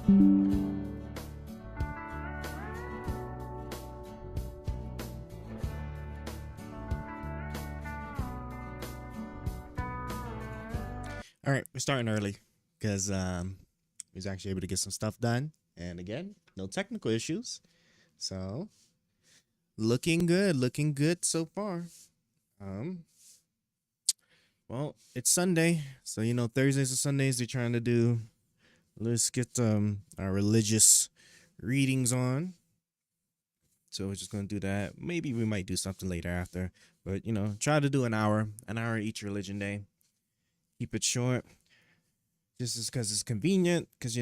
All right, we're starting early because we was actually able to get some stuff done, and again, no technical issues. So looking good so far. Um, well, it's Sunday, so Thursdays and Sundays they're trying to do. Let's get our religious readings on. So we're just gonna do that. Maybe we might do something later after, but try to do an hour each religion day. Keep it short. Just as because it's convenient, because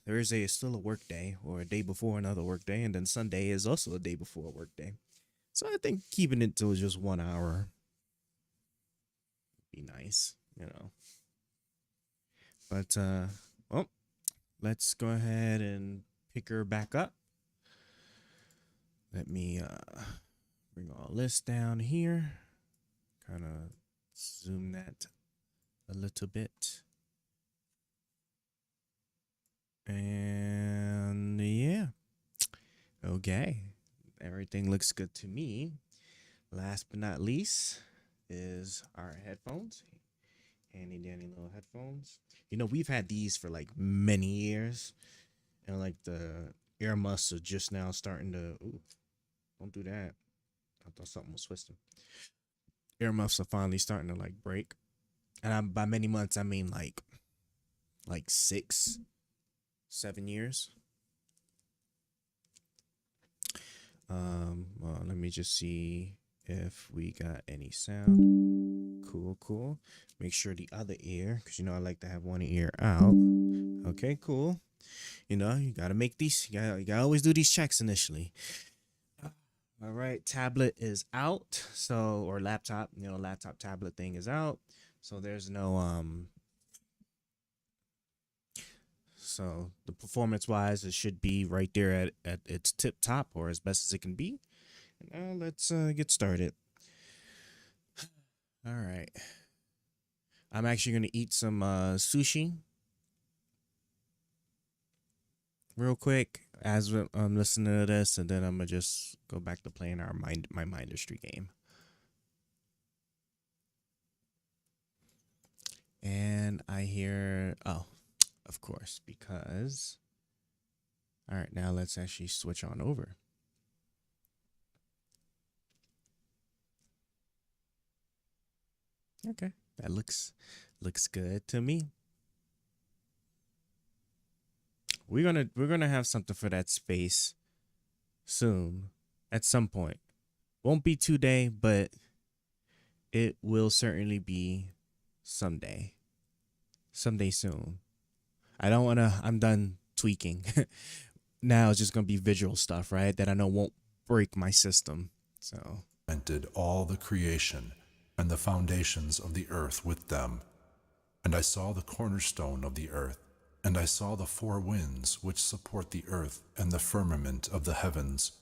Thursday is still a work day or a day before another work day, and then Sunday is also a day before a work day. So I think keeping it to just 1 hour would be nice. But well, let's go ahead and pick her back up. Let me bring all this down here. Kind of zoom that a little bit. And yeah, okay, everything looks good to me. Last but not least is our headphones. Handy dandy little headphones. We've had these for like many years, and like the ear muffs are just now starting to. Ooh, don't do that. I thought something was twisting. Ear muffs are finally starting to like break, and by many months I mean like 6-7 years. Well, let me just see if we got any sound. Cool. Make sure the other ear, because I like to have one ear out. Okay, cool. You gotta make these. You gotta always do these checks initially. All right, tablet is out. So, or laptop. Laptop tablet thing is out. So there's no So the performance wise, it should be right there at its tip top or as best as it can be. And now let's get started. All right. I'm actually going to eat some sushi real quick as I'm listening to this, and then I'm going to just go back to playing my Mindustry game. And I hear, of course, because, all right, now let's actually switch on over. Okay, that looks good to me. We're gonna have something for that space soon, at some point. Won't be today, but it will certainly be someday. Someday soon. I'm done tweaking. Now it's just gonna be visual stuff, right? That I know won't break my system. So Did all the creation and the foundations of the earth with them. And I saw the cornerstone of the earth, and I saw the four winds which support the earth and the firmament of the heavens.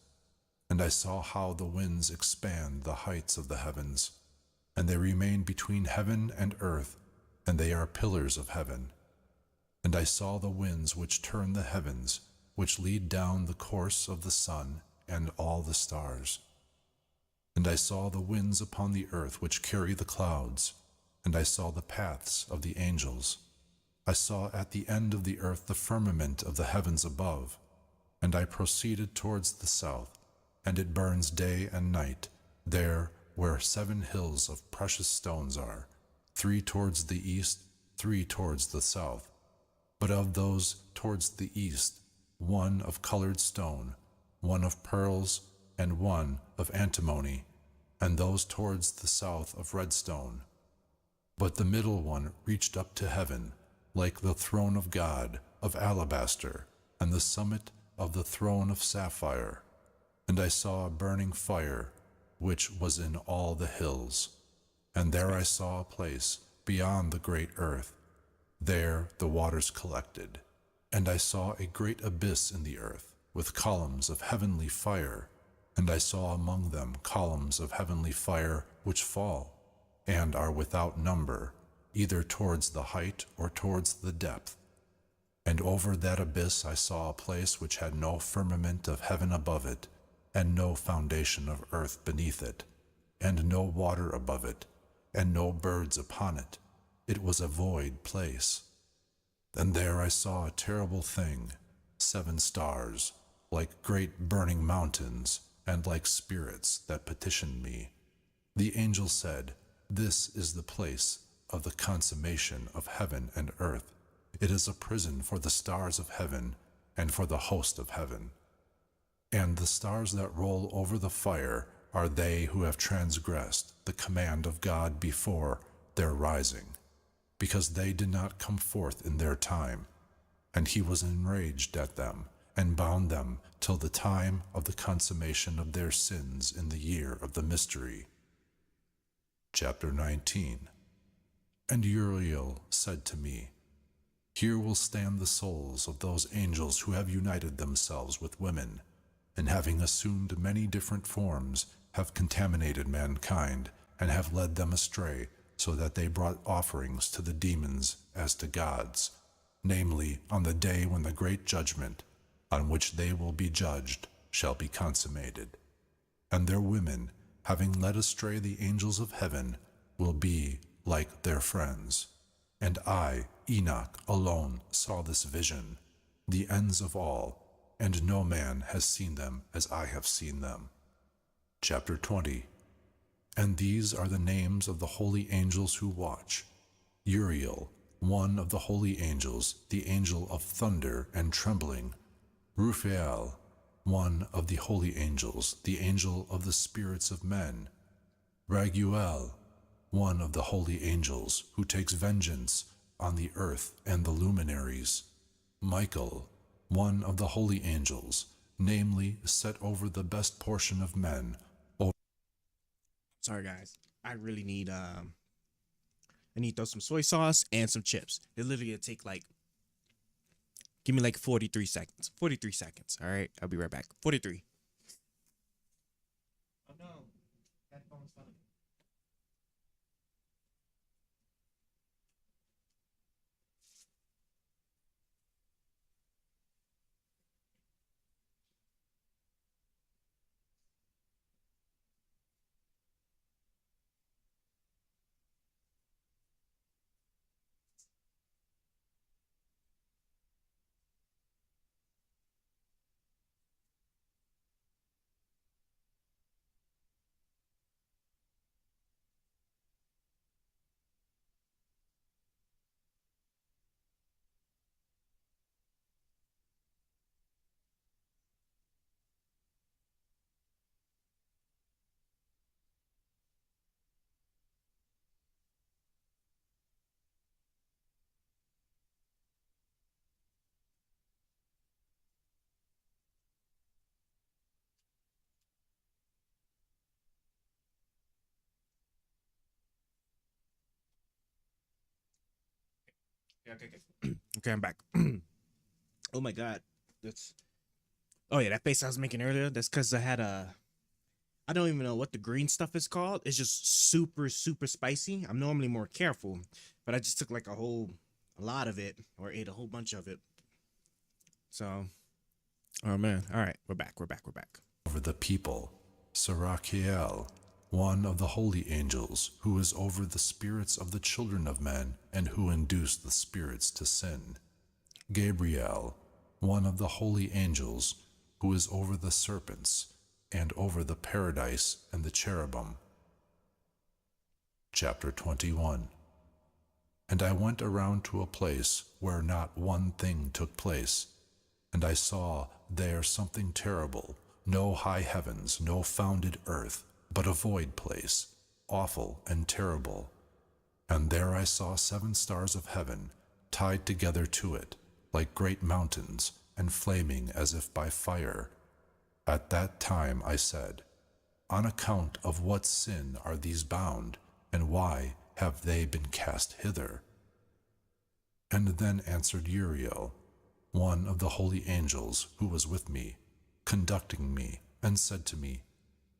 And I saw how the winds expand the heights of the heavens, and they remain between heaven and earth, and they are pillars of heaven. And I saw the winds which turn the heavens, which lead down the course of the sun and all the stars. And I saw the winds upon the earth which carry the clouds, and I saw the paths of the angels. I saw at the end of the earth the firmament of the heavens above, and I proceeded towards the south, and it burns day and night, there where 7 hills of precious stones are, 3 towards the east, 3 towards the south. But of those towards the east, 1 of colored stone, 1 of pearls, and 1 of antimony, and those towards the south of red stone. But the middle one reached up to heaven, like the throne of God, of alabaster, and the summit of the throne of sapphire. And I saw a burning fire, which was in all the hills. And there I saw a place beyond the great earth. There the waters collected. And I saw a great abyss in the earth, with columns of heavenly fire. And I saw among them columns of heavenly fire which fall, and are without number, either towards the height or towards the depth. And over that abyss I saw a place which had no firmament of heaven above it, and no foundation of earth beneath it, and no water above it, and no birds upon it. It was a void place. And there I saw a terrible thing, 7 stars, like great burning mountains, and like spirits that petitioned me. The angel said, "This is the place of the consummation of heaven and earth. It is a prison for the stars of heaven and for the host of heaven. And the stars that roll over the fire are they who have transgressed the command of God before their rising, because they did not come forth in their time. And he was enraged at them, and bound them till the time of the consummation of their sins in the year of the mystery." Chapter 19. And Uriel said to me, "Here will stand the souls of those angels who have united themselves with women, and having assumed many different forms, have contaminated mankind, and have led them astray, so that they brought offerings to the demons as to gods, namely, on the day when the great judgment, on which they will be judged, shall be consummated. And their women, having led astray the angels of heaven, will be like their friends. And I, Enoch, alone saw this vision, the ends of all, and no man has seen them as I have seen them." Chapter 20. And these are the names of the holy angels who watch: Uriel, one of the holy angels, the angel of thunder and trembling; Raphael, one of the holy angels, the angel of the spirits of men; Raguel, one of the holy angels, who takes vengeance on the earth and the luminaries; Michael, one of the holy angels, namely, set over the best portion of men. Sorry guys, I really need I need to throw some soy sauce and some chips. It literally will take like, give me like 43 seconds. 43 seconds. All right, I'll be right back. 43. Oh no, headphones fell. Yeah, okay, okay. Okay, I'm back. Oh my god, that's. Oh yeah, that face I was making earlier. That's because I had a. I don't even know what the green stuff is called. It's just super, super spicy. I'm normally more careful, but I just took like a lot of it, or ate a whole bunch of it. So, oh man. All right, we're back. We're back. We're back. Over the people, Sarachiel, one of the holy angels, who is over the spirits of the children of men, and who induce the spirits to sin; Gabriel, one of the holy angels, who is over the serpents, and over the paradise and the cherubim. Chapter 21. And I went around to a place where not one thing took place, and I saw there something terrible, no high heavens, no founded earth, but a void place, awful and terrible. And there I saw 7 stars of heaven, tied together to it, like great mountains, and flaming as if by fire. At that time I said, "On account of what sin are these bound, and why have they been cast hither?" And then answered Uriel, one of the holy angels who was with me, conducting me, and said to me,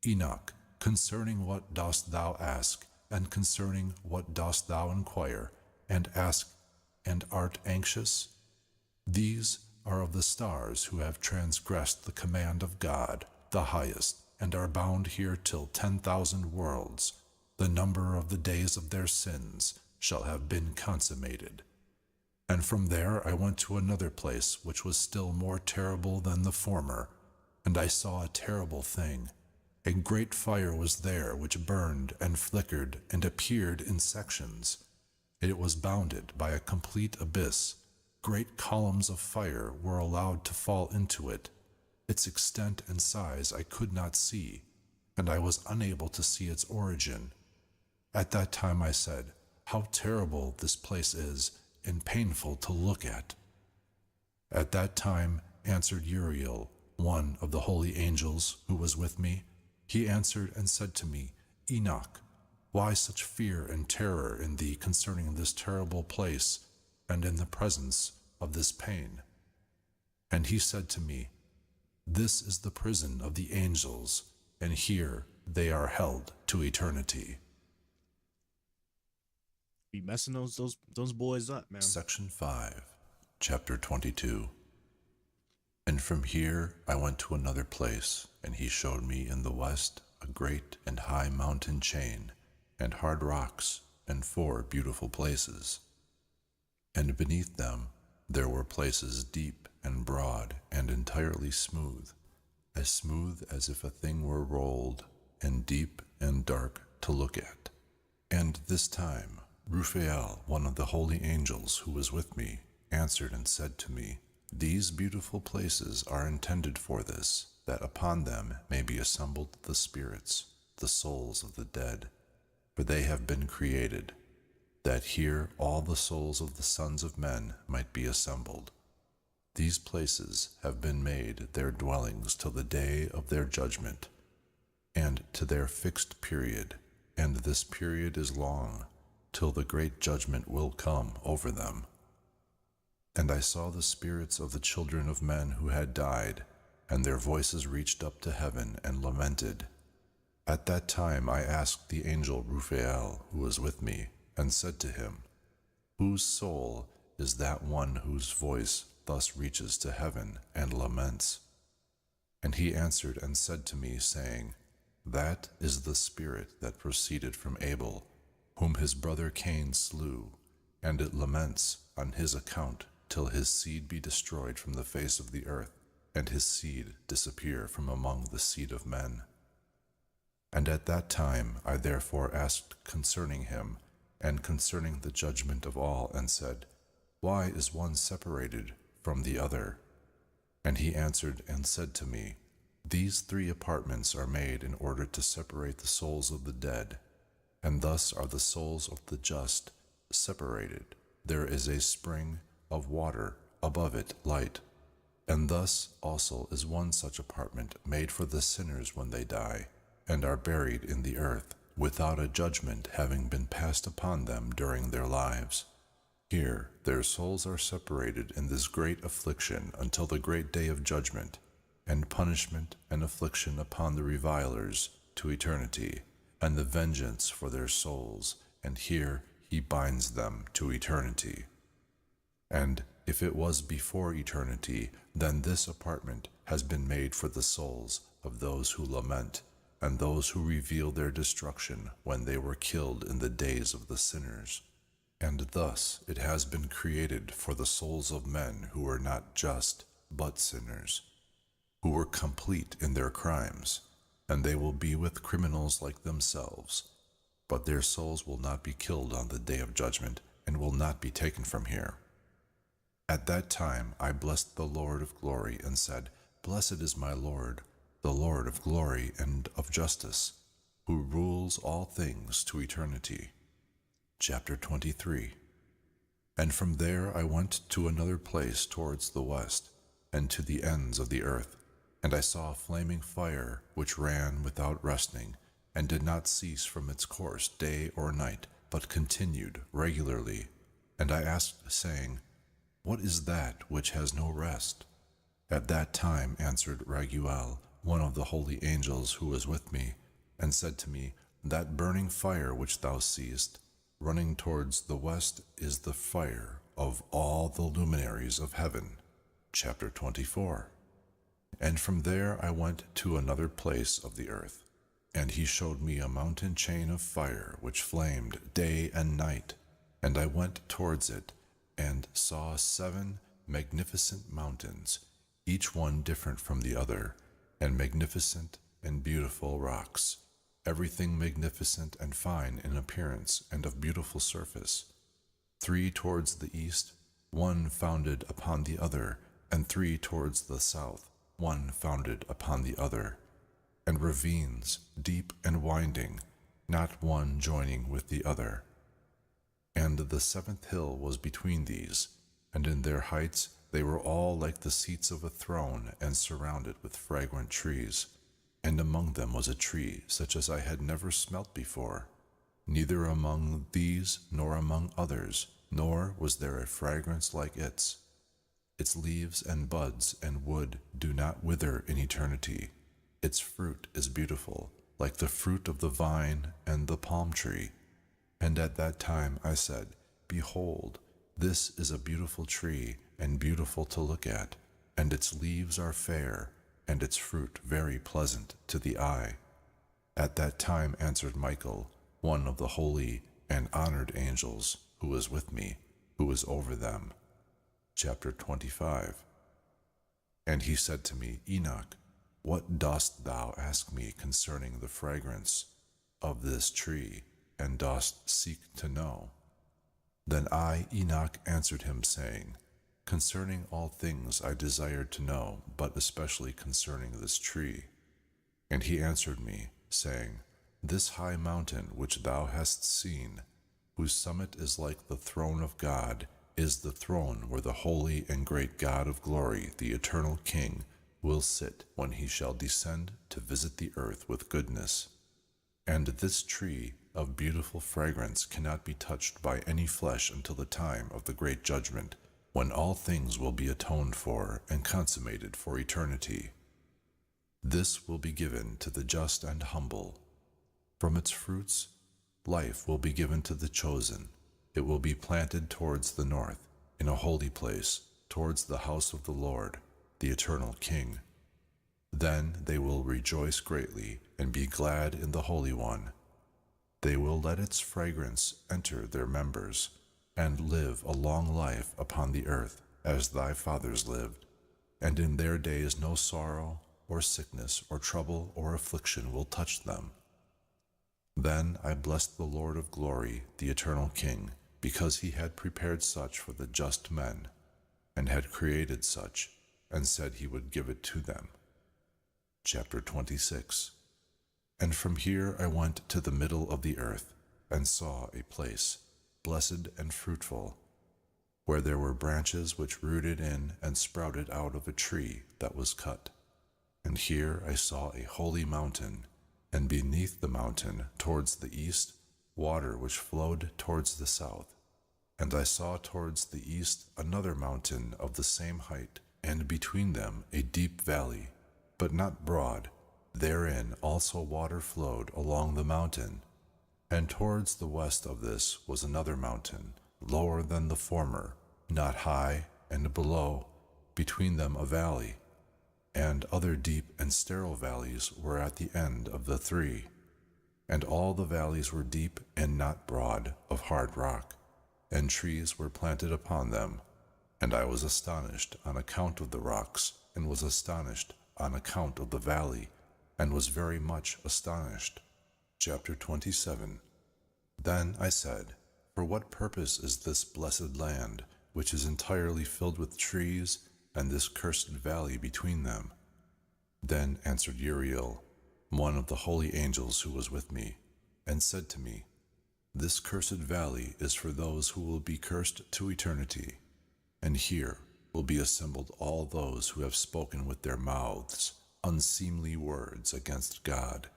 "Enoch, concerning what dost thou ask, and concerning what dost thou inquire, and ask, and art anxious?" These are of the stars who have transgressed the command of God, the highest, and are bound here till 10,000 worlds. The number of the days of their sins shall have been consummated. And from there I went to another place which was still more terrible than the former, and I saw a terrible thing. A great fire was there which burned and flickered and appeared in sections. It was bounded by a complete abyss. Great columns of fire were allowed to fall into it. Its extent and size I could not see, and I was unable to see its origin. At that time I said, "How terrible this place is, and painful to look at." At that time answered Uriel, one of the holy angels who was with me. He answered and said to me, "Enoch, why such fear and terror in thee concerning this terrible place, and in the presence of this pain?" And he said to me, "This is the prison of the angels, and here they are held to eternity." Be messing those boys up, man. Section 5, Chapter 22. And from here I went to another place, and he showed me in the west a great and high mountain chain, and hard rocks, and 4 beautiful places. And beneath them there were places deep and broad and entirely smooth as if a thing were rolled, and deep and dark to look at. And this time Raphael, one of the holy angels who was with me, answered and said to me, "These beautiful places are intended for this, that upon them may be assembled the spirits, the souls of the dead, for they have been created, that here all the souls of the sons of men might be assembled. These places have been made their dwellings till the day of their judgment, and to their fixed period, and this period is long, till the great judgment will come over them. And I saw the spirits of the children of men who had died, and their voices reached up to heaven and lamented. At that time I asked the angel Raphael, who was with me, and said to him, "Whose soul is that one whose voice thus reaches to heaven and laments?" And he answered and said to me, saying, "That is the spirit that proceeded from Abel, whom his brother Cain slew, and it laments on his account till his seed be destroyed from the face of the earth, and his seed disappear from among the seed of men." And at that time I therefore asked concerning him, and concerning the judgment of all, and said, "Why is one separated from the other?" And he answered and said to me, "These 3 apartments are made in order to separate the souls of the dead, and thus are the souls of the just separated. There is a spring of water above it light, and thus also is one such apartment made for the sinners when they die, and are buried in the earth, without a judgment having been passed upon them during their lives. Here their souls are separated in this great affliction until the great day of judgment, and punishment and affliction upon the revilers to eternity, and the vengeance for their souls, and here he binds them to eternity. And if it was before eternity, then this apartment has been made for the souls of those who lament, and those who reveal their destruction when they were killed in the days of the sinners. And thus it has been created for the souls of men who were not just, but sinners, who were complete in their crimes, and they will be with criminals like themselves. But their souls will not be killed on the day of judgment, and will not be taken from here. At that time I blessed the Lord of glory, and said, "Blessed is my Lord, the Lord of glory and of justice, who rules all things to eternity." Chapter 23. And from there I went to another place towards the west, and to the ends of the earth, and I saw a flaming fire which ran without resting, and did not cease from its course day or night, but continued regularly. And I asked, saying, "What is that which has no rest?" At that time answered Raguel, one of the holy angels who was with me, and said to me, "That burning fire which thou seest running towards the west is the fire of all the luminaries of heaven. Chapter 24. And from there I went to another place of the earth, and he showed me a mountain chain of fire which flamed day and night. And I went towards it, and saw 7 magnificent mountains, each one different from the other, and magnificent and beautiful rocks, everything magnificent and fine in appearance and of beautiful surface. 3 towards the east, 1 founded upon the other, and 3 towards the south, 1 founded upon the other, and ravines deep and winding, not one joining with the other. And the 7th hill was between these, and in their heights they were all like the seats of a throne, and surrounded with fragrant trees. And among them was a tree such as I had never smelt before, neither among these nor among others, nor was there a fragrance like its. Its leaves and buds and wood do not wither in eternity. Its fruit is beautiful, like the fruit of the vine and the palm tree. And at that time I said, Behold, this is a beautiful tree, and beautiful to look at, and its leaves are fair, and its fruit very pleasant to the eye. At that time answered Michael, one of the holy and honored angels, who was with me, who was over them. Chapter 25. And he said to me, Enoch, what dost thou ask me concerning the fragrance of this tree, and dost seek to know? Then I, Enoch, answered him, saying, Concerning all things I desired to know, but especially concerning this tree. And he answered me, saying, This high mountain which thou hast seen, whose summit is like the throne of God, is the throne where the holy and great God of glory, the eternal King, will sit when he shall descend to visit the earth with goodness. And this tree of beautiful fragrance cannot be touched by any flesh until the time of the great judgment, when all things will be atoned for and consummated for eternity. This will be given to the just and humble. From its fruits, life will be given to the chosen. It will be planted towards the north, in a holy place, towards the house of the Lord, the eternal King. Then they will rejoice greatly and be glad in the Holy One. They will let its fragrance enter their members, and live a long life upon the earth, as thy fathers lived. And in their days no sorrow, or sickness, or trouble, or affliction will touch them. Then I blessed the Lord of glory, the eternal King, because he had prepared such for the just men, and had created such, and said he would give it to them. Chapter 26. And from here I went to the middle of the earth, and saw a place, blessed and fruitful, where there were branches which rooted in and sprouted out of a tree that was cut. And here I saw a holy mountain, and beneath the mountain, towards the east, water which flowed towards the south. And I saw towards the east another mountain of the same height, and between them a deep valley, but not broad. Therein also water flowed along the mountain. And towards the west of this was another mountain, lower than the former, not high, and below, between them a valley. And other deep and sterile valleys were at the end of the 3. And all the valleys were deep and not broad, of hard rock, and trees were planted upon them. And I was astonished on account of the rocks, and was astonished on account of the valley, and was very much astonished. Chapter 27. Then I said, For what purpose is this blessed land, which is entirely filled with trees, and this cursed valley between them? Then answered Uriel, one of the holy angels who was with me, and said to me, This cursed valley is for those who will be cursed to eternity, and here will be assembled all those who have spoken with their mouths unseemly words against God,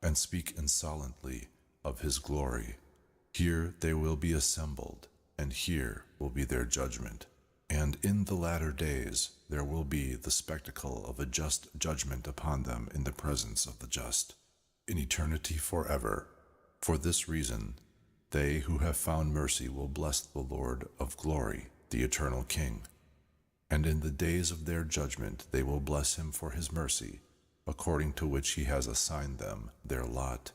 and speak insolently of his glory. Here they will be assembled, and here will be their judgment. And in the latter days there will be the spectacle of a just judgment upon them in the presence of the just, in eternity forever. For this reason, They who have found mercy will bless the Lord of glory, the eternal King. And in the days of their judgment they will bless him for his mercy, according to which he has assigned them their lot.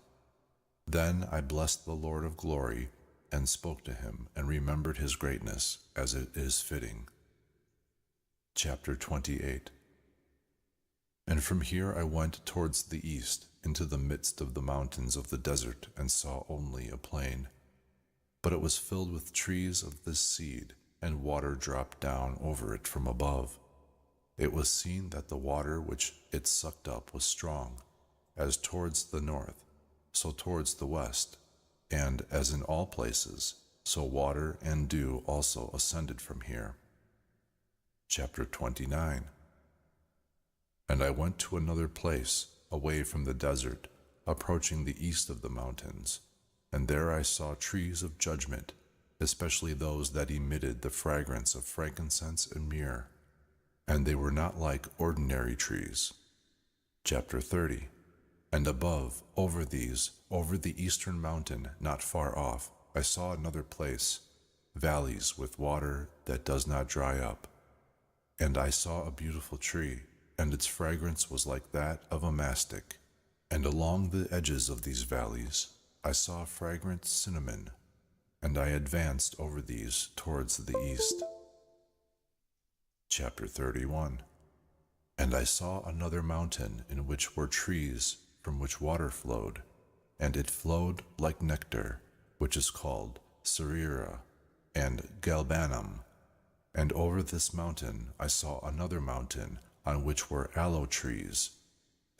Then I blessed the Lord of glory, and spoke to him, and remembered his greatness, as it is fitting. Chapter 28. And from here I went towards the east, into the midst of the mountains of the desert, and saw only a plain. But it was filled with trees of this seed, and water dropped down over it from above. It was seen that the water which it sucked up was strong, as towards the north, so towards the west, and as in all places, so water and dew also ascended from here. Chapter 29. And I went to another place, away from the desert, approaching the east of the mountains, and there I saw trees of judgment, especially those that emitted the fragrance of frankincense and myrrh, and they were not like ordinary trees. Chapter 30. And above, over these, over the eastern mountain, not far off, I saw another place, valleys with water that does not dry up. And I saw a beautiful tree, and its fragrance was like that of a mastic. And along the edges of these valleys I saw fragrant cinnamon, and I advanced over these towards the east. Chapter 31. And I saw another mountain in which were trees from which water flowed, and it flowed like nectar, which is called Cerera and Galbanum. And over this mountain I saw another mountain on which were aloe trees,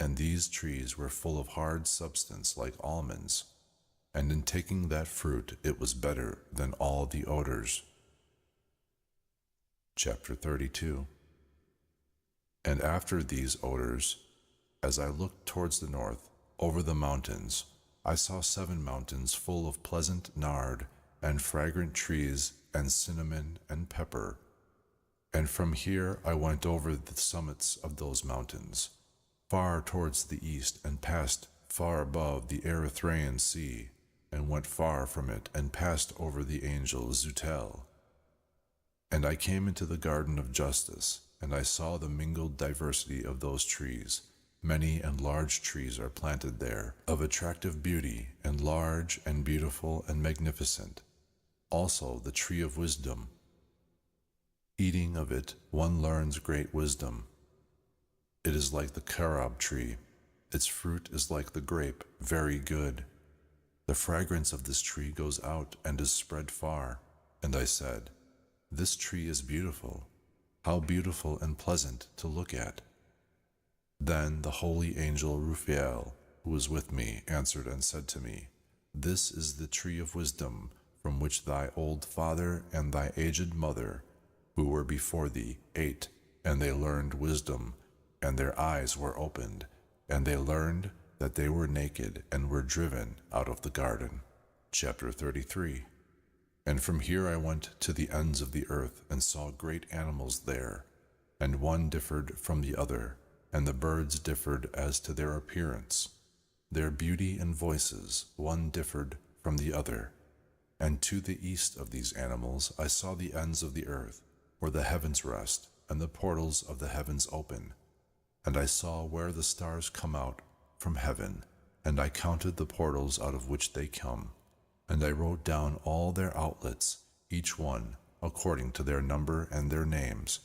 and these trees were full of hard substance like almonds, and in taking that fruit it was better than all the odors. Chapter 32. And after these odors, as I looked towards the north, over the mountains, I saw 7 mountains full of pleasant nard, and fragrant trees, and cinnamon, and pepper. And from here I went over the summits of those mountains, far towards the east, and passed far above the Erythraean Sea, and went far from it, and passed over the angel Zutel. And I came into the garden of justice, and I saw the mingled diversity of those trees. Many and large trees are planted there, of attractive beauty, and large and beautiful and magnificent. Also the tree of wisdom. Eating of it, one learns great wisdom. It is like the carob tree. Its fruit is like the grape, very good. The fragrance of this tree goes out and is spread far. And I said, This tree is beautiful. How beautiful and pleasant to look at. Then the holy angel Raphael, who was with me, answered and said to me, This is the tree of wisdom, from which thy old father and thy aged mother, who were before thee, ate, and they learned wisdom, and their eyes were opened, and they learned that they were naked and were driven out of the garden. Chapter 33. And from here I went to the ends of the earth, and saw great animals there, and one differed from the other, and the birds differed as to their appearance. Their beauty and voices, one differed from the other. And to the east of these animals I saw the ends of the earth, where the heavens rest, and the portals of the heavens open. And I saw where the stars come out from heaven, and I counted the portals out of which they come. And I wrote down all their outlets, each one, according to their number and their names,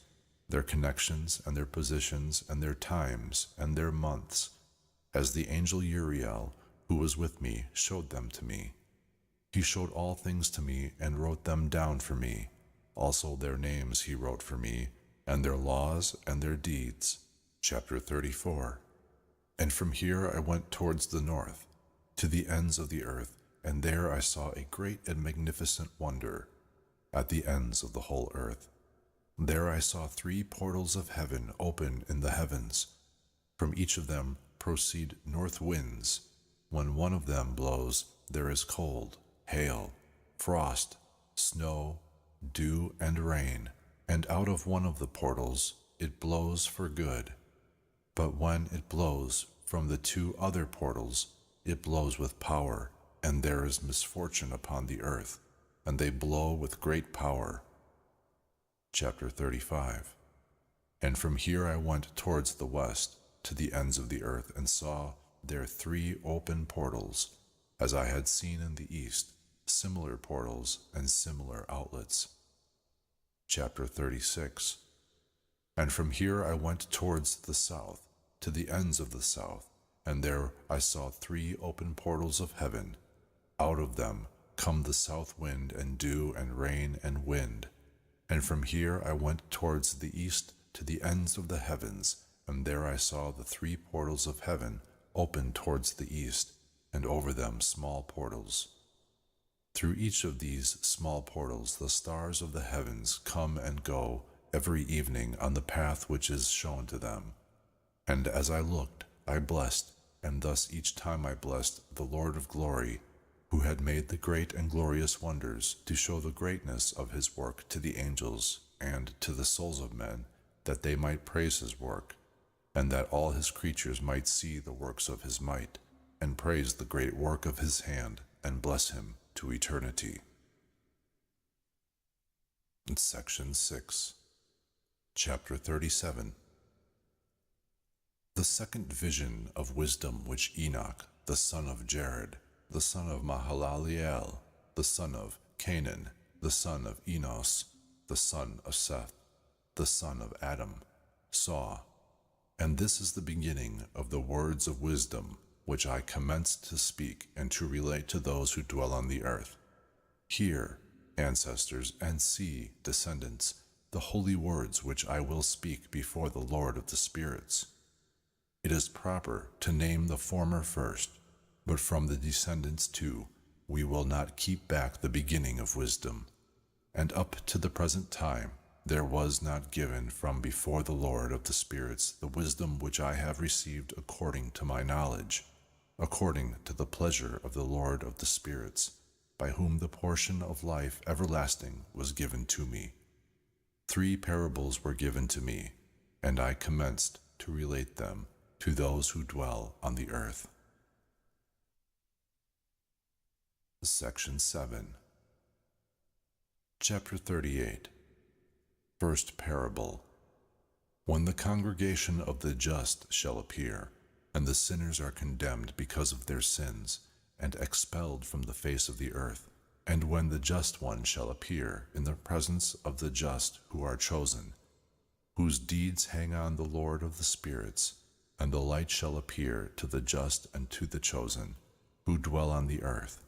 their connections and their positions and their times and their months, as the angel Uriel, who was with me, showed them to me. He showed all things to me and wrote them down for me. Also their names he wrote for me, and their laws and their deeds. Chapter 34. And from here I went towards the north, to the ends of the earth, and there I saw a great and magnificent wonder, at the ends of the whole earth. There I saw 3 portals of heaven open in the heavens. From each of them proceed north winds. When one of them blows, there is cold, hail, frost, snow, dew, and rain. And out of one of the portals it blows for good. But when it blows from the 2 other portals, it blows with power, and there is misfortune upon the earth, and they blow with great power. Chapter 35. And from here I went towards the west, to the ends of the earth, and saw there 3 open portals, as I had seen in the east, similar portals and similar outlets. Chapter 36. And from here I went towards the south, to the ends of the south, and there I saw 3 open portals of heaven. Out of them come the south wind and dew and rain and wind. And from here I went towards the east, to the ends of the heavens, and there I saw the 3 portals of heaven open towards the east, and over them small portals. Through each of these small portals the stars of the heavens come and go every evening on the path which is shown to them. And as I looked, I blessed, and thus each time I blessed the Lord of glory, who had made the great and glorious wonders, to show the greatness of his work to the angels and to the souls of men, that they might praise his work, and that all his creatures might see the works of his might, and praise the great work of his hand, and bless him to eternity. Section 6. Chapter 37. The second vision of wisdom which Enoch, the son of Jared, the son of Mahalaleel, the son of Canaan, the son of Enos, the son of Seth, the son of Adam, saw. And this is the beginning of the words of wisdom which I commenced to speak and to relate to those who dwell on the earth. Hear, ancestors, and see, descendants, the holy words which I will speak before the Lord of the spirits. It is proper to name the former first, but from the descendants too we will not keep back the beginning of wisdom. And up to the present time there was not given from before the Lord of the spirits the wisdom which I have received according to my knowledge, according to the pleasure of the Lord of the spirits, by whom the portion of life everlasting was given to me. 3 parables were given to me, and I commenced to relate them to those who dwell on the earth. Section 7. Chapter 38. First parable. When the congregation of the just shall appear, and the sinners are condemned because of their sins, and expelled from the face of the earth, and when the just one shall appear in the presence of the just who are chosen, whose deeds hang on the Lord of the spirits, and the light shall appear to the just and to the chosen, who dwell on the earth,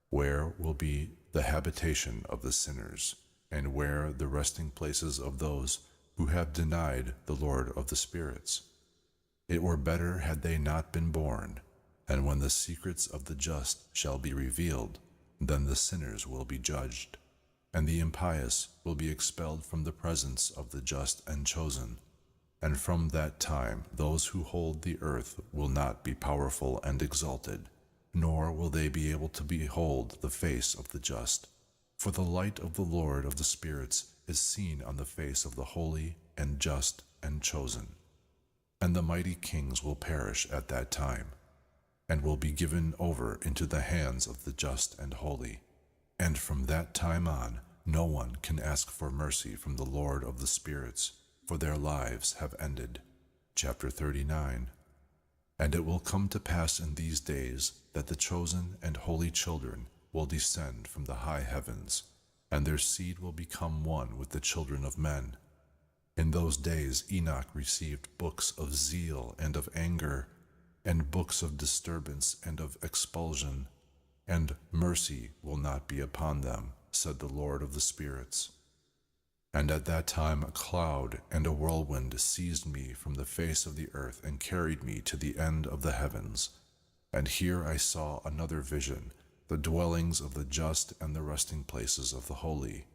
where will be the habitation of the sinners, and where the resting places of those who have denied the Lord of the spirits. It were better had they not been born, and when the secrets of the just shall be revealed, then the sinners will be judged, and the impious will be expelled from the presence of the just and chosen. And from that time those who hold the earth will not be powerful and exalted, nor will they be able to behold the face of the just. For the light of the Lord of the spirits is seen on the face of the holy and just and chosen. And the mighty kings will perish at that time, and will be given over into the hands of the just and holy. And from that time on, no one can ask for mercy from the Lord of the spirits, for their lives have ended. Chapter 39. And it will come to pass in these days that the chosen and holy children will descend from the high heavens, and their seed will become one with the children of men. In those days Enoch received books of zeal and of anger, and books of disturbance and of expulsion, and mercy will not be upon them, said the Lord of the spirits. And at that time a cloud and a whirlwind seized me from the face of the earth and carried me to the end of the heavens. And here I saw another vision, the dwellings of the just and the resting places of the holy.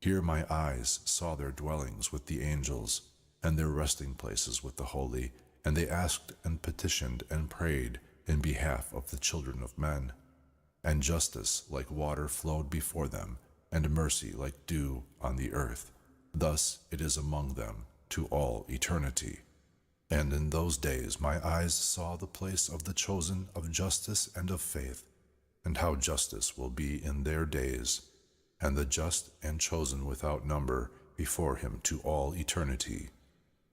Here my eyes saw their dwellings with the angels, and their resting places with the holy, and they asked and petitioned and prayed in behalf of the children of men. And justice like water flowed before them, and mercy like dew on the earth. Thus it is among them to all eternity. And in those days my eyes saw the place of the chosen of justice and of faith. and how justice will be in their days, and the just and chosen without number before him to all eternity.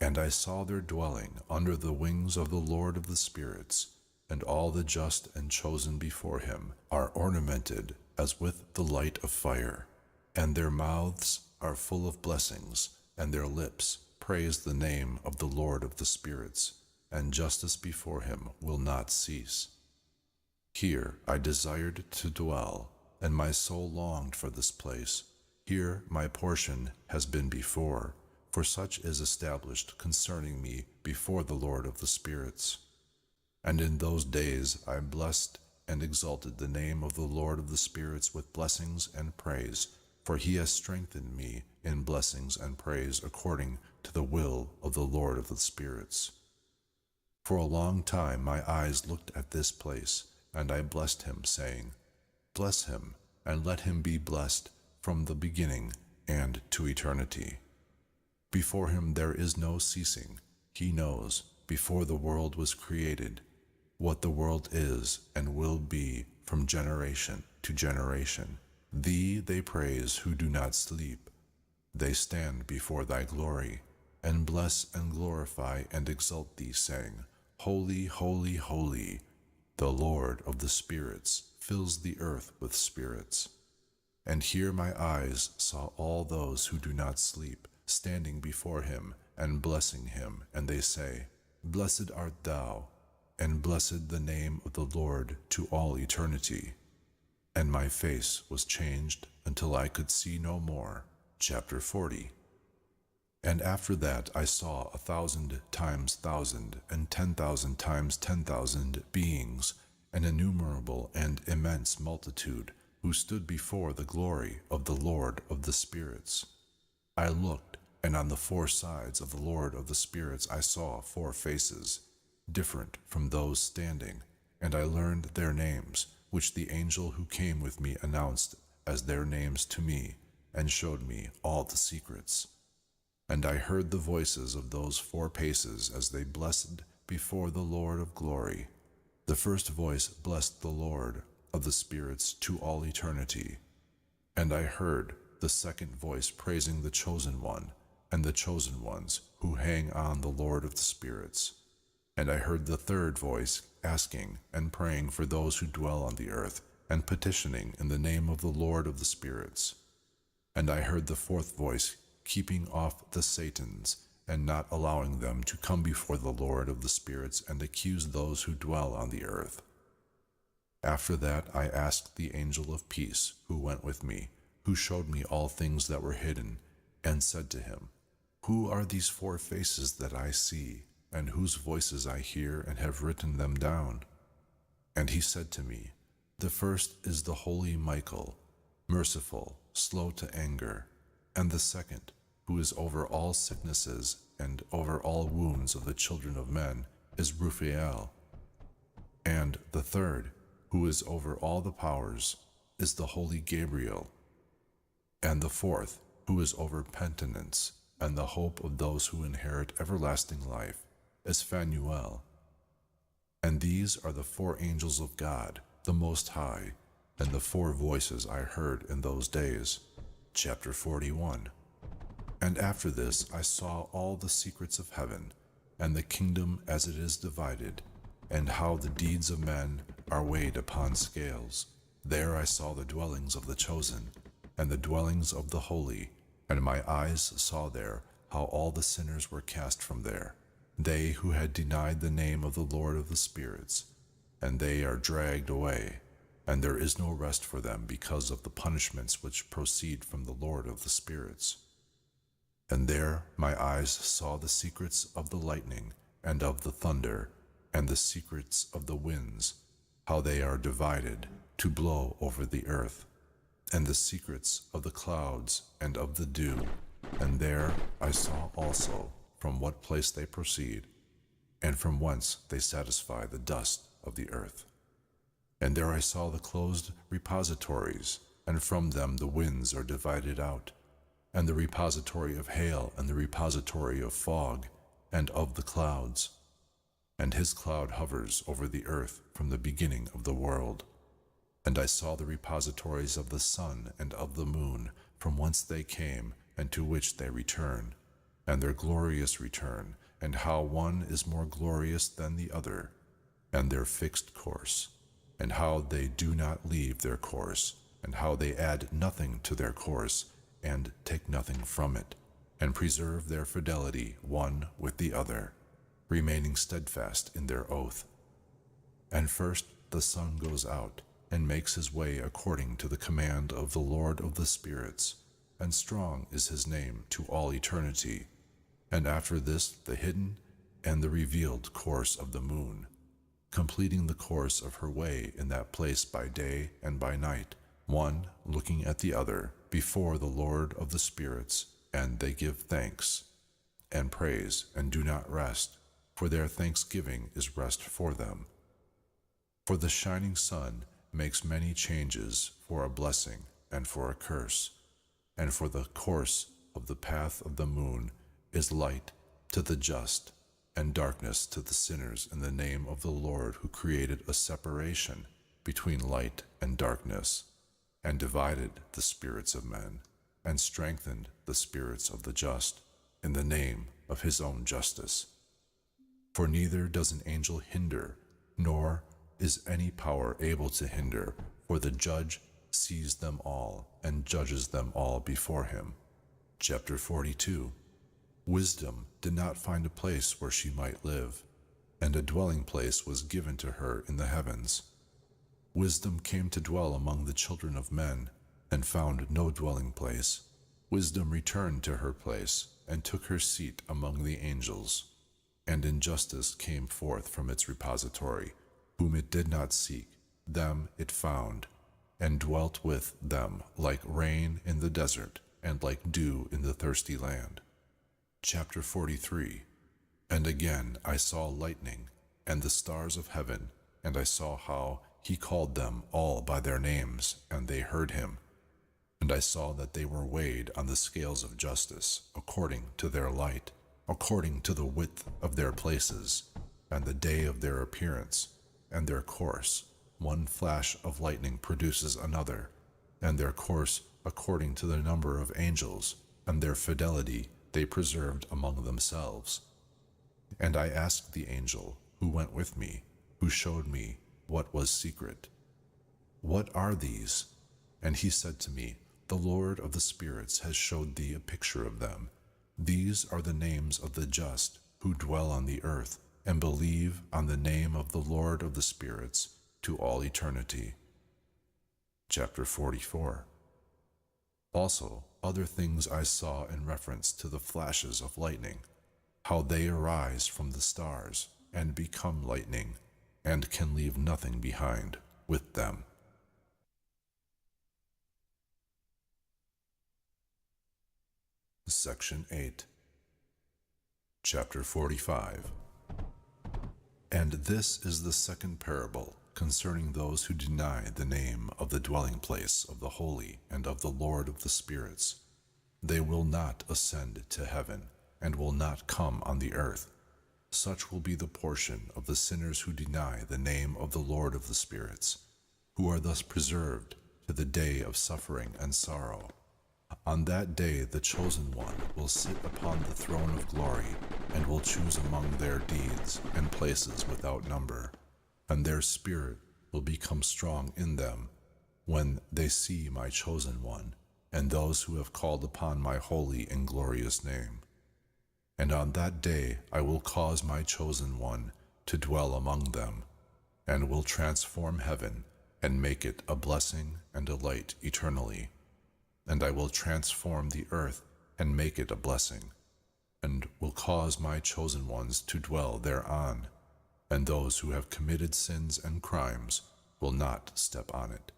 And I saw their dwelling under the wings of the Lord of the spirits, and all the just and chosen before him are ornamented as with the light of fire, and their mouths are full of blessings, and their lips praise the name of the Lord of the spirits, and justice before him will not cease. Here I desired to dwell, and my soul longed for this place. Here my portion has been before, for such is established concerning me before the Lord of the spirits. And in those days I blessed and exalted the name of the Lord of the spirits with blessings and praise, for he has strengthened me in blessings and praise according to the will of the Lord of the spirits. For a long time my eyes looked at this place, and I blessed him, saying, Bless him, and let him be blessed from the beginning and to eternity. Before him there is no ceasing. He knows, before the world was created, what the world is and will be from generation to generation. Thee they praise who do not sleep. They stand before thy glory, and bless and glorify and exalt thee, saying, Holy, holy, holy, the Lord of the spirits fills the earth with spirits. And here my eyes saw all those who do not sleep, standing before him and blessing him, and they say, Blessed art thou, and blessed the name of the Lord to all eternity. And my face was changed until I could see no more. Chapter 40. And after that I saw 1,000 times 1,000, and 10,000 times 10,000 beings, an innumerable and immense multitude, who stood before the glory of the Lord of the spirits. I looked, and on the four sides of the Lord of the spirits I saw 4 faces, different from those standing, and I learned their names, which the angel who came with me announced as their names to me, and showed me all the secrets. And I heard the voices of those 4 faces as they blessed before the Lord of glory. The first voice blessed the Lord of the spirits to all eternity. And I heard the second voice praising the chosen one, and the chosen ones who hang on the Lord of the spirits. And I heard the third voice asking and praying for those who dwell on the earth, and petitioning in the name of the Lord of the spirits. And I heard the fourth voice keeping off the Satans, and not allowing them to come before the Lord of the spirits and accuse those who dwell on the earth. After that I asked the angel of peace who went with me, who showed me all things that were hidden, and said to him, Who are these 4 faces that I see, and whose voices I hear and have written them down? And he said to me, The first is the holy Michael, merciful, slow to anger, and the second, who is over all sicknesses and over all wounds of the children of men, is Raphael. And the third, who is over all the powers, is the holy Gabriel. And the fourth, who is over penitence and the hope of those who inherit everlasting life, is Phanuel. And these are the 4 angels of God, the Most High, and the 4 voices I heard in those days. Chapter 41. And after this I saw all the secrets of heaven, and the kingdom as it is divided, and how the deeds of men are weighed upon scales. There I saw the dwellings of the chosen, and the dwellings of the holy, and my eyes saw there how all the sinners were cast from there, they who had denied the name of the Lord of the spirits, and they are dragged away, and there is no rest for them because of the punishments which proceed from the Lord of the spirits. And there my eyes saw the secrets of the lightning, and of the thunder, and the secrets of the winds, how they are divided to blow over the earth, and the secrets of the clouds and of the dew. And there I saw also from what place they proceed, and from whence they satisfy the dust of the earth. And there I saw the closed repositories, and from them the winds are divided out, and the repository of hail, and the repository of fog, and of the clouds. And his cloud hovers over the earth from the beginning of the world. And I saw the repositories of the sun and of the moon, from whence they came, and to which they return, and their glorious return, and how one is more glorious than the other, and their fixed course, and how they do not leave their course, and how they add nothing to their course, and take nothing from it, and preserve their fidelity one with the other, remaining steadfast in their oath. And first the sun goes out, and makes his way according to the command of the Lord of the spirits, and strong is his name to all eternity. And after this the hidden and the revealed course of the moon, completing the course of her way in that place by day and by night, one looking at the other before the Lord of the spirits, and they give thanks and praise and do not rest, for their thanksgiving is rest for them. For the shining sun makes many changes for a blessing and for a curse, and for the course of the path of the moon is light to the just and darkness to the sinners in the name of the Lord, who created a separation between light and darkness, and divided the spirits of men, and strengthened the spirits of the just in the name of his own justice. For neither does an angel hinder, nor is any power able to hinder, for the judge sees them all and judges them all before him. Chapter 42. Wisdom did not find a place where she might live, and a dwelling place was given to her in the heavens. Wisdom came to dwell among the children of men, and found no dwelling place. Wisdom returned to her place, and took her seat among the angels. And injustice came forth from its repository, whom it did not seek, them it found, and dwelt with them like rain in the desert, and like dew in the thirsty land. Chapter 43. And again I saw lightning, and the stars of heaven, and I saw how he called them all by their names, and they heard him. And I saw that they were weighed on the scales of justice, according to their light, according to the width of their places, and the day of their appearance, and their course. One flash of lightning produces another, and their course according to the number of angels, and their fidelity they preserved among themselves. And I asked the angel who went with me, who showed me what was secret, "What are these?" And he said to me, "The Lord of the spirits has showed thee a picture of them. These are the names of the just who dwell on the earth, and believe on the name of the Lord of the spirits to all eternity." Chapter 44. Also, other things I saw in reference to the flashes of lightning, how they arise from the stars, and become lightning, and can leave nothing behind with them. Section 8. Chapter 45. And this is the second parable concerning those who deny the name of the dwelling place of the holy and of the Lord of the spirits. They will not ascend to heaven, and will not come on the earth. Such will be the portion of the sinners who deny the name of the Lord of the spirits, who are thus preserved to the day of suffering and sorrow. On that day the chosen one will sit upon the throne of glory, and will choose among their deeds and places without number, and their spirit will become strong in them when they see my chosen one, and those who have called upon my holy and glorious name. And on that day I will cause my chosen one to dwell among them, and will transform heaven and make it a blessing and a light eternally. And I will transform the earth and make it a blessing, and will cause my chosen ones to dwell thereon, and those who have committed sins and crimes will not step on it.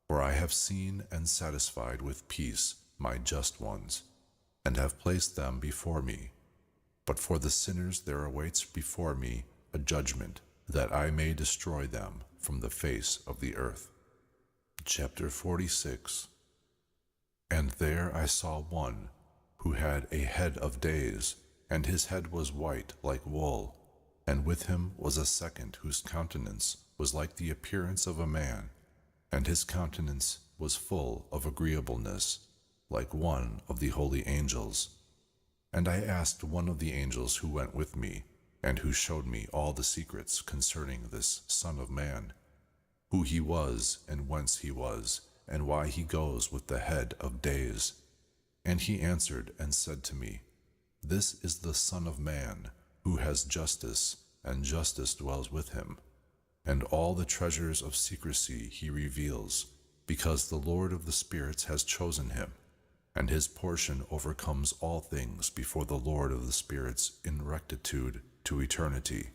For I have seen and satisfied with peace my just ones, and have placed them before me. But for the sinners there awaits before me a judgment, that I may destroy them from the face of the earth. Chapter 46. And there I saw one who had a head of days, and his head was white like wool, and with him was a second whose countenance was like the appearance of a man, and his countenance was full of agreeableness, like one of the holy angels. And I asked one of the angels who went with me, and who showed me all the secrets concerning this Son of Man, who he was, and whence he was, and why he goes with the head of days. And he answered and said to me, This is the Son of Man, who has justice, and justice dwells with him. And all the treasures of secrecy he reveals, because the Lord of the spirits has chosen him, and his portion overcomes all things before the Lord of the spirits in rectitude to eternity.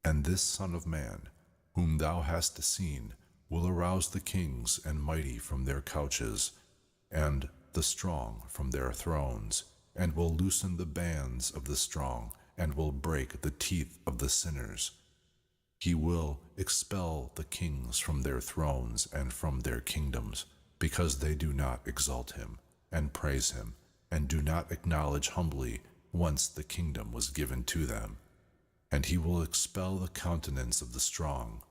And this Son of Man, whom thou hast seen, will arouse the kings and mighty from their couches, and the strong from their thrones, and will loosen the bands of the strong, and will break the teeth of the sinners. He will expel the kings from their thrones and from their kingdoms, because they do not exalt him, and praise him, and do not acknowledge humbly whence the kingdom was given to them. And he will expel the countenance of the strong,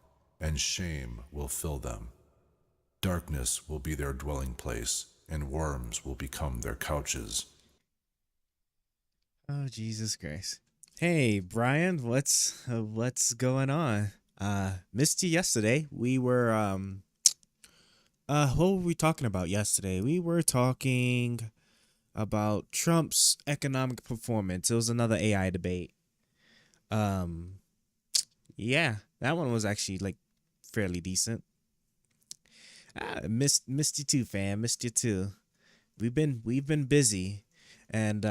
and shame will fill them. Darkness will be their dwelling place, and worms will become their couches. Oh, Jesus Christ. Hey, Brian, what's going on? Missed you yesterday. We were what were we talking about yesterday? We were talking about Trump's economic performance. It was another AI debate. Um yeah, that one was actually like fairly decent. Missed you too, fam. Missed you too. We've been busy, and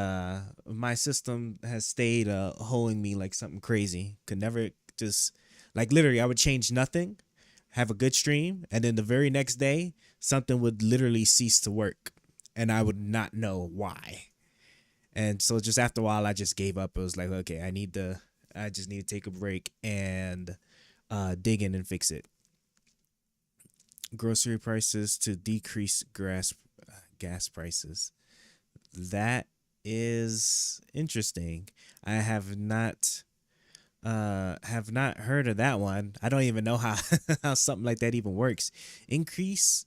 my system has stayed holding me like something crazy. Could never just like literally I would change nothing, have a good stream, and then the very next day something would literally cease to work, and I would not know why. And so just after a while I just gave up. It was like, okay, I just need to take a break and dig in and fix it. Grocery prices to decrease gas prices. That is interesting. I have not heard of that one. I don't even know how how something like that even works. Increase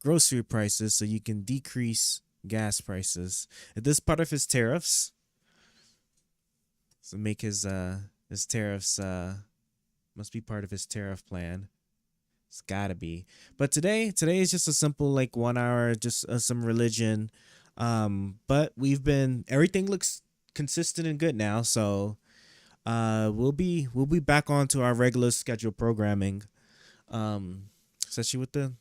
grocery prices so you can decrease gas prices. Is this part of his tariffs? So make his tariffs must be part of his tariff plan. It's gotta be. But today is just a simple like 1 hour, just some religion. But everything looks consistent and good now. So we'll be back onto our regular scheduled programming. Especially with the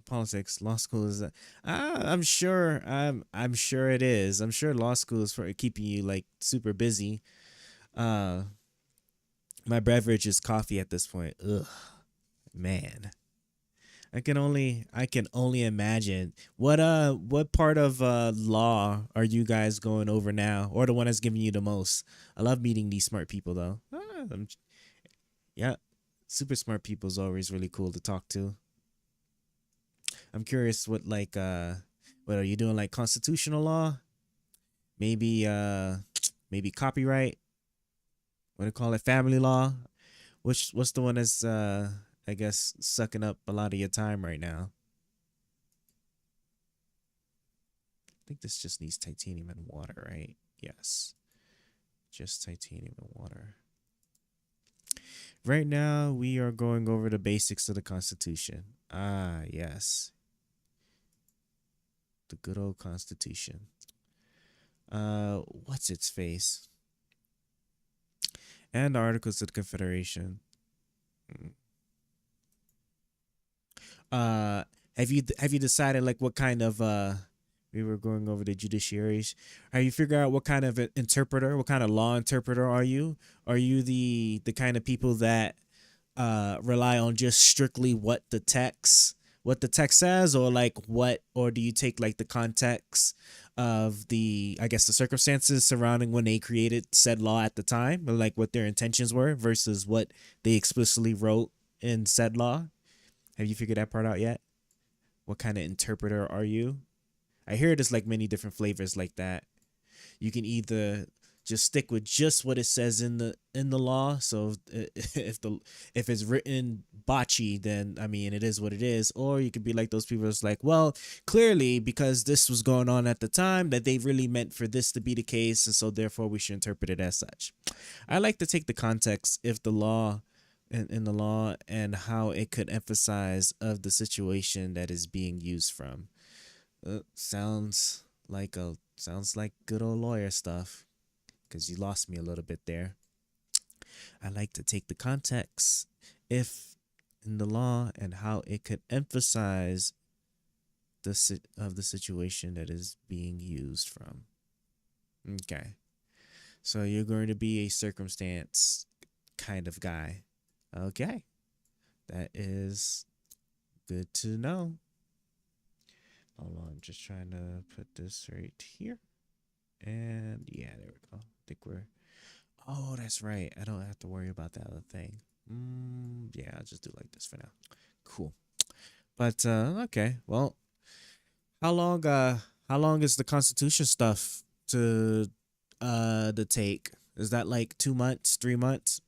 politics. Law school is. I'm sure. I'm sure it is. I'm sure law school is for keeping you like super busy. Uh, my beverage is coffee at this point. Ugh, man. I can only imagine what part of law are you guys going over now, or the one that's giving you the most. I love meeting these smart people though. Yeah, super smart people is always really cool to talk to. I'm curious what are you doing, like constitutional law, maybe maybe copyright, what do you call it, family law. What's the one that's I guess sucking up a lot of your time right now? I think this just needs titanium and water, right? Yes. Just titanium and water. Right now, we are going over the basics of the Constitution. Ah, yes. The good old Constitution. What's its face? And the Articles of the Confederation. Uh, have you decided like what kind of we were going over the judiciaries. Have you figured out what kind of interpreter, what kind of law interpreter are you? Are you the kind of people that rely on just strictly what the text says, or like or do you take like the context of the, I guess, the circumstances surrounding when they created said law at the time, or like what their intentions were versus what they explicitly wrote in said law? Have you figured that part out yet? What kind of interpreter are you? I hear there's like many different flavors like that. You can either just stick with just what it says in the law. So if it's written botchy, then I mean it is what it is. Or you could be like those people that's like, well, clearly because this was going on at the time that they really meant for this to be the case, and so therefore we should interpret it as such. I like to take the context if the law in the law and how it could emphasize of the situation that is being used from. Sounds like good old lawyer stuff, because you lost me a little bit there. I like to take the context if in the law and how it could emphasize of the situation that is being used from. Okay. So you're going to be a circumstance kind of guy. Okay. That is good to know. Hold on, I'm just trying to put this right here. And yeah, there we go. I think we're. Oh, that's right. I don't have to worry about that other thing. Yeah, I'll just do like this for now. Cool. But okay. Well, how long is the Constitution stuff to take? Is that like 2 months, 3 months?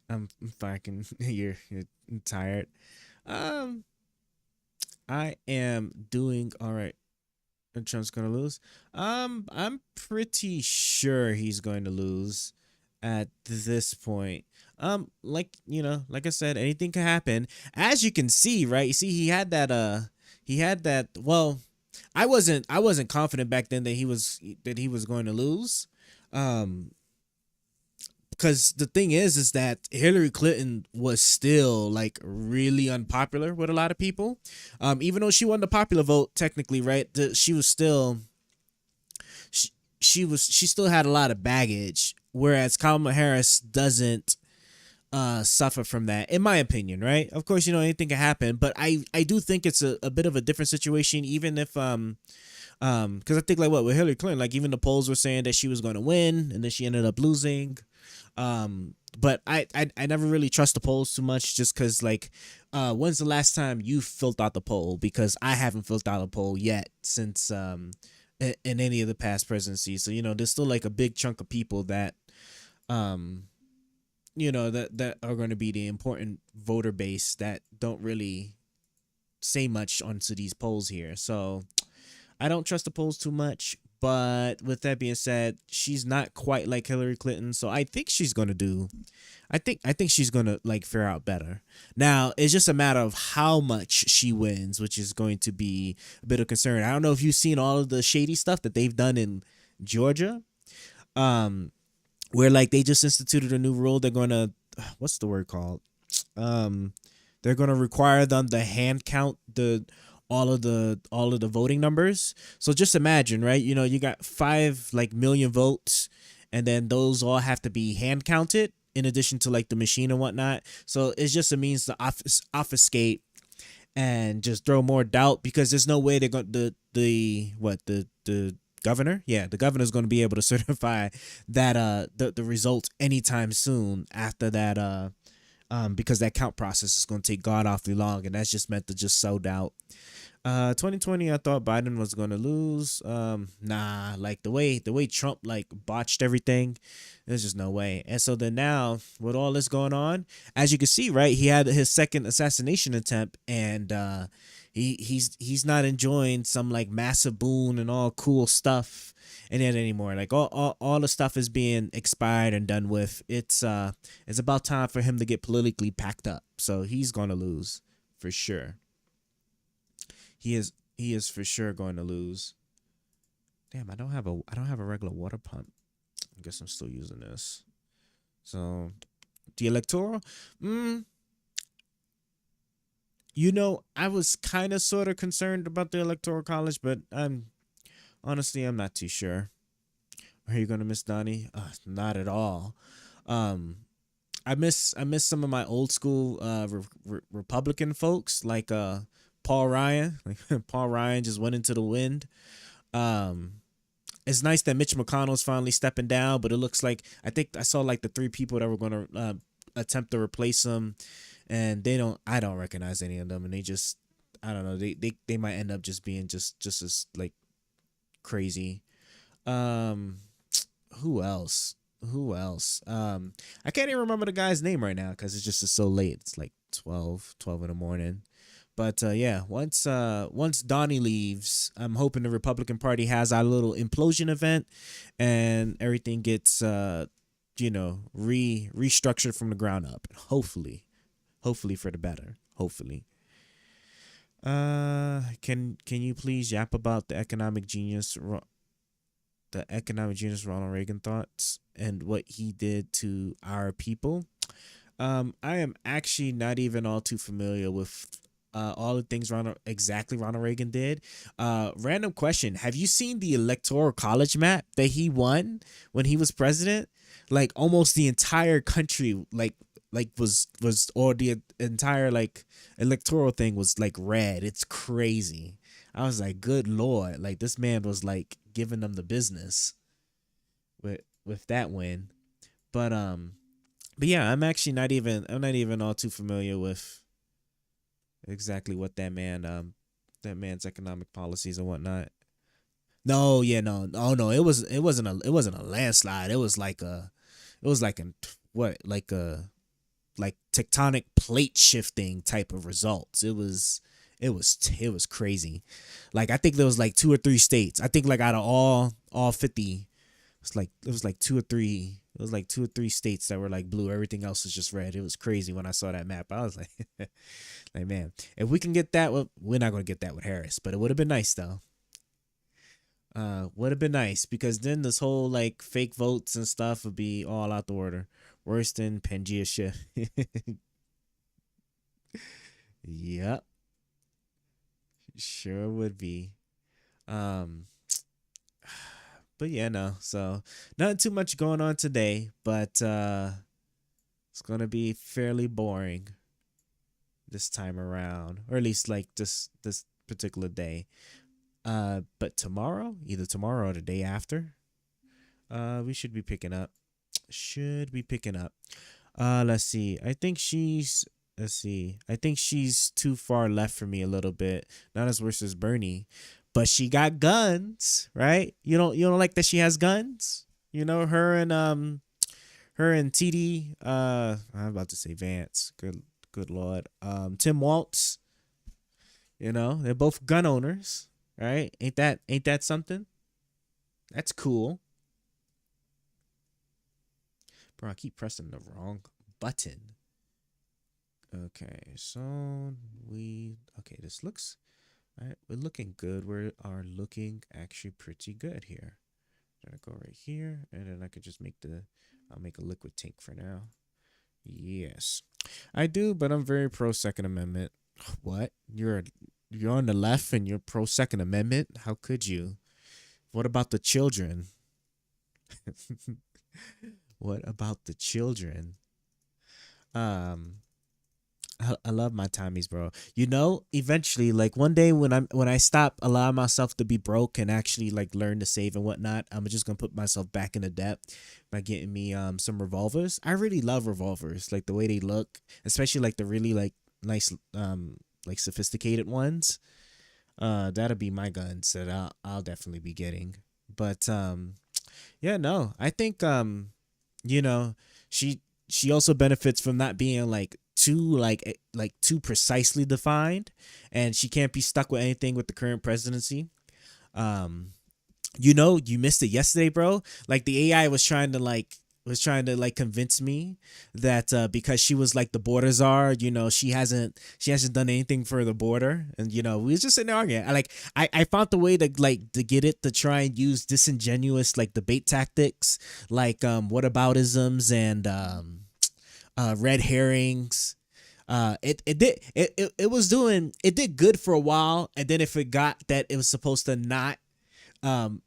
I'm fucking you're tired. Um, I am doing all right. And Trump's gonna lose. I'm pretty sure he's going to lose at this point. Like I said, anything can happen. As you can see, right? You see, he had that. Well, I wasn't confident back then that he was going to lose. Um, because the thing is that Hillary Clinton was still like really unpopular with a lot of people. Even though she won the popular vote technically, right? She was still she, she still had a lot of baggage, whereas Kamala Harris doesn't suffer from that, in my opinion, right? Of course, anything can happen, but I do think it's a bit of a different situation, even if because I think like what with Hillary Clinton, like even the polls were saying that she was going to win, and then she ended up losing. But I never really trust the polls too much, just because like when's the last time you filled out the poll? Because I haven't filled out a poll yet since in any of the past presidencies. So there's still like a big chunk of people that um that are going to be the important voter base that don't really say much onto these polls here. So I don't trust the polls too much. But with that being said, she's not quite like Hillary Clinton, so I think she's gonna do. I think she's gonna like fare out better. Now it's just a matter of how much she wins, which is going to be a bit of concern. I don't know if you've seen all of the shady stuff that they've done in Georgia, where like they just instituted a new rule. They're gonna what's the word called? They're gonna require them to hand count all of the voting numbers. So just imagine, right? You got 5 like million votes, and then those all have to be hand counted in addition to like the machine and whatnot. So it's just a means to obfuscate and just throw more doubt, because there's no way they're going the governor, yeah, the governor's going to be able to certify that the results anytime soon after that because that count process is going to take god awfully long, and that's just meant to just sow doubt. 2020, I thought Biden was gonna lose. Nah, like the way Trump like botched everything, there's just no way. And so then now with all this going on, as you can see, right, he had his second assassination attempt, and he's not enjoying some like massive boon and all cool stuff and yet anymore. Like all the stuff is being expired and done with. It's about time for him to get politically packed up. So he's gonna lose for sure. He is for sure going to lose. Damn, I don't have a regular water pump. I guess I'm still using this. So the electoral, I was kind of sort of concerned about the electoral college, but I'm not too sure. Are you gonna miss Donnie? Not at all. I miss some of my old school Republican folks, like Paul Ryan. Like Paul Ryan just went into the wind. It's nice that Mitch McConnell's finally stepping down, but it looks like I think I saw like the 3 people that were going to attempt to replace him, and I don't recognize any of them, and they just, I don't know, they might end up just being just as like crazy. who else? Who else? I can't even remember the guy's name right now because it's so late. It's like 12 in the morning. But yeah, once Donnie leaves, I'm hoping the Republican Party has our little implosion event, and everything gets restructured from the ground up. Hopefully for the better. Hopefully. Can you please yap about the economic genius Ronald Reagan thoughts and what he did to our people? I am actually not even all too familiar with all the things Ronald Reagan did. Random question: have you seen the electoral college map that he won when he was president? Like almost the entire country, was or the entire like electoral thing was like red. It's crazy. I was like, good lord, like this man was like giving them the business with that win. But but yeah, I'm not even all too familiar with exactly what that man's economic policies and whatnot. No, yeah, no, oh no, it wasn't a landslide. It was like an what like tectonic plate shifting type of results. It was crazy. Like I think there was like two or three states. I think like out of all 50, it was like two or three. It was like two or three states that were like blue. Everything else was just red. It was crazy when I saw that map. I was like, like man, if we can get that, well, we're not gonna get that with Harris, but it would have been nice though. Would have been nice because then this whole like fake votes and stuff would be all out the order. Worse than Pangea shit. Yep, sure would be. Um, but yeah, no. So not too much going on today, but it's gonna be fairly boring this time around, or at least like this particular day. But tomorrow, either tomorrow or the day after, we should be picking up. Should be picking up. Let's see. I think she's. Let's see. I think she's too far left for me a little bit. Not as worse as Bernie, but she got guns, right? You don't like that she has guns. You know her and TD. I'm about to say Vance. Good lord. Tim Waltz. You know they're both gun owners, right? Ain't that something? That's cool. Bro, I keep pressing the wrong button. Okay, so this looks, all right, we're looking good. We are looking actually pretty good here. I'm gonna go right here, and then I could just I'll make a liquid tank for now. Yes, I do, but I'm very pro Second Amendment. What? You're on the left and you're pro Second Amendment? How could you? What about the children? What about the children? Um, I love my Tommies, bro. You know, eventually, like one day when I stop allowing myself to be broke and actually like learn to save and whatnot, I'm just gonna put myself back into debt by getting me some revolvers. I really love revolvers, like the way they look, especially like the really like nice like sophisticated ones. That'll be my guns that I'll definitely be getting. But yeah, no, I think you know, she also benefits from not being like too precisely defined, and she can't be stuck with anything with the current presidency. Um, you know, you missed it yesterday, bro. Like the AI was trying to like convince me that because she was like the border czar, you know, she hasn't done anything for the border, and you know, we was just sitting there arguing. I found the way to get it to try and use disingenuous like debate tactics, like whataboutisms and red herrings. It did good for a while, and then it forgot that it was supposed to um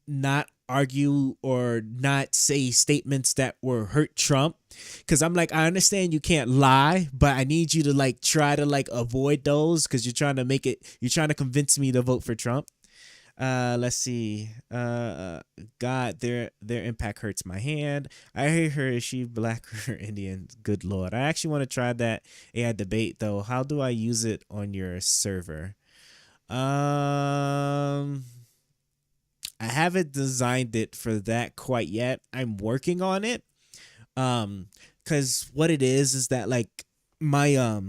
not argue or not say statements that were hurt Trump. Cause I'm like, I understand you can't lie, but I need you to like try to like avoid those because you're trying to convince me to vote for Trump. Let's see. God, their impact hurts my hand. I hate her. Is she black or Indian? Good lord. I actually want to try that AI debate though. How do I use it on your server? Um, I haven't designed it for that quite yet. I'm working on it. Um, cause what it is that like my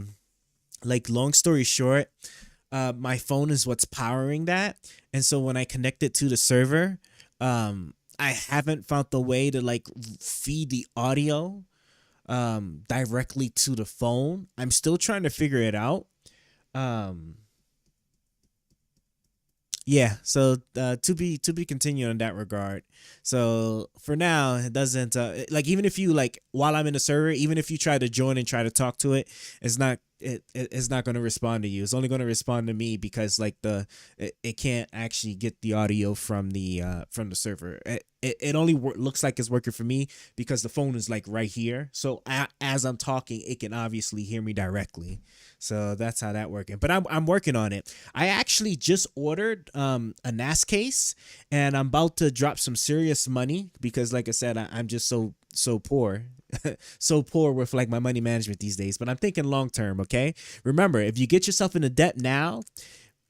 like long story short, my phone is what's powering that, and so when I connect it to the server, I haven't found the way to like feed the audio directly to the phone. I'm still trying to figure it out. Um, yeah, so to be continued in that regard. So for now it doesn't like, even if you like while I'm in the server, even if you try to join and try to talk to it, it's not going to respond to you. It's only going to respond to me because like it can't actually get the audio from the server. It only looks like it's working for me because the phone is like right here, so as I'm talking it can obviously hear me directly. So that's how that working, but I'm working on it. I actually just ordered a NAS case, and I'm about to drop some serious money because, like I said, I'm just so poor, so poor with like my money management these days. But I'm thinking long term. Okay, remember, if you get yourself into debt now,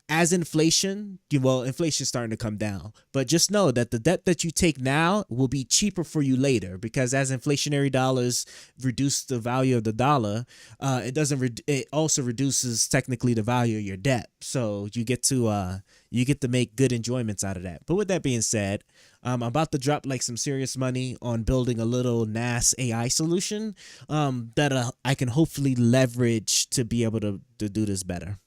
as inflation, well, inflation's starting to come down, but just know that the debt that you take now will be cheaper for you later, because as inflationary dollars reduce the value of the dollar, it doesn't. It also reduces technically the value of your debt. So you get to make good enjoyments out of that. But with that being said, I'm about to drop like some serious money on building a little NAS AI solution that I can hopefully leverage to be able to do this better.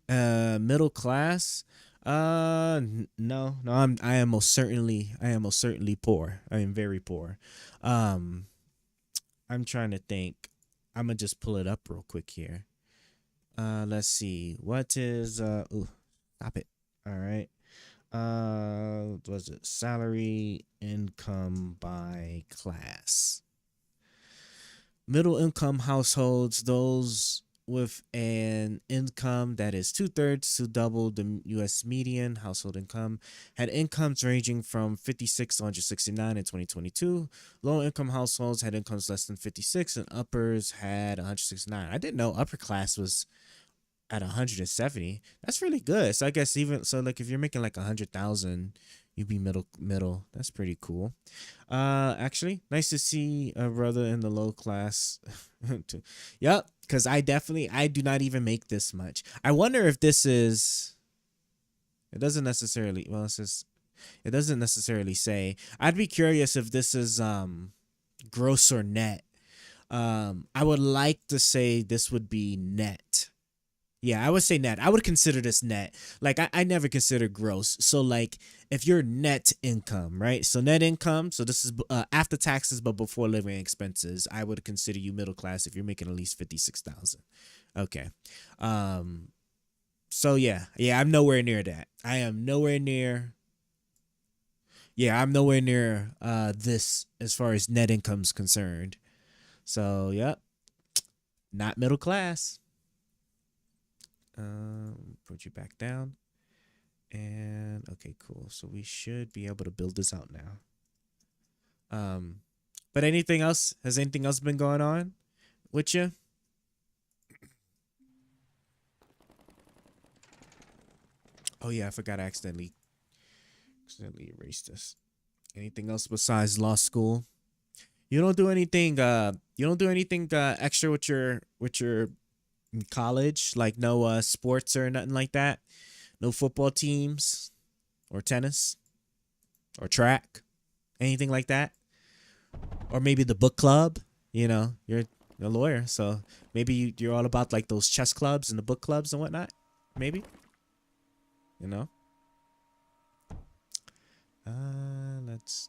Middle class. No, I am most certainly poor. I am very poor. Um, I'm trying to think. I'm gonna just pull it up real quick here. Let's see. What is ooh, stop it. All right. Was it salary income by class? Middle income households, those with an income that is two-thirds to double the U.S. median household income, had incomes ranging from 56 to 169 in 2022. Low income households had incomes less than 56, and uppers had 169. I didn't know upper class was at 170. That's really good. So I guess even so, like if you're making like 100,000, you'd be middle. That's pretty cool. Actually, nice to see a brother in the low class. too. Yep, because I do not even make this much. I wonder if this is. It doesn't necessarily. Well, it doesn't necessarily say. I'd be curious if this is gross or net. I would like to say this would be net. Yeah, I would say net. I would consider this net. Like I never consider gross. So like if your net income, right? So net income. So this is after taxes, but before living expenses. I would consider you middle class if you're making at least 56,000. Okay. Um. So yeah. I'm nowhere near that. I am nowhere near. Yeah, I'm nowhere near this as far as net income's concerned. So yep, not middle class. Put you back down. And okay, cool. So we should be able to build this out now. Um, but anything else? Has anything else been going on with you? Oh yeah, I forgot I accidentally erased this. Anything else besides law school? You don't do anything. You don't do anything extra with your college, like no sports or nothing like that. No football teams or tennis or track, anything like that. Or maybe the book club. You're a lawyer, so maybe you're all about like those chess clubs and the book clubs and whatnot. Maybe you know. Let's.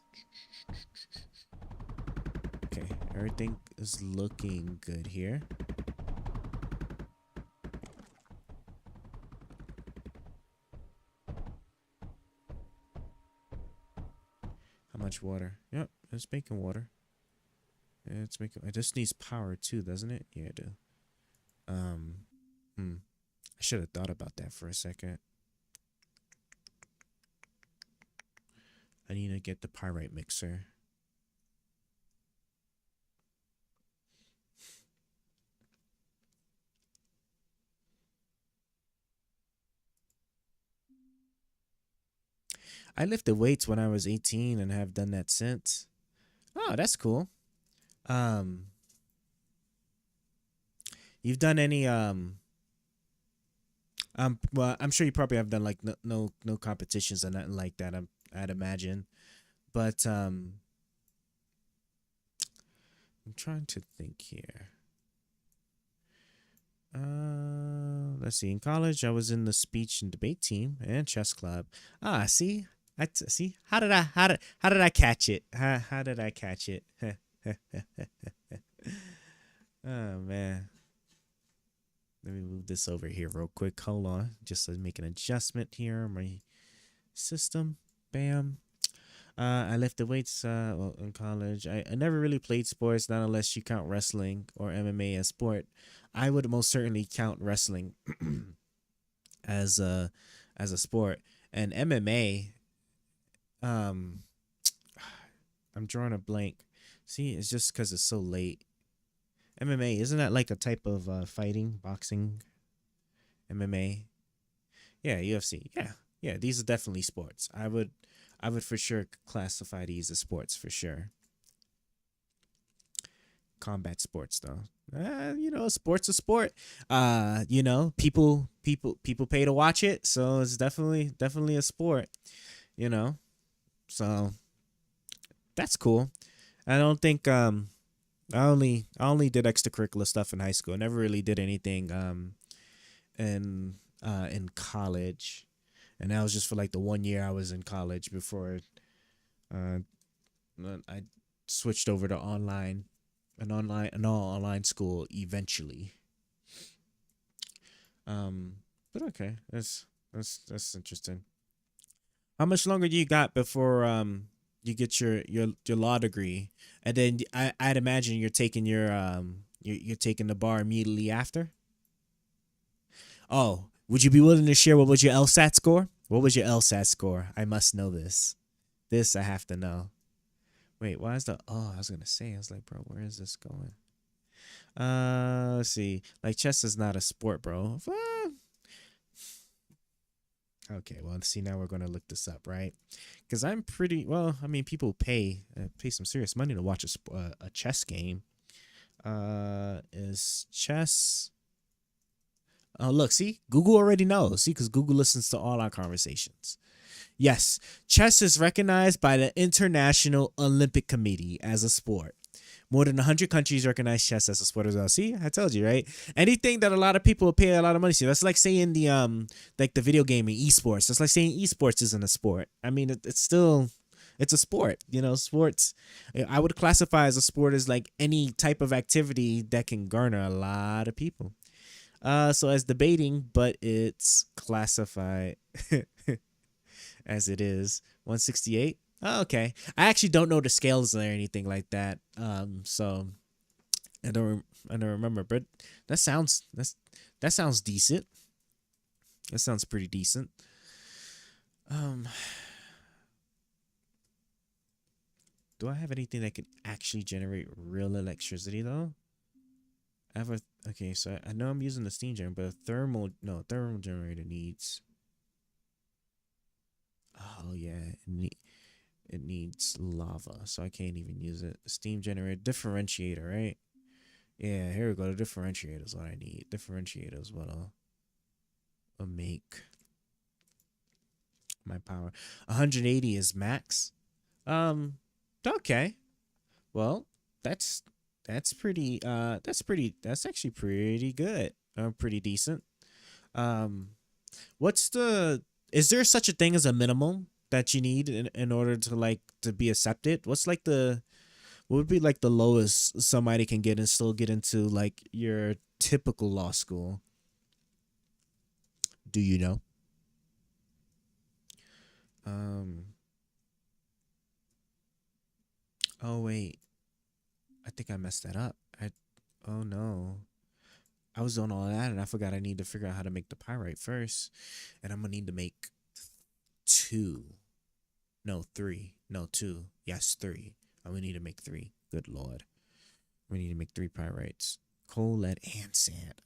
Okay, everything is looking good here. How much water? Yep, it's making water. It's making. It just needs power too, doesn't it? Yeah, it do. Um, hmm. I should have thought about that for a second. I need to get the pyrite mixer. I lifted weights when I was 18 and have done that since. Oh, that's cool. Um, you've done any well, I'm sure you probably have done like no competitions or nothing like that. I'd imagine, but I'm trying to think here. Let's see. In college, I was in the speech and debate team and chess club. Ah, see, see. How did I catch it? How did I catch it? Oh man, let me move this over here real quick. Hold on, just to make an adjustment here on my system. Bam. I lifted weights well, in college. I never really played sports, not unless you count wrestling or MMA as sport. I would most certainly count wrestling as a sport. And MMA, um, I'm drawing a blank. See, it's just because it's so late. MMA, isn't that like a type of fighting, boxing, MMA? Yeah, UFC. Yeah, yeah. These are definitely sports. I would for sure classify these as sports for sure. Combat sports though. Sports a sport. People pay to watch it, so it's definitely a sport. You know, so that's cool. I don't think I only did extracurricular stuff in high school. I never really did anything in college, and that was just for like the 1 year I was in college before uh I switched over to an all online school eventually. Um, but okay, that's interesting. How much longer do you got before you get your law degree, and then I'd imagine you're taking you're taking the bar immediately after. Oh, would you be willing to share what was your LSAT score? What was your LSAT score? I must know this. This I have to know. Wait, why is the oh I was gonna say I was like, bro, where is this going? Let's see. Like chess is not a sport, bro. Okay, well, see now we're gonna look this up, right? Because I'm pretty well. I mean, people pay some serious money to watch a chess game. Is chess? Oh, look, see, Google already knows. See, because Google listens to all our conversations. Yes, chess is recognized by the International Olympic Committee as a sport. More than 100 countries recognize chess as a sport as well. See, I told you, right? Anything that a lot of people pay a lot of money to. That's like saying the video game in esports. That's like saying esports isn't a sport. I mean, it's still it's a sport. Sports. I would classify as a sport as like any type of activity that can garner a lot of people. So as debating, but it's classified as it is 168. Oh, okay. I actually don't know the scales or anything like that. So I don't remember, but that sounds decent. That sounds pretty decent. Um, do I have anything that can actually generate real electricity though? I have a okay, so I know I'm using the steam generator, but a thermal generator needs. Oh yeah, it needs lava, so I can't even use it. Steam generator differentiator, right? Yeah, here we go. The differentiator is what I need. Differentiator is what I'll make my power. 180 is max. Um, okay. Well, that's that's actually pretty good. Pretty decent. Um, what's the is there such a thing as a minimum that you need in order to like to be accepted? What would be like the lowest somebody can get and still get into like your typical law school? Do you know? Um. Oh wait, I think I messed that up. Oh no, I was doing all that and I forgot I need to figure out how to make the pyrite first, and I'm gonna need to make two. No, three. No, two. Yes, three. I'm gonna need to make three. Good lord, we need to make three pyrites: coal, lead, and sand.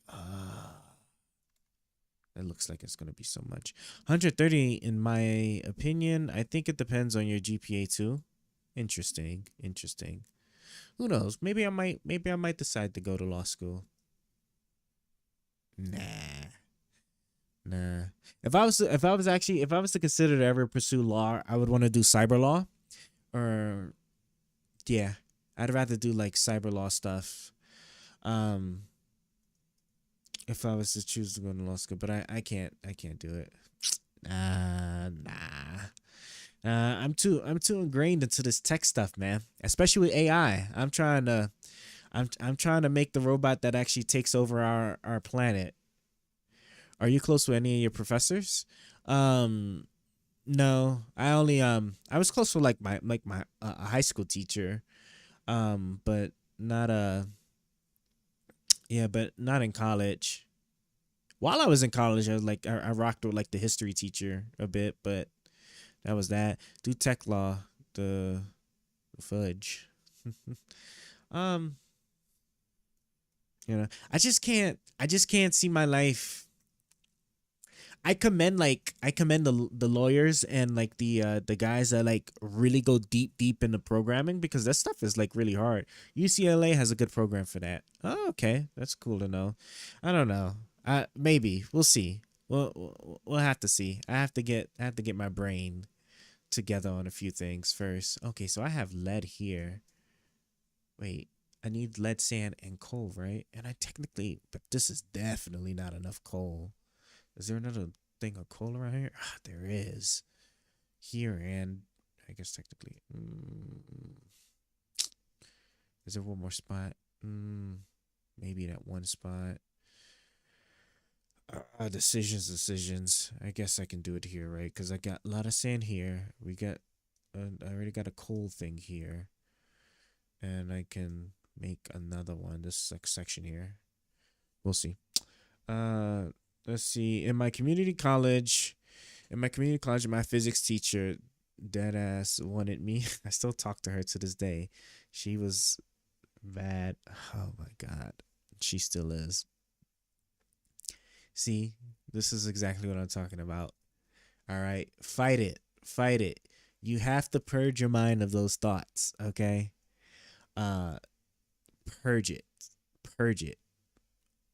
It looks like it's gonna be so much. 130, in my opinion. I think it depends on your GPA too. Interesting. Interesting. Who knows? Maybe I might. Maybe I might decide to go to law school. Nah. Nah. If I was to consider to ever pursue law, I would want to do cyber law. Or yeah, I'd rather do like cyber law stuff. Um, if I was to choose to go to law school, but I can't do it. Nah. I'm too ingrained into this tech stuff, man. Especially with AI. I'm trying to make the robot that actually takes over our planet. Are you close with any of your professors? Um, no, I was close with my high school teacher. But not yeah, but not in college. While I was in college, I was like I rocked with like the history teacher a bit, but that was that. Do tech law, the fudge. um, I just can't see my life. I commend the lawyers and like the guys that like really go deep into programming, because that stuff is like really hard. UCLA has a good program for that. Oh, okay, that's cool to know. I don't know. Maybe we'll see. We'll have to see. I have to get my brain together on a few things first. Okay, so I have lead here. Wait, I need lead, sand, and coal, right? And I technically, but this is definitely not enough coal. Is there another thing of coal around here? Ah, there is. Here and I guess technically. Is there one more spot? Maybe that one spot. Decisions. I guess I can do it here, right? Because I got a lot of sand here. I already got a coal thing here. And I can make another one. This section here. We'll see. Let's see. In my community college, my physics teacher, dead ass, wanted me. I still talk to her to this day. She was bad. Oh my god, she still is. See, this is exactly what I'm talking about. All right, fight it, fight it. You have to purge your mind of those thoughts. Okay, uh, purge it, purge it.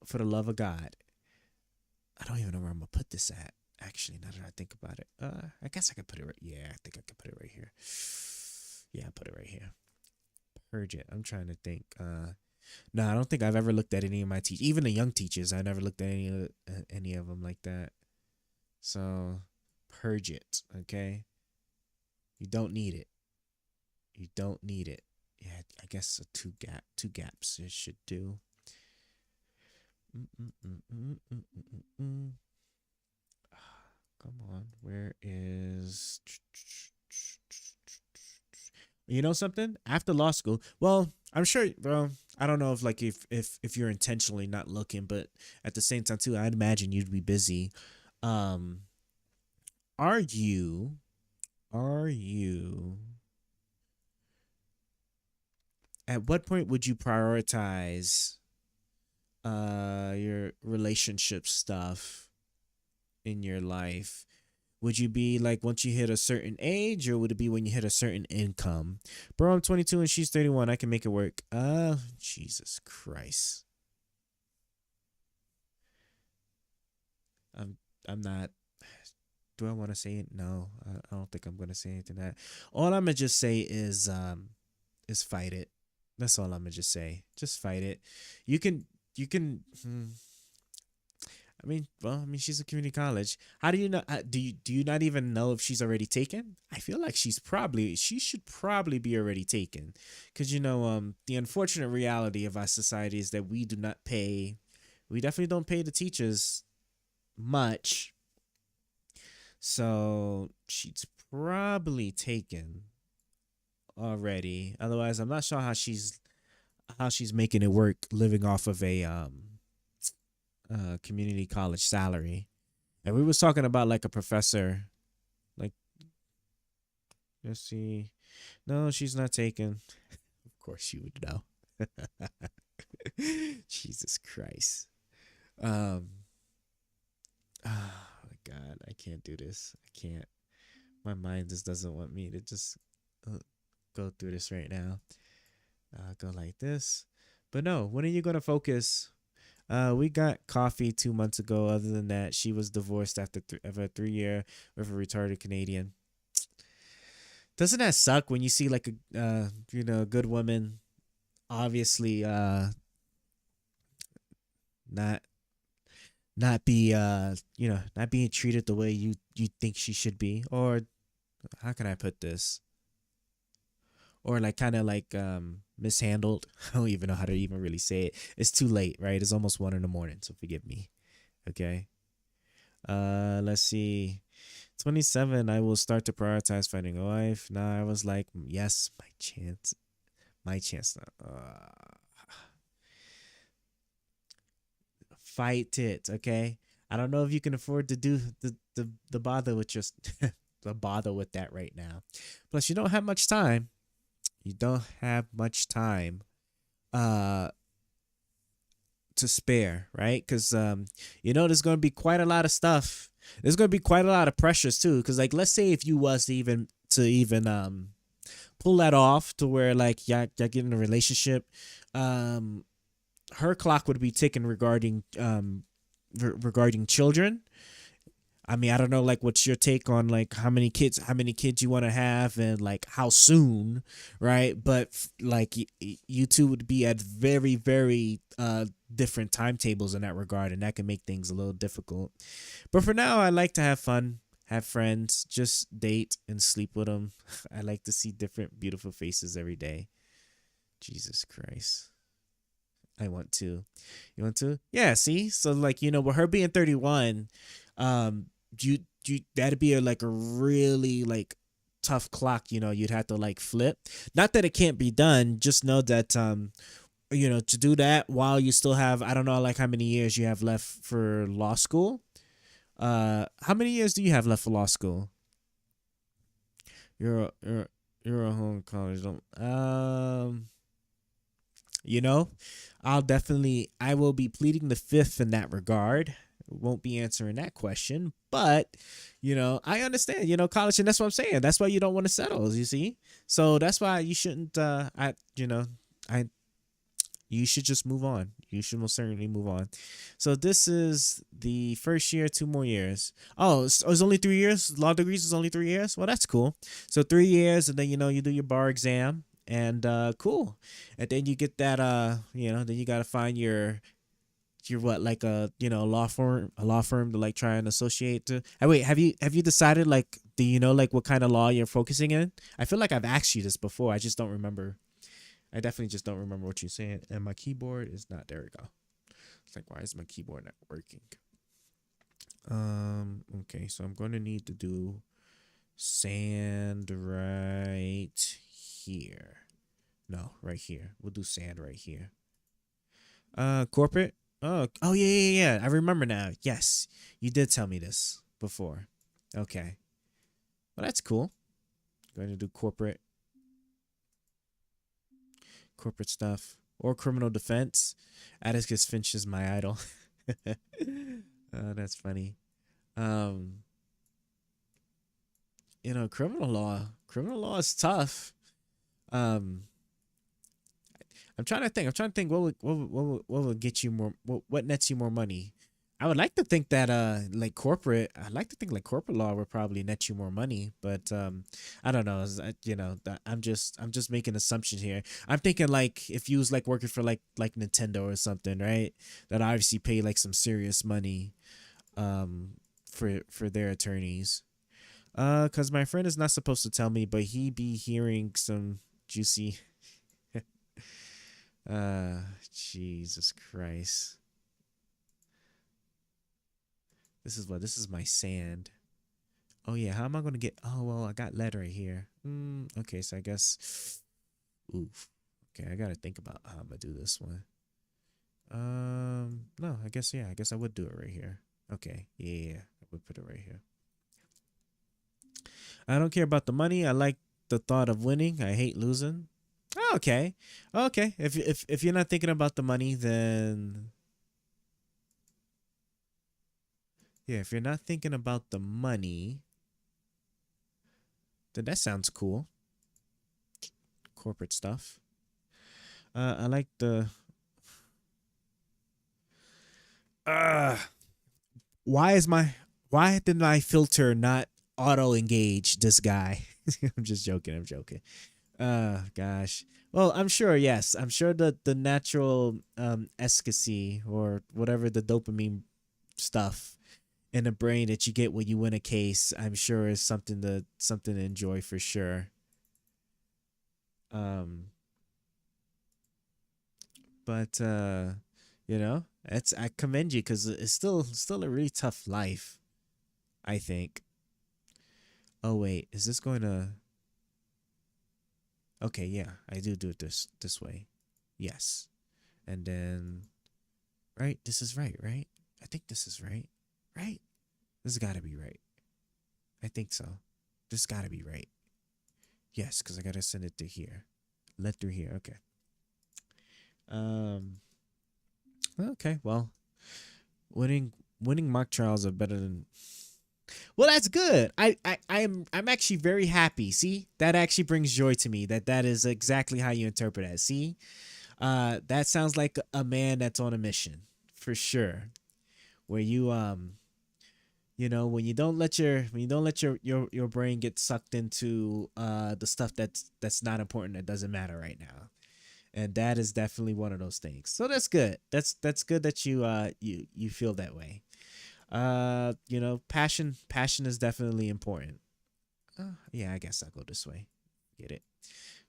For the love of God. I don't even know where I'm gonna put this at. Actually, now that I think about it, I guess I could put it right. Yeah, I think I could put it right here. Yeah, put it right here. Purge it. I'm trying to think. No, I don't think I've ever looked at any of my teachers, even the young teachers. I never looked at any of them like that. So, purge it. Okay. You don't need it. You don't need it. Yeah, I guess two gaps it should do. Come on, where is? You know something? After law school, well, I'm sure. Well, I don't know if like if you're intentionally not looking, but at the same time too, I'd imagine you'd be busy. Um, are you? Are you? At what point would you prioritize your relationship stuff in your life? Would you be like once you hit a certain age, or would it be when you hit a certain income? Bro, I'm 22 and she's 31. I can make it work. Jesus Christ. I'm not. Do I want to say it? No, I don't think I'm gonna say anything. That all I'm gonna just say is fight it. That's all I'm gonna just say. Just fight it. You can. I mean, well, I mean, she's a community college. How do you know? Do you not even know if she's already taken? I feel like she should probably be already taken, because the unfortunate reality of our society is that we do not pay. We definitely don't pay the teachers much, so she's probably taken already. Otherwise, I'm not sure how she's making it work living off of a community college salary. And we was talking about like a professor, like, let's see, no, she's not taken. Of course you would know. Jesus Christ. um Oh my god, I can't do this. I can't. My mind just doesn't want me to just uh, go through this right now. Go like this. But no, when are you gonna focus? We got coffee 2 months ago. Other than that, she was divorced after of a 3 year with a retarded Canadian. Doesn't that suck when you see like a good woman, obviously not not be not being treated the way you think she should be, or how can I put this, or like kind of like mishandled. I don't even know how to even really say it. It's too late, right? It's almost 1 in the morning, so forgive me. Okay. Let's see. 27, I will start to prioritize finding a wife. Now I was like, yes, my chance. My chance. Fight it, okay? I don't know if you can afford to do the bother with just the bother with that right now. Plus, you don't have much time. You don't have much time uh to spare, right? Because there's gonna be quite a lot of stuff. There's gonna be quite a lot of pressures too. Because like, let's say if you was to even pull that off to where like y'all get in a relationship, um, her clock would be ticking regarding children. I mean, I don't know, like, what's your take on like how many kids you want to have, and like how soon, right? But like you two would be at very, very different timetables in that regard, and that can make things a little difficult. But for now, I like to have fun, have friends, just date and sleep with them. I like to see different, beautiful faces every day. Jesus Christ. I want to. You want to? Yeah, see? So like, with her being 31, um you that'd be like a really like tough clock, you'd have to like flip. Not that it can't be done, just know that to do that while you still have, I don't know like how many years you have left for law school. How many years do you have left for law school? You're a home college. Don't you know I will be pleading the fifth in that regard. Won't be answering that question, but I understand, college, and that's what I'm saying. That's why you don't want to settle, you see. So that's why you shouldn't I you should just move on. You should most certainly move on. So this is the first year, 2 more years. Oh, it's only 3 years. Law degrees is only 3 years. Well, that's cool. So 3 years, and then you do your bar exam, and cool. And then you get that then you gotta find your what, like a law firm to like try and associate to. Wait, have you decided, like, do you know like what kind of law you're focusing in? I feel like I've asked you this before. I just don't remember. I definitely just don't remember what you're saying. And my keyboard is not. There we go. It's like, why is my keyboard not working? Okay, so I'm gonna need to do sand right here. No, right here. We'll do sand right here. Corporate. Oh yeah, yeah, yeah. I remember now. Yes, you did tell me this before. Okay, well that's cool. Going to do corporate stuff, or criminal defense. Atticus Finch is my idol. That's funny. Um, criminal law is tough. Um, I'm trying to think what would get you more, what nets you more money. I would like to think that like corporate, I'd like to think like corporate law would probably net you more money, but I don't know. I'm just making assumptions here. I'm thinking like if you was like working for like Nintendo or something, right? That obviously pay like some serious money for their attorneys. Cuz my friend is not supposed to tell me, but he be hearing some juicy Jesus Christ. This is my sand. Oh yeah, how am I gonna get? Oh well, I got lead right here. Okay, so I guess. Oof. Okay, I gotta think about how I'm gonna do this one. No, I guess, yeah, I guess I would do it right here. Okay, yeah, I would put it right here. I don't care about the money. I like the thought of winning. I hate losing. Oh, okay, okay. If you're not thinking about the money, then Yeah, if you're not thinking about the money, then that sounds cool. Corporate stuff. I like the. Uh, why is my. Why did my filter not auto engage this guy? I'm just joking. I'm joking. Gosh. Well, I'm sure. Yes, I'm sure the natural efficacy or whatever the dopamine stuff in the brain that you get when you win a case, I'm sure is something to enjoy for sure. Um, but it's I commend you because it's still a really tough life. I think. Oh wait, is this going to? Okay, yeah, I do it this way. Yes, and then right, this is right, right? I think this is right, right? This has got to be right. I think so. This got to be right. Yes, because I gotta send it to here. Led through here. Okay. Um. Okay. Well, winning winning mock trials are better than. Well, that's good. I'm actually very happy. See, that actually brings joy to me. That is exactly how you interpret that. See, that sounds like a man that's on a mission for sure. Where when you don't let your brain get sucked into the stuff that's not important, that doesn't matter right now, and that is definitely one of those things. So that's good. That's good that you feel that way. Passion is definitely important. Yeah, I guess I'll go this way. Get it.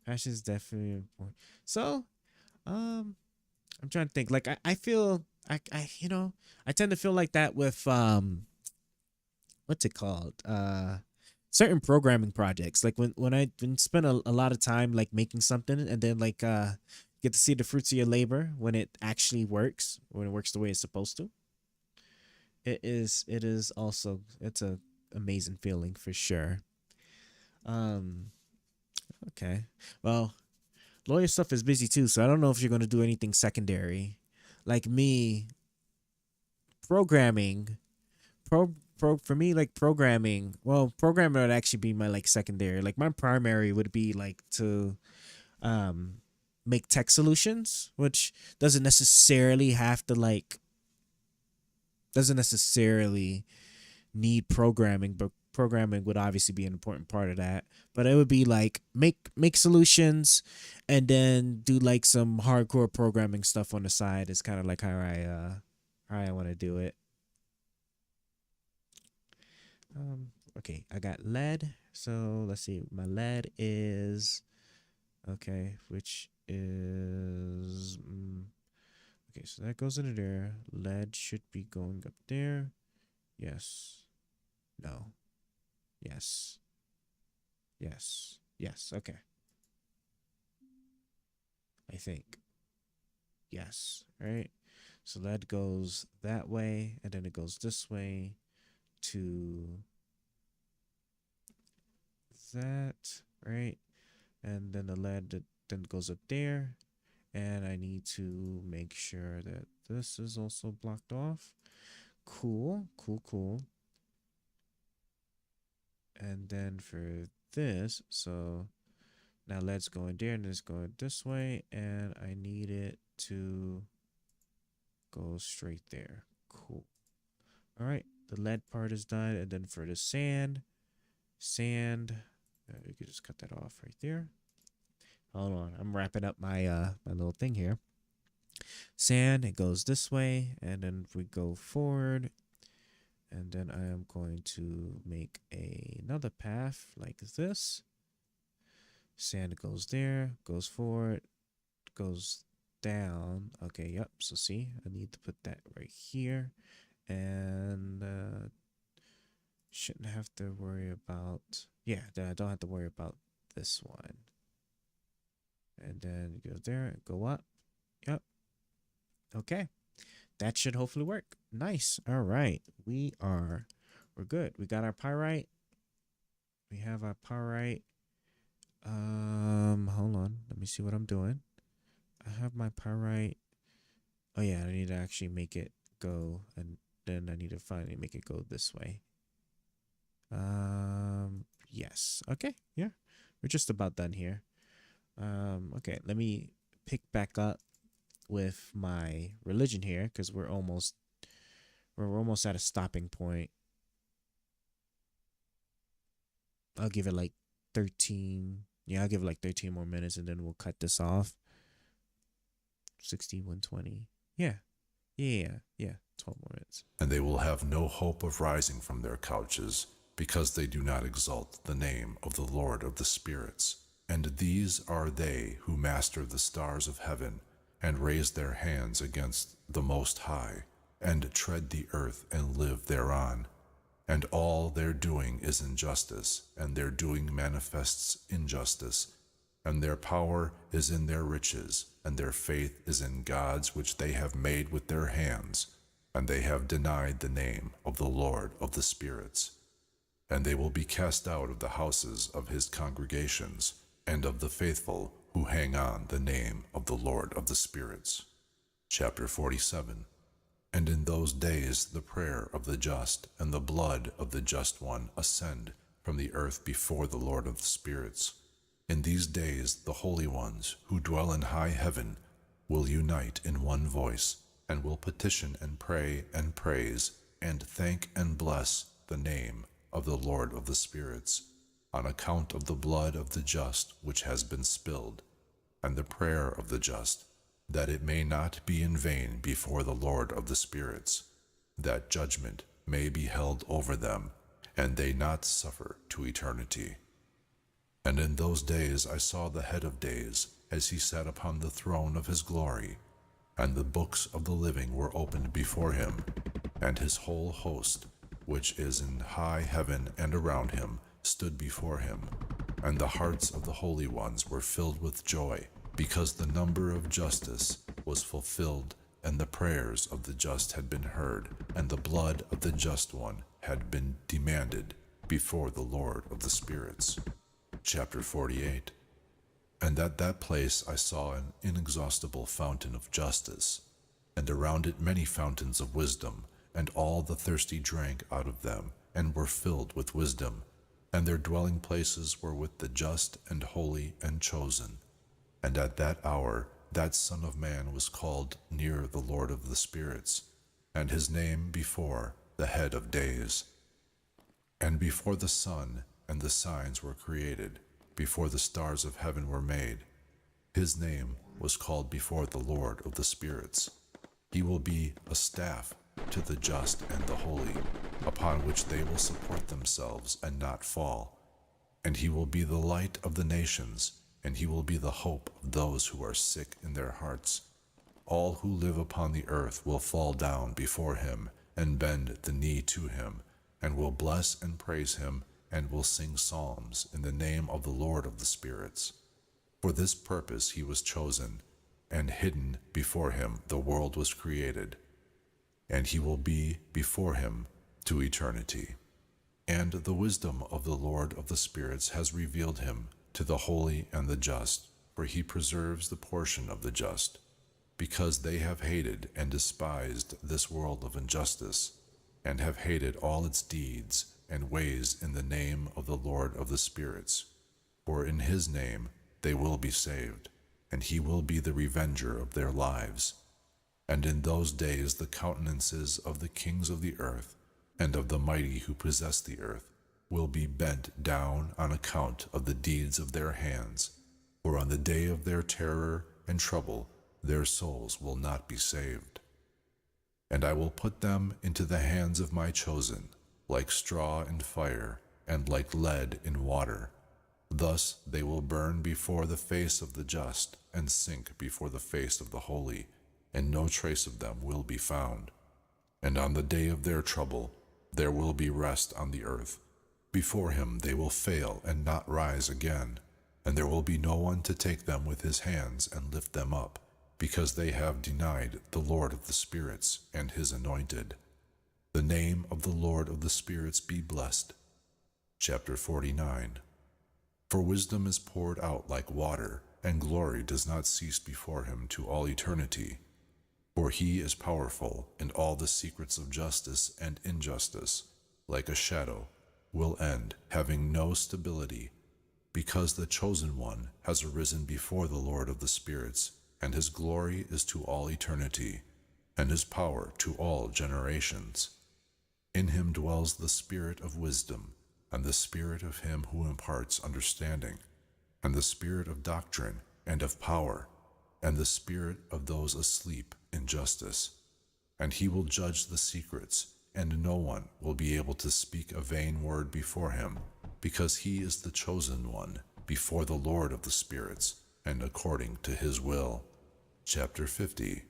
Passion is definitely important. So, um, I'm trying to think. Like I feel I tend to feel like that with what's it called? Certain programming projects. Like when spend a lot of time like making something and then like get to see the fruits of your labor when it actually works, when it works the way it's supposed to. It is also it's a amazing feeling for sure. Um okay. Well, lawyer stuff is busy too, so I don't know if you're gonna do anything secondary. Like me, programming for me like programming. Well, programming would actually be my like secondary. Like my primary would be like to um make tech solutions, which doesn't necessarily need programming, but programming would obviously be an important part of that. But it would be like make solutions and then do like some hardcore programming stuff on the side is kind of like how I want to do it. Okay, I got lead. So let's see. My lead is okay, which is okay. So that goes into there. Lead should be going up there. Yes. No. Yes. Yes. Yes. Okay. I think. Yes. Right. So lead goes that way, and then it goes this way to that. Right. And then the lead that then goes up there, and I need to make sure that this is also blocked off. Cool, cool, cool. And then for this, so now let's go in there and it's going this way, and I need it to go straight there. Cool. All right, the lead part is done, and then for the sand, you could just cut that off right there. Hold on, I'm wrapping up my little thing here. Sand, it goes this way, and then we go forward, and then I am going to make another path like this. Sand goes there, goes forward, goes down. Okay, yep. So see, I need to put that right here, and shouldn't have to worry about. Yeah, then I don't have to worry about this one. And then go there, go up. Yep. Okay, that should hopefully work. Nice. All right, we're good. We got our pyrite. We have our pyrite. Hold on. Let me see what I'm doing. I have my pyrite. Oh yeah, I need to actually make it go and then I need to finally make it go this way. Yes. Okay. Yeah. We're just about done here. Okay. Let me pick back up with my religion here because we're almost at a stopping point. I'll give it like 13. Yeah, I'll give it like 13 more minutes and then we'll cut this off. 6120. Yeah. Yeah. 12 more minutes. And they will have no hope of rising from their couches, because they do not exalt the name of the Lord of the spirits. And these are they who master the stars of heaven, and raise their hands against the Most High, and tread the earth and live thereon. And all their doing is injustice, and their doing manifests injustice, and their power is in their riches, and their faith is in gods which they have made with their hands, and they have denied the name of the Lord of the spirits. And they will be cast out of the houses of his congregations, and of the faithful who hang on the name of the Lord of the spirits. Chapter 47. And in those days the prayer of the just and the blood of the just one ascend from the earth before the Lord of the spirits. In these days the holy ones who dwell in high heaven will unite in one voice, and will petition and pray and praise and thank and bless the name of the Lord of the spirits, on account of the blood of the just which has been spilled, and the prayer of the just, that it may not be in vain before the Lord of the spirits, that judgment may be held over them, and they not suffer to eternity. And in those days I saw the head of days, as he sat upon the throne of his glory, and the books of the living were opened before him, and his whole host, which is in high heaven and around him, stood before him. And the hearts of the holy ones were filled with joy, because the number of justice was fulfilled, and the prayers of the just had been heard, and the blood of the just one had been demanded before the Lord of the spirits. Chapter 48. And at that place I saw an inexhaustible fountain of justice, and around it many fountains of wisdom, and all the thirsty drank out of them, and were filled with wisdom, and their dwelling places were with the just and holy and chosen. And at that hour that Son of Man was called near the Lord of the spirits, and his name before the head of days. And before the sun and the signs were created, before the stars of heaven were made, his name was called before the Lord of the spirits. He will be a staff to the just and the holy, upon which they will support themselves and not fall. And he will be the light of the nations, and he will be the hope of those who are sick in their hearts. All who live upon the earth will fall down before him, and bend the knee to him, and will bless and praise him, and will sing psalms in the name of the Lord of the spirits. For this purpose he was chosen, and hidden before him the world was created, and he will be before him to eternity. And the wisdom of the Lord of the spirits has revealed him to the holy and the just, for he preserves the portion of the just, because they have hated and despised this world of injustice, and have hated all its deeds and ways in the name of the Lord of the spirits. For in his name they will be saved, and he will be the revenger of their lives. And in those days the countenances of the kings of the earth, and of the mighty who possess the earth, will be bent down on account of the deeds of their hands, for on the day of their terror and trouble their souls will not be saved. And I will put them into the hands of my chosen, like straw in fire, and like lead in water. Thus they will burn before the face of the just, and sink before the face of the holy, and no trace of them will be found. And on the day of their trouble there will be rest on the earth. Before him they will fail and not rise again, and there will be no one to take them with his hands and lift them up, because they have denied the Lord of the spirits and his anointed. The name of the Lord of the spirits be blessed. Chapter 49. For wisdom is poured out like water, and glory does not cease before him to all eternity. For he is powerful, and all the secrets of justice and injustice, like a shadow, will end, having no stability, because the chosen one has arisen before the Lord of the spirits, and his glory is to all eternity, and his power to all generations. In him dwells the spirit of wisdom, and the spirit of him who imparts understanding, and the spirit of doctrine and of power, and the spirit of those asleep in justice. And he will judge the secrets, and no one will be able to speak a vain word before him, because he is the chosen one before the Lord of the spirits, and according to his will. Chapter 50.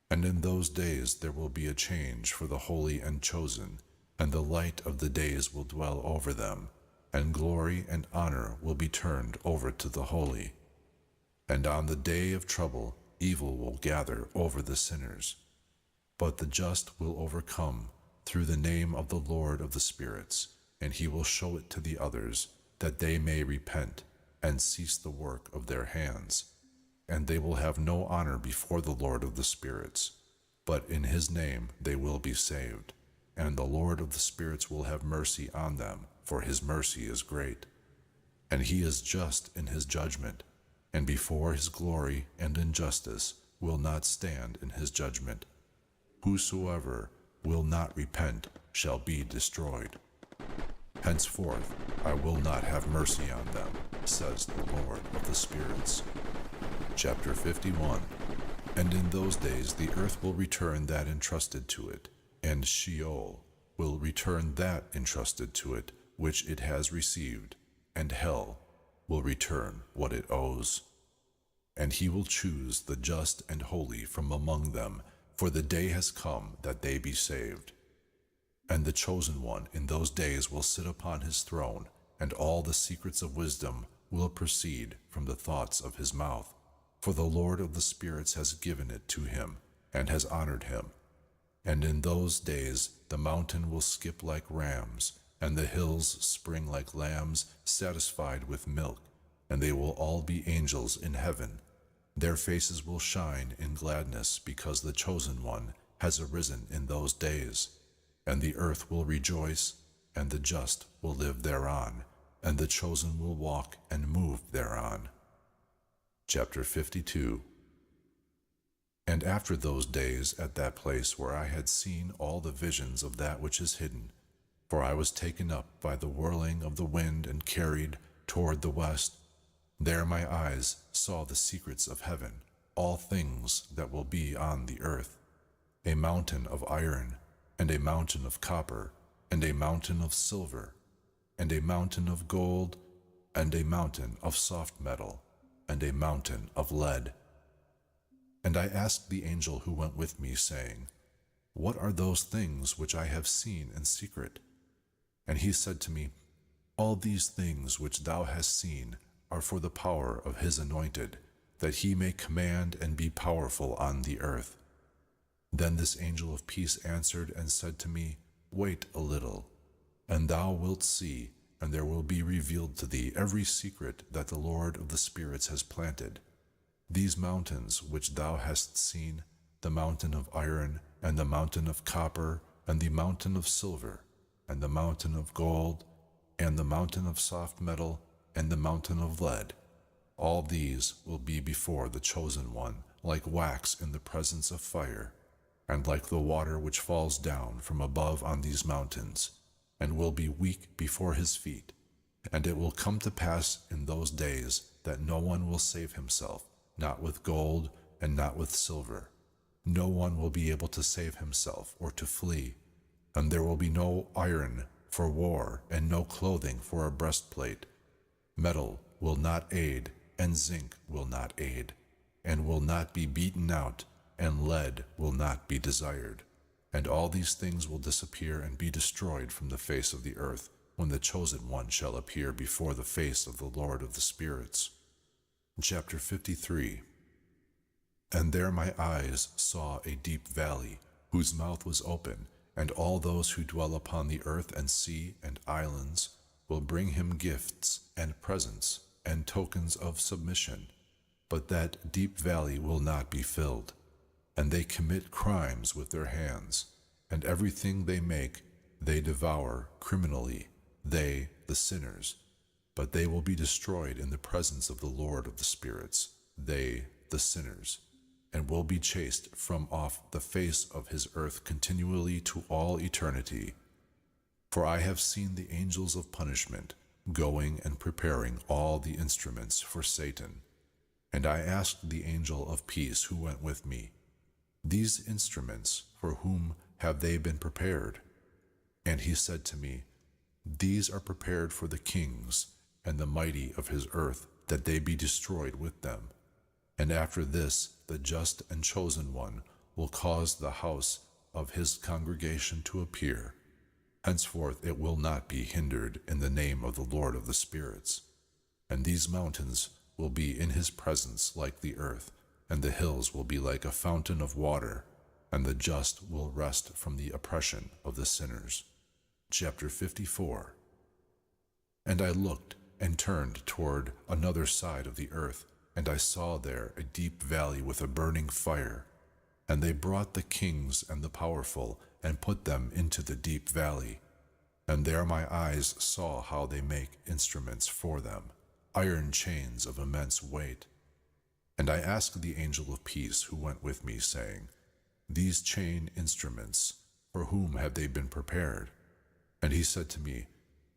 And in those days there will be a change for the holy and chosen, and the light of the days will dwell over them, and glory and honor will be turned over to the holy. And on the day of trouble, evil will gather over the sinners. But the just will overcome through the name of the Lord of the spirits, and he will show it to the others, that they may repent and cease the work of their hands. And they will have no honor before the Lord of the spirits, but in his name they will be saved. And the Lord of the spirits will have mercy on them, for his mercy is great. And he is just in his judgment, and before his glory and injustice will not stand in his judgment. Whosoever will not repent shall be destroyed. Henceforth I will not have mercy on them, says the Lord of the spirits. Chapter 51. And in those days the earth will return that entrusted to it, and Sheol will return that entrusted to it which it has received, and hell will return what it owes. And he will choose the just and holy from among them, for the day has come that they be saved. And the chosen one in those days will sit upon his throne, and all the secrets of wisdom will proceed from the thoughts of his mouth. For the Lord of the spirits has given it to him, and has honored him. And in those days the mountain will skip like rams, and the hills spring like lambs satisfied with milk, and they will all be angels in heaven. Their faces will shine in gladness, because the chosen one has arisen in those days. And the earth will rejoice, and the just will live thereon, and the chosen will walk and move thereon. Chapter 52. And after those days, at that place where I had seen all the visions of that which is hidden, for I was taken up by the whirling of the wind and carried toward the west, there my eyes saw the secrets of heaven, all things that will be on the earth, a mountain of iron, and a mountain of copper, and a mountain of silver, and a mountain of gold, and a mountain of soft metal, and a mountain of lead. And I asked the angel who went with me, saying, What are those things which I have seen in secret? And he said to me, All these things which thou hast seen are for the power of his anointed, that he may command and be powerful on the earth. Then this angel of peace answered and said to me, Wait a little, and thou wilt see, and there will be revealed to thee every secret that the Lord of the spirits has planted. These mountains which thou hast seen, the mountain of iron, and the mountain of copper, and the mountain of silver, and the mountain of gold, and the mountain of soft metal, and the mountain of lead, all these will be before the chosen one, like wax in the presence of fire, and like the water which falls down from above on these mountains, and will be weak before his feet. And it will come to pass in those days that no one will save himself, not with gold and not with silver. No one will be able to save himself or to flee. And there will be no iron for war, and no clothing for a breastplate. Metal will not aid, and zinc will not aid, and will not be beaten out, and lead will not be desired. And all these things will disappear and be destroyed from the face of the earth, when the chosen one shall appear before the face of the Lord of the spirits. Chapter 53. And there my eyes saw a deep valley, whose mouth was open, and all those who dwell upon the earth and sea and islands will bring him gifts and presents and tokens of submission, but that deep valley will not be filled. and they commit crimes with their hands, and everything they make they devour criminally, they, the sinners. But they will be destroyed in the presence of the Lord of the spirits, they, the sinners, and will be chased from off the face of his earth continually to all eternity. For I have seen the angels of punishment going and preparing all the instruments for Satan. And I asked the angel of peace who went with me, these instruments, for whom have they been prepared? And he said to me, these are prepared for the kings and the mighty of his earth, that they be destroyed with them. And after this, the just and chosen one will cause the house of his congregation to appear. Henceforth it will not be hindered in the name of the Lord of the spirits. And these mountains will be in his presence like the earth, and the hills will be like a fountain of water, and the just will rest from the oppression of the sinners. Chapter 54. And I looked and turned toward another side of the earth, and I saw there a deep valley with a burning fire. And they brought the kings and the powerful, and put them into the deep valley. And there my eyes saw how they make instruments for them, iron chains of immense weight. And I asked the angel of peace who went with me, saying, these chain instruments, for whom have they been prepared? And he said to me,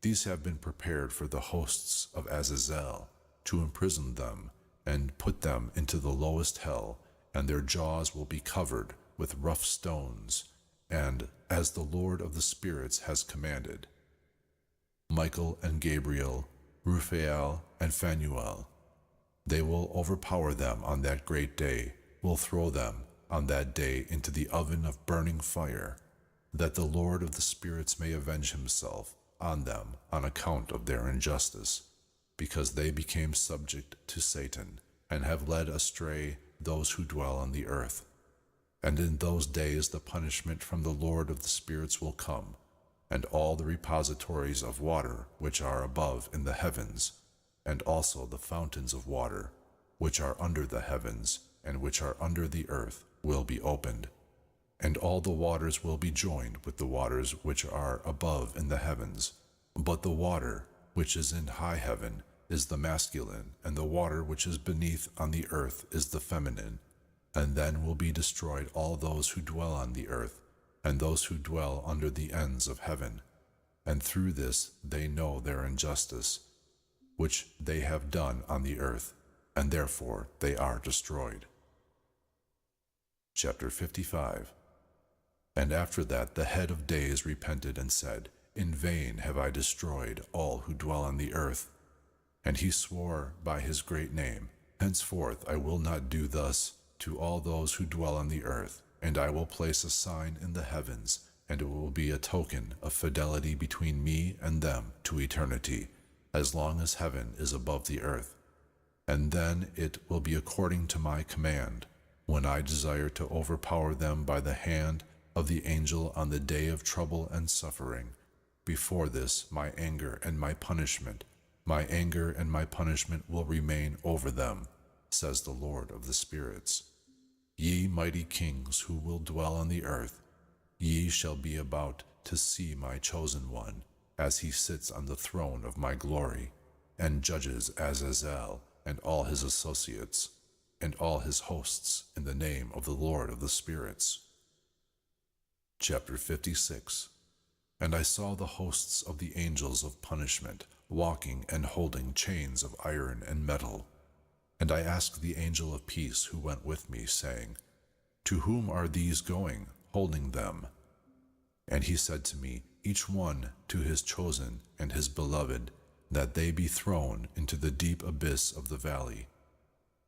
these have been prepared for the hosts of Azazel, to imprison them, and put them into the lowest hell, and their jaws will be covered with rough stones, and as the Lord of the spirits has commanded. Michael and Gabriel, Raphael and Phanuel, they will overpower them on that great day, will throw them on that day into the oven of burning fire, that the Lord of the spirits may avenge himself on them on account of their injustice, because they became subject to Satan, and have led astray those who dwell on the earth. And in those days the punishment from the Lord of the spirits will come, and all the repositories of water which are above in the heavens, and also the fountains of water which are under the heavens and which are under the earth will be opened, and all the waters will be joined with the waters which are above in the heavens. But the water which is in high heaven is the masculine, and the water which is beneath on the earth is the feminine. And then will be destroyed all those who dwell on the earth, and those who dwell under the ends of heaven. And through this they know their injustice, which they have done on the earth, and therefore they are destroyed. Chapter 55. And after that the head of days repented and said, in vain have I destroyed all who dwell on the earth. And he swore by his great name, henceforth I will not do thus to all those who dwell on the earth, and I will place a sign in the heavens, and it will be a token of fidelity between me and them to eternity, as long as heaven is above the earth. And then it will be according to my command, when I desire to overpower them by the hand of the angel on the day of trouble and suffering. Before this, my anger and my punishment will remain over them, says the Lord of the spirits. Ye mighty kings who will dwell on the earth, ye shall be about to see my chosen one, as he sits on the throne of my glory, and judges Azazel and all his associates, and all his hosts in the name of the Lord of the spirits. Chapter 56. And I saw the hosts of the angels of punishment, walking and holding chains of iron and metal. And I asked the angel of peace who went with me, saying, to whom are these going, holding them? And he said to me, each one to his chosen and his beloved, that they be thrown into the deep abyss of the valley.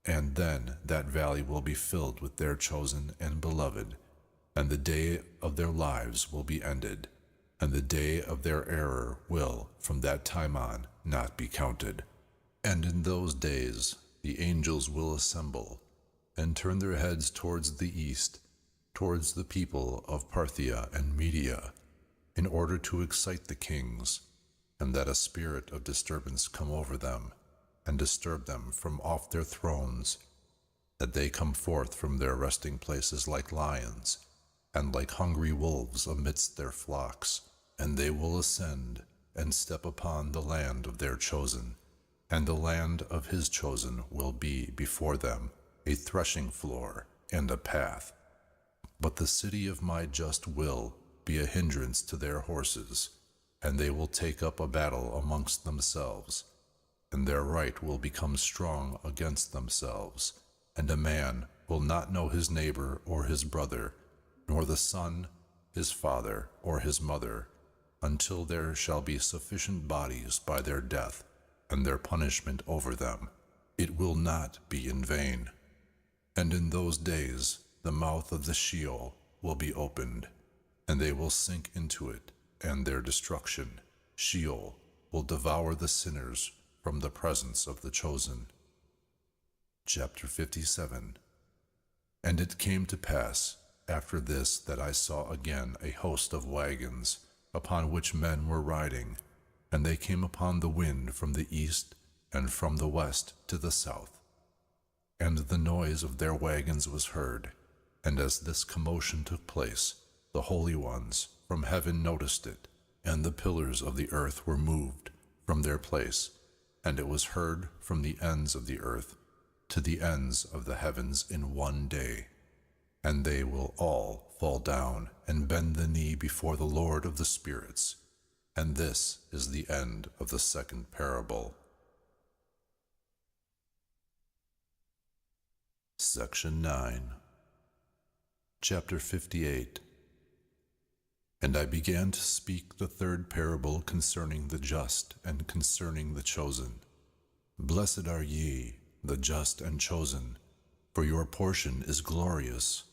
And then that valley will be filled with their chosen and beloved, and the day of their lives will be ended, and the day of their error will, from that time on, not be counted. And in those days the angels will assemble, and turn their heads towards the east, towards the people of Parthia and Media, in order to excite the kings, and that a spirit of disturbance come over them, and disturb them from off their thrones, that they come forth from their resting places like lions, and like hungry wolves amidst their flocks. And they will ascend and step upon the land of their chosen, and the land of his chosen will be before them a threshing floor and a path. But the city of my just will be a hindrance to their horses, and they will take up a battle amongst themselves, and their right will become strong against themselves, and a man will not know his neighbor or his brother, nor the son his father or his mother, until there shall be sufficient bodies by their death, and their punishment over them. It will not be in vain. And in those days the mouth of the Sheol will be opened, and they will sink into it, and their destruction, Sheol, will devour the sinners from the presence of the chosen. Chapter 57. And it came to pass after this that I saw again a host of wagons, upon which men were riding, and they came upon the wind from the east and from the west to the south. And the noise of their wagons was heard, and as this commotion took place, the holy ones from heaven noticed it, and the pillars of the earth were moved from their place, and it was heard from the ends of the earth to the ends of the heavens in one day. And they will all fall down and bend the knee before the Lord of the spirits. And this is the end of the second parable. Section 9. Chapter 58. And I began to speak the third parable concerning the just and concerning the chosen. Blessed are ye, the just and chosen, for your portion is glorious.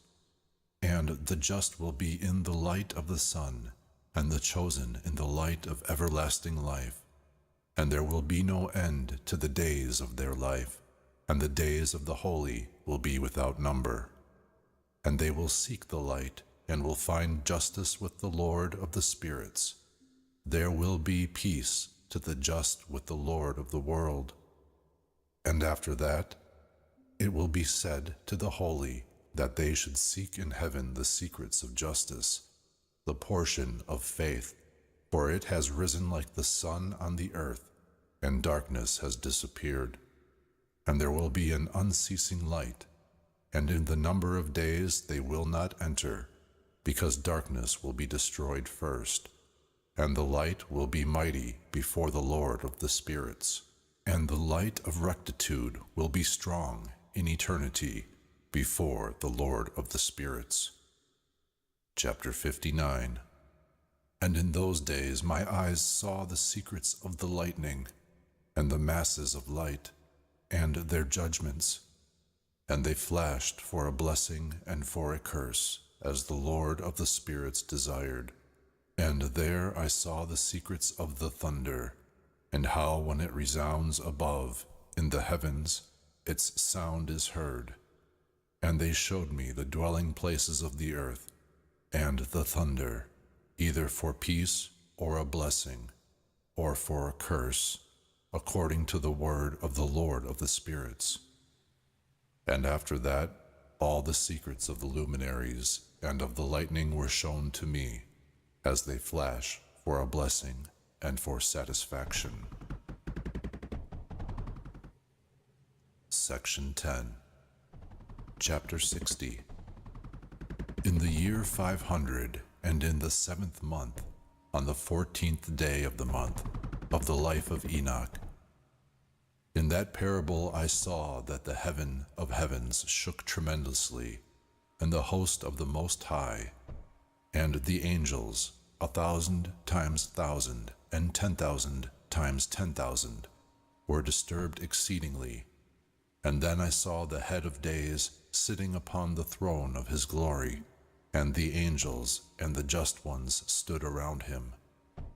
And the just will be in the light of the sun, and the chosen in the light of everlasting life. And there will be no end to the days of their life, and the days of the holy will be without number. And they will seek the light, and will find justice with the Lord of the spirits. There will be peace to the just with the Lord of the world. And after that, it will be said to the holy that they should seek in heaven the secrets of justice, the portion of faith, for it has risen like the sun on the earth, and darkness has disappeared. And there will be an unceasing light, and in the number of days they will not enter, because darkness will be destroyed first, and the light will be mighty before the Lord of the spirits. And the light of rectitude will be strong in eternity before the Lord of the spirits. Chapter 59. And in those days my eyes saw the secrets of the lightning, and the masses of light, and their judgments. And they flashed for a blessing and for a curse, as the Lord of the spirits desired. And there I saw the secrets of the thunder, and how when it resounds above, in the heavens, its sound is heard. And they showed me the dwelling places of the earth, and the thunder, either for peace or a blessing, or for a curse, according to the word of the Lord of the spirits. And after that, all the secrets of the luminaries and of the lightning were shown to me, as they flash for a blessing and for satisfaction. Section 10. Chapter 60. In the year 500, and in the 7th month, on the 14th day of the month, of the life of Enoch, in that parable I saw that the heaven of heavens shook tremendously, and the host of the Most High, and the angels, 1,000 times 1,000, and 10,000 times 10,000, were disturbed exceedingly. And then I saw the head of days sitting upon the throne of his glory, and the angels and the just ones stood around him.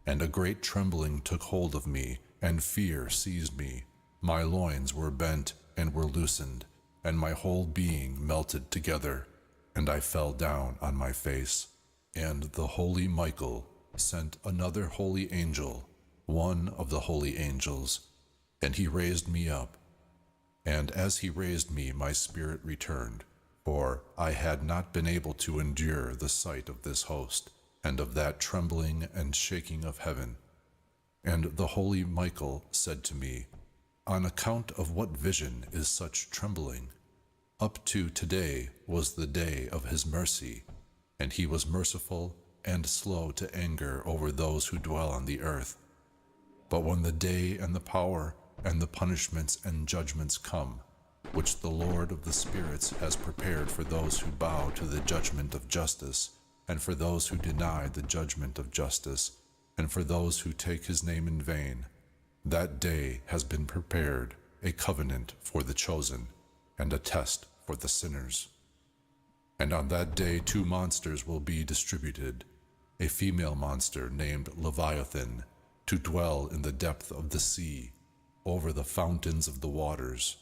And a great trembling took hold of me, and fear seized me. My loins were bent and were loosened, and my whole being melted together, and I fell down on my face. And the holy Michael sent another holy angel, one of the holy angels, and he raised me up, And as he raised me, my spirit returned, for I had not been able to endure the sight of this host, and of that trembling and shaking of heaven. And the holy Michael said to me, on account of what vision is such trembling? Up to today was the day of his mercy, and he was merciful and slow to anger over those who dwell on the earth. But when the day and the power and the punishments and judgments come, which the Lord of the spirits has prepared for those who bow to the judgment of justice, and for those who deny the judgment of justice, and for those who take his name in vain, that day has been prepared, a covenant for the chosen, and a test for the sinners. And on that day 2 monsters will be distributed, a female monster named Leviathan, to dwell in the depth of the sea, over the fountains of the waters.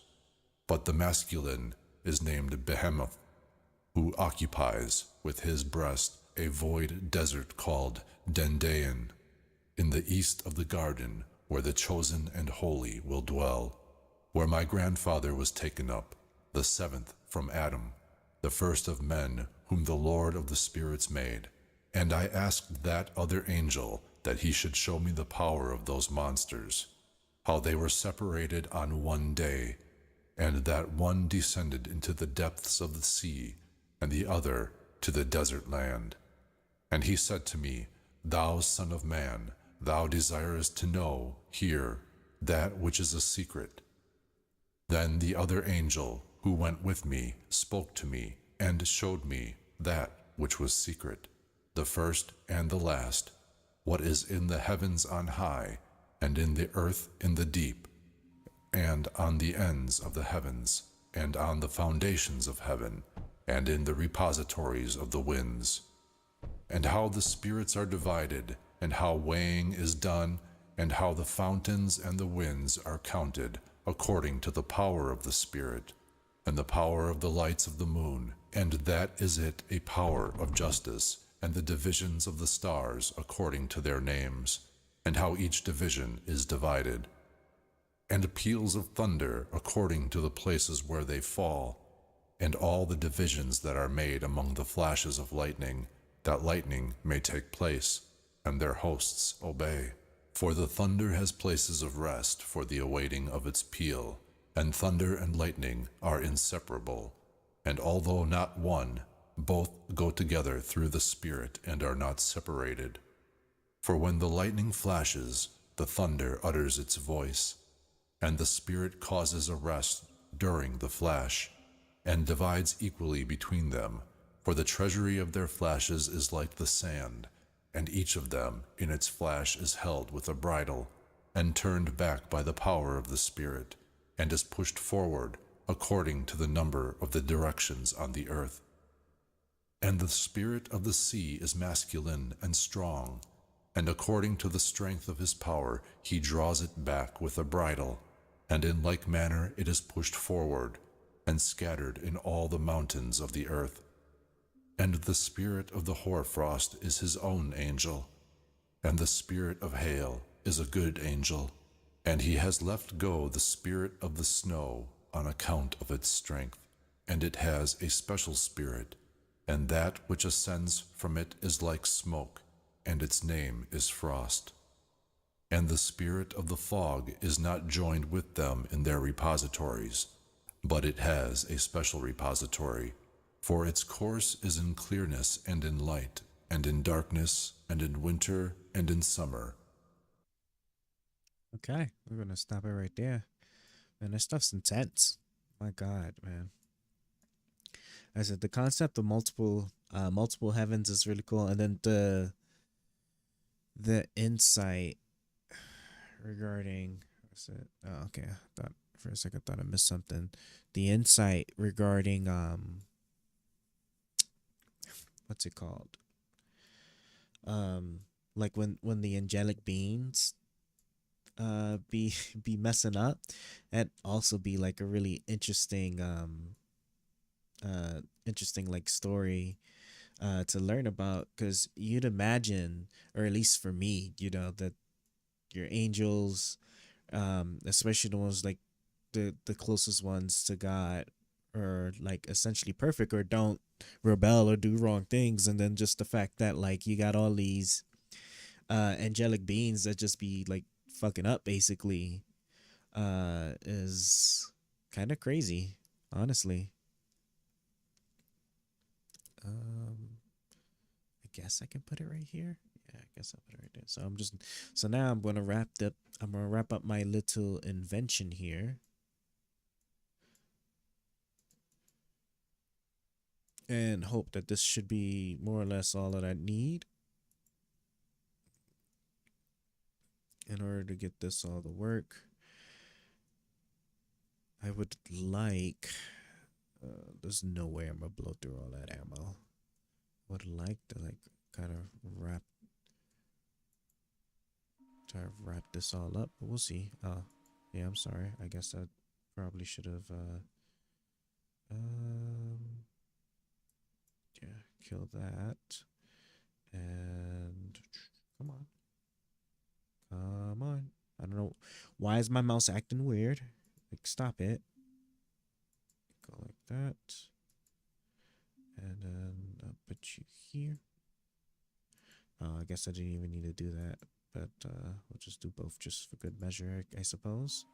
But the masculine is named Behemoth, who occupies with his breast a void desert called Dendain, in the east of the garden where the chosen and holy will dwell, where my grandfather was taken up, the 7th from Adam, the first of men whom the Lord of the spirits made. And I asked that other angel that he should show me the power of those monsters, how they were separated on one day, and that one descended into the depths of the sea, and the other to the desert land. And he said to me, thou son of man, thou desirest to know, hear, that which is a secret. Then the other angel who went with me spoke to me, and showed me that which was secret, the first and the last, what is in the heavens on high, and in the earth in the deep, and on the ends of the heavens, and on the foundations of heaven, and in the repositories of the winds. And how the spirits are divided, and how weighing is done, and how the fountains and the winds are counted, according to the power of the Spirit, and the power of the lights of the moon, and that is it a power of justice, and the divisions of the stars according to their names, and how each division is divided, and peals of thunder according to the places where they fall, and all the divisions that are made among the flashes of lightning, that lightning may take place, and their hosts obey. For the thunder has places of rest for the awaiting of its peal, and thunder and lightning are inseparable, and although not one, both go together through the Spirit and are not separated. For when the lightning flashes, the thunder utters its voice, and the Spirit causes a rest during the flash, and divides equally between them, for the treasury of their flashes is like the sand, and each of them in its flash is held with a bridle, and turned back by the power of the Spirit, and is pushed forward according to the number of the directions on the earth. And the spirit of the sea is masculine and strong, and according to the strength of his power he draws it back with a bridle, and in like manner it is pushed forward, and scattered in all the mountains of the earth. And the spirit of the hoarfrost is his own angel, and the spirit of hail is a good angel, and he has left go the spirit of the snow on account of its strength, and it has a special spirit, and that which ascends from it is like smoke, and its name is frost. And the spirit of the fog is not joined with them in their repositories, but it has a special repository, for its course is in clearness and in light, and in darkness, and in winter, and in summer. Okay, we're gonna stop it right there. Man, this stuff's intense. My God, man. I said the concept of multiple heavens is really cool, and then the insight regarding what's it? Oh, okay. I thought for a second I thought I missed something. The insight regarding what's it called? Like when the angelic beings be be messing up, and also be like a really interesting like story to learn about, because you'd imagine, or at least for me, that your angels, especially the ones like the closest ones to God are like essentially perfect or don't rebel or do wrong things, and then just the fact that like you got all these angelic beings that just be like fucking up basically is kind of crazy, honestly. um I guess I can put it right here. Yeah, I guess I'll put it right there. So now I'm gonna wrap up my little invention here and hope that this should be more or less all that I need in order to get this all to work. I would like. There's no way I'm gonna blow through all that ammo. Would like to like kind of try to wrap this all up, but we'll see. Yeah, I'm sorry. I guess I probably should have um yeah, kill that. And come on. Come on. I don't know why is my mouse acting weird. Like stop it. Go like that. And then I'll put you here. I guess I didn't even need to do that, but we'll just do both just for good measure, I suppose.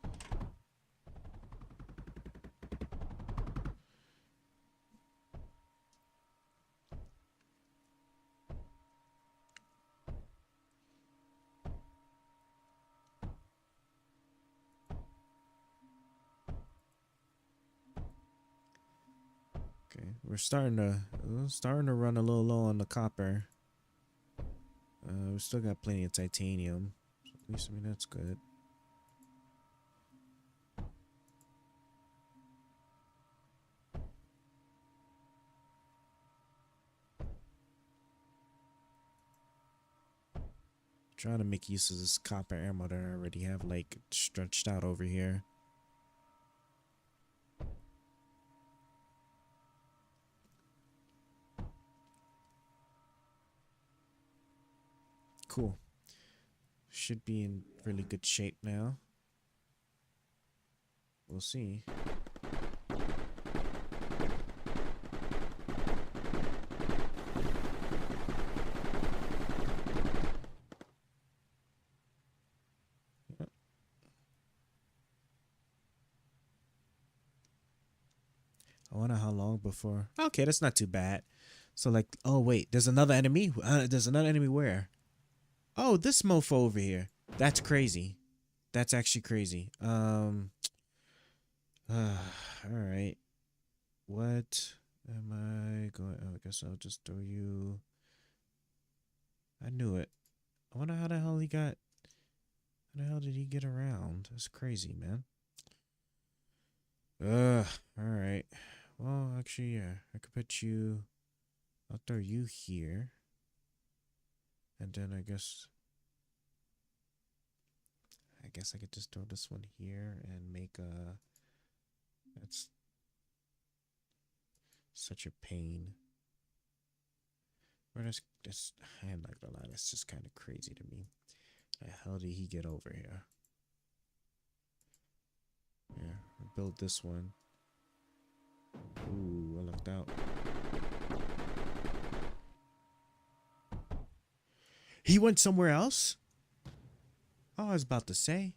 Okay, we're starting to run a little low on the copper. We still got plenty of titanium, so at least I mean that's good. Trying to make use of this copper ammo that I already have like stretched out over here. Cool. Should be in really good shape now. We'll see. Yep. I wonder how long before. Okay, that's not too bad. So like, oh wait, there's another enemy. There's another enemy where? Oh, this mofo over here. That's crazy. That's actually crazy. All right. What am I going? Oh, I guess I'll just throw you. I knew it. I wonder how the hell he got. How the hell did he get around? That's crazy, man. All right. Well, actually, yeah. I could put you. I'll throw you here. And then I guess I could just throw this one here and make a. That's such a pain. Or that's I'm not gonna lie, that's just kind of crazy to me. How the hell did he get over here? Yeah, build this one. Ooh, I lucked out. He went somewhere else? Oh, I was about to say.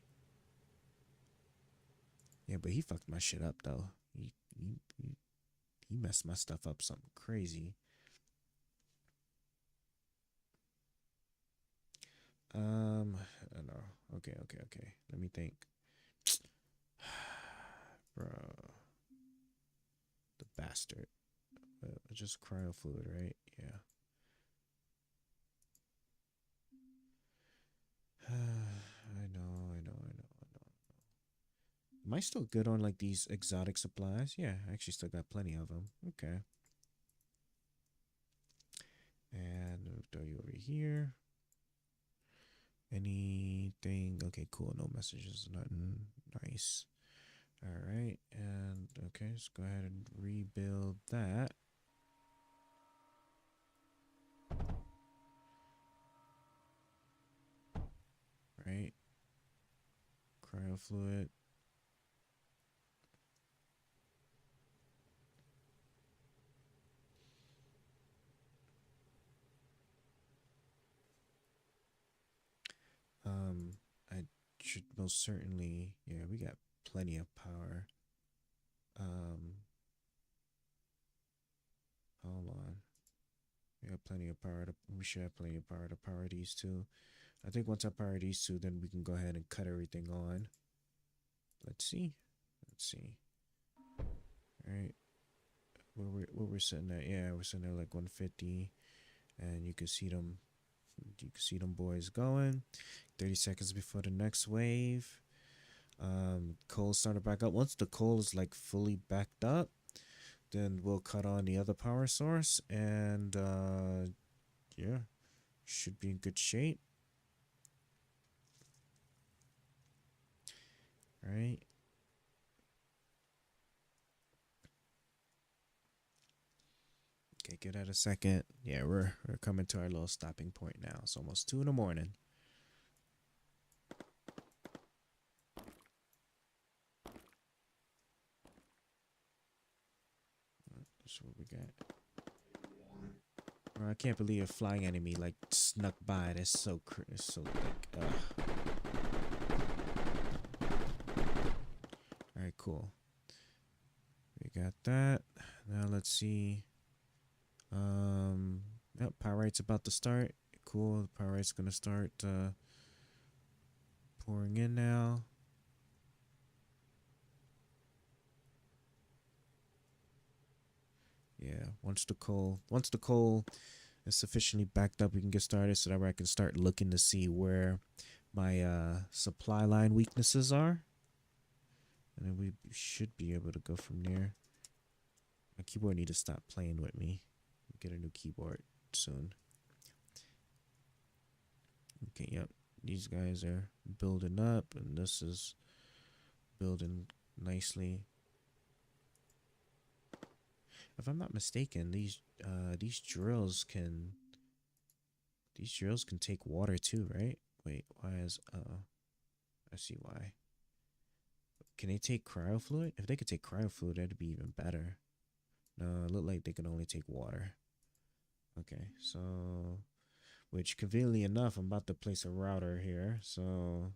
Yeah, but he fucked my shit up though. He messed my stuff up something crazy. I don't know. Okay. Let me think. Bro. The bastard. Just cryo fluid, right? Yeah. I know. Am I still good on like these exotic supplies? Yeah, I actually still got plenty of them. Okay. And we'll throw you over here. Anything? Okay, cool. No messages. Nothing. Nice. All right. And okay, let's go ahead and rebuild that. Right. Cryo fluid. should most certainly, yeah, we got plenty of power. Hold on. We got plenty of power we should have plenty of power to power these two. I think once I power these two, then we can go ahead and cut everything on. Let's see. Let's see. All right. Where we're sitting at? Yeah, we're sitting at like 150, and you can see them. You can see them boys going. 30 seconds before the next wave. Coal started back up. Once the coal is like fully backed up, then we'll cut on the other power source, and yeah, should be in good shape. All right. Okay, give that a second. Yeah, we're coming to our little stopping point now. It's almost 2 in the morning. That's what we got. Oh, I can't believe a flying enemy like snuck by. That's so it's so like. All right, cool. We got that. Now let's see. Yep, Pyrite's about to start. Cool. Pyrite's gonna start pouring in now. Yeah, once the coal is sufficiently backed up, we can get started so that way I can start looking to see where my supply line weaknesses are. And then we should be able to go from there. My keyboard need to stop playing with me. Get a new keyboard soon. Okay, yep. These guys are building up, and this is building nicely. If I'm not mistaken, these drills can take water too, right? Wait, why is I see why. Can they take cryo fluid? If they could take cryo fluid, that'd be even better. No, it looked like they can only take water. Okay, so which conveniently enough, I'm about to place a router here, so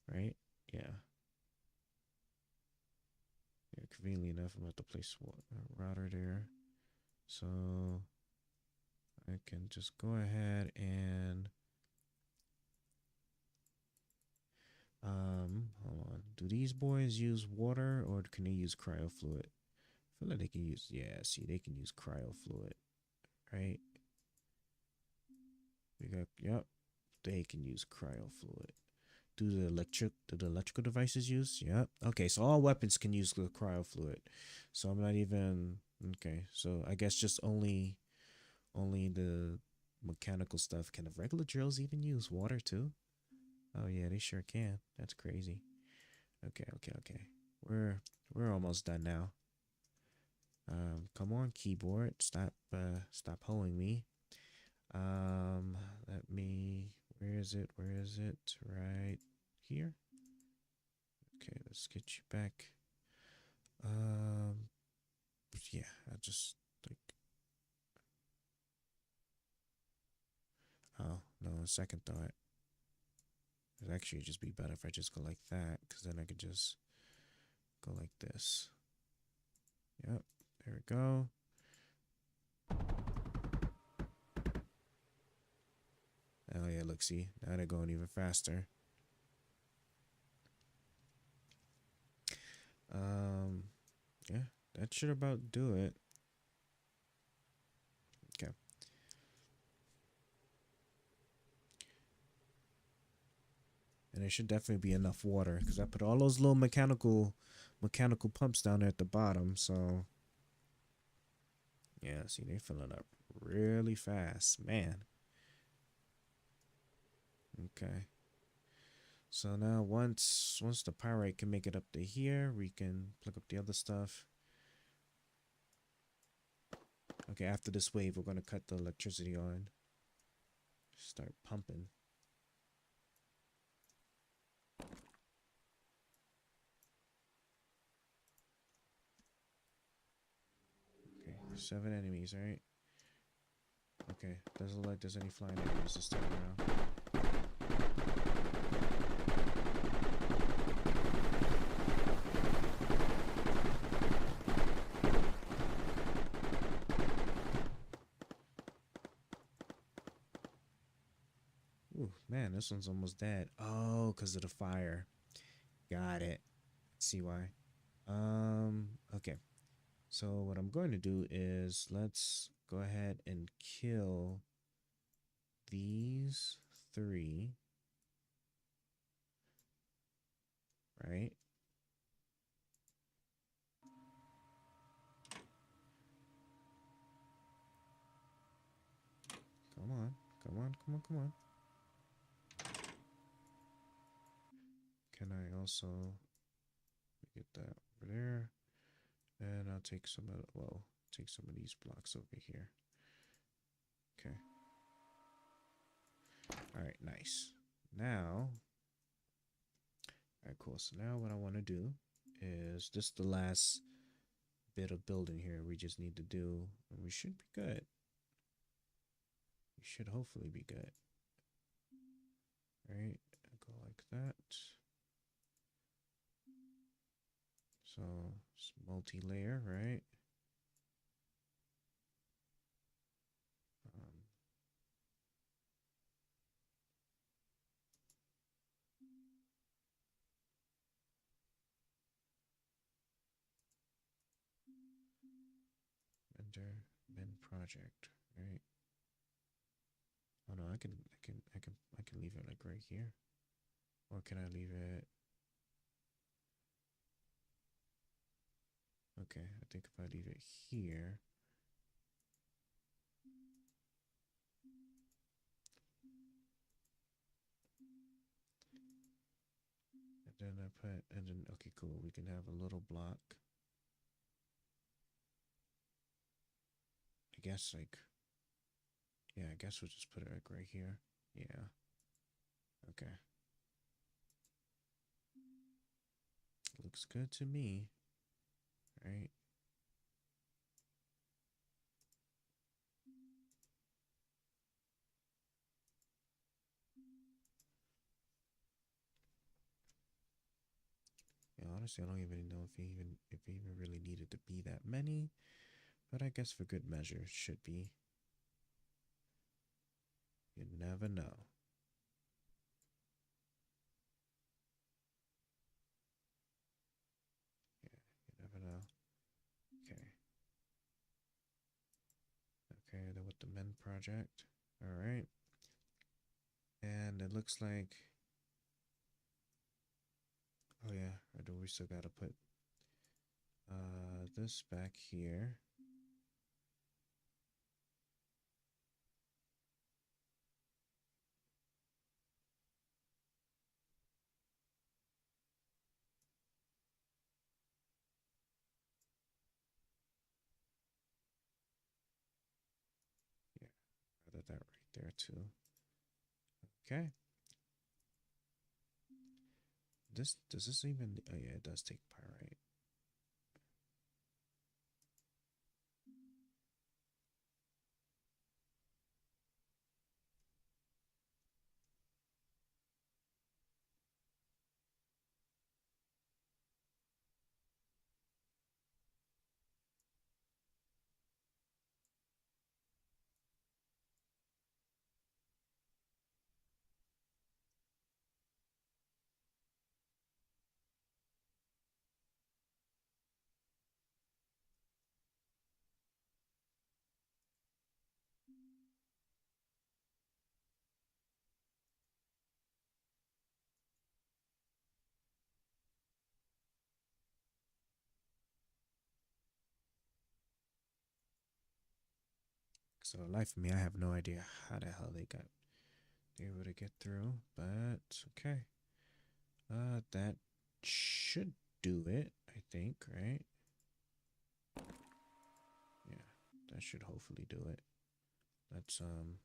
right? Yeah. Yeah, conveniently enough, I'm about to place a router there. So I can just go ahead and hold on. Do these boys use water or can they use cryo fluid? I feel like they can use, yeah, see, they can use cryo fluid, right? We got, yep, they can use cryo fluid. Do the electrical devices use? Yep. Okay, so all weapons can use the cryo fluid. So I'm not even, okay, so I guess just only the mechanical stuff. Can the regular drills even use water too? Oh yeah, they sure can. That's crazy. Okay. We're almost done now. Come on, keyboard. Stop holding me. Let me. Where is it? Where is it? Right here. Okay, let's get you back. Yeah, I just like. Oh no, second thought. It'd actually just be better if I just go like that, because then I could just go like this. Yep, there we go. Oh yeah, look, see, now they're going even faster. Yeah, that should about do it. Okay. And there should definitely be enough water because I put all those little mechanical pumps down there at the bottom. So yeah, see, they're filling up really fast, man. Okay. So now once the pyrite can make it up to here, we can plug up the other stuff. Okay, after this wave, we're gonna cut the electricity on. Start pumping. 7 enemies, right? Okay, doesn't look like there's any flying enemies this time around. Ooh, man, this one's almost dead. Oh, because of the fire. Got it. See why. Okay. So what I'm going to do is let's go ahead and kill these 3. Right? Come on. Come on, come on, come on. Can I also get that over there? And I'll take some of, well, take some of these blocks over here. Okay. All right, nice. Now, all right, cool. So now what I want to do is just the last bit of building here we just need to do, and we should be good. We should hopefully be good. All right, go like that. So it's multi-layer, right? Enter min project, right? Oh no, I can leave it like right here, or can I leave it? Okay, I think if I leave it here, and then I put, and then okay, cool. We can have a little block. I guess like, yeah, I guess we'll just put it like right here. Yeah. Okay. Looks good to me. Right. Yeah, honestly, I don't even know if it even really needed to be that many, but I guess for good measure, it should be. You never know. Yeah, you never know. Okay. Okay, then with the men project. All right. And it looks like, oh yeah, or do we still gotta put this back here? Yeah, added that right there too. Okay. This does this even? Oh yeah, it does take pyrite. So life of me, I have no idea how the hell they able to get through, but okay. That should do it, I think, right? Yeah, that should hopefully do it. Let's can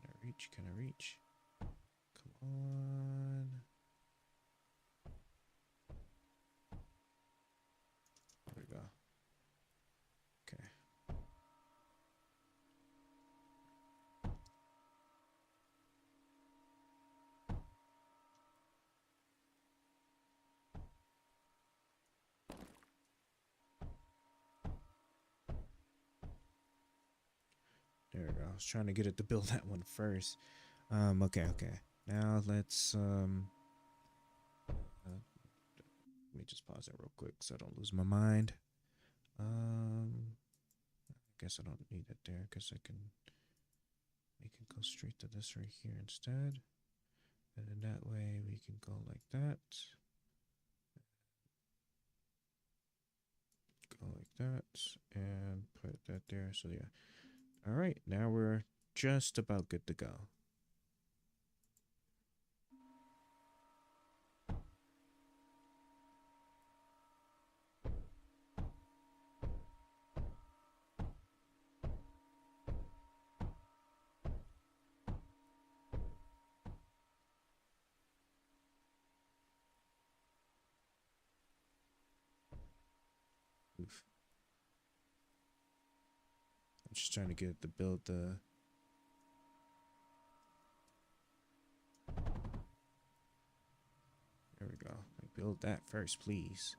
I reach? Can I reach? Come on. There we go. I was trying to get it to build that one first. Okay. Now let's let me just pause it real quick so I don't lose my mind. I guess I don't need it there. I guess I can make it go straight to this right here instead. And then that way we can go like that. Go like that and put that there. So yeah. All right, now we're just about good to go. Oof. I'm just trying to get it to build the. There we go. Build that first, please.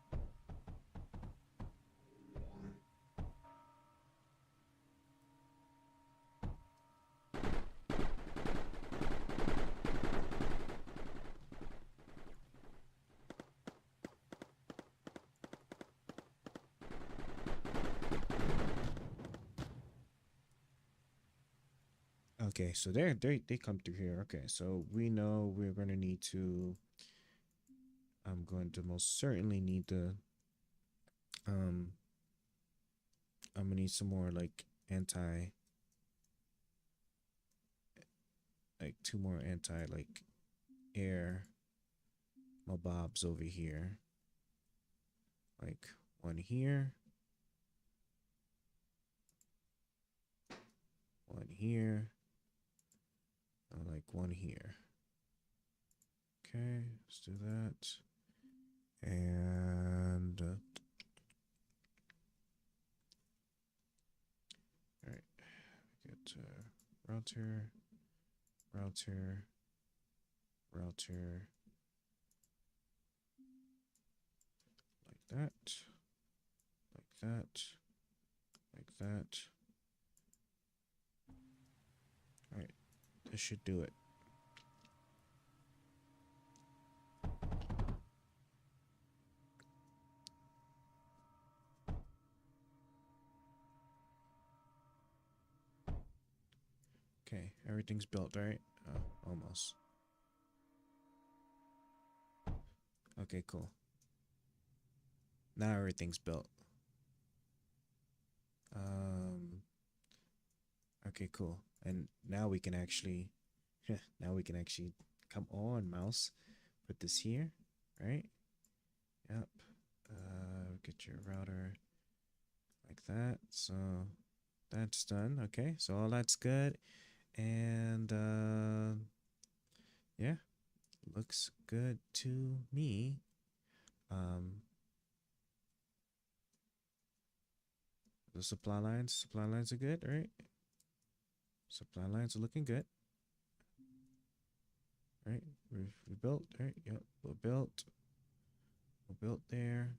Okay, so they come through here. Okay, so we know we're gonna need to. I'm going to most certainly need to. Um, I'm gonna need some more like like two more like air mobobs over here. Like one here. One here. Like one here. Okay, let's do that. And all right, get router, router, router, like that, like that, like that. All right, this should do it. Okay, everything's built, right? Almost. Okay, cool. Now everything's built. Okay, cool. And now we can actually, come on, mouse. Put this here, right? Yep. Get your router like that. So that's done. Okay, so all that's good. And yeah, looks good to me. The supply lines are good, right? Supply lines are looking good. Right, we built, right? Yep, we're built. We're built there.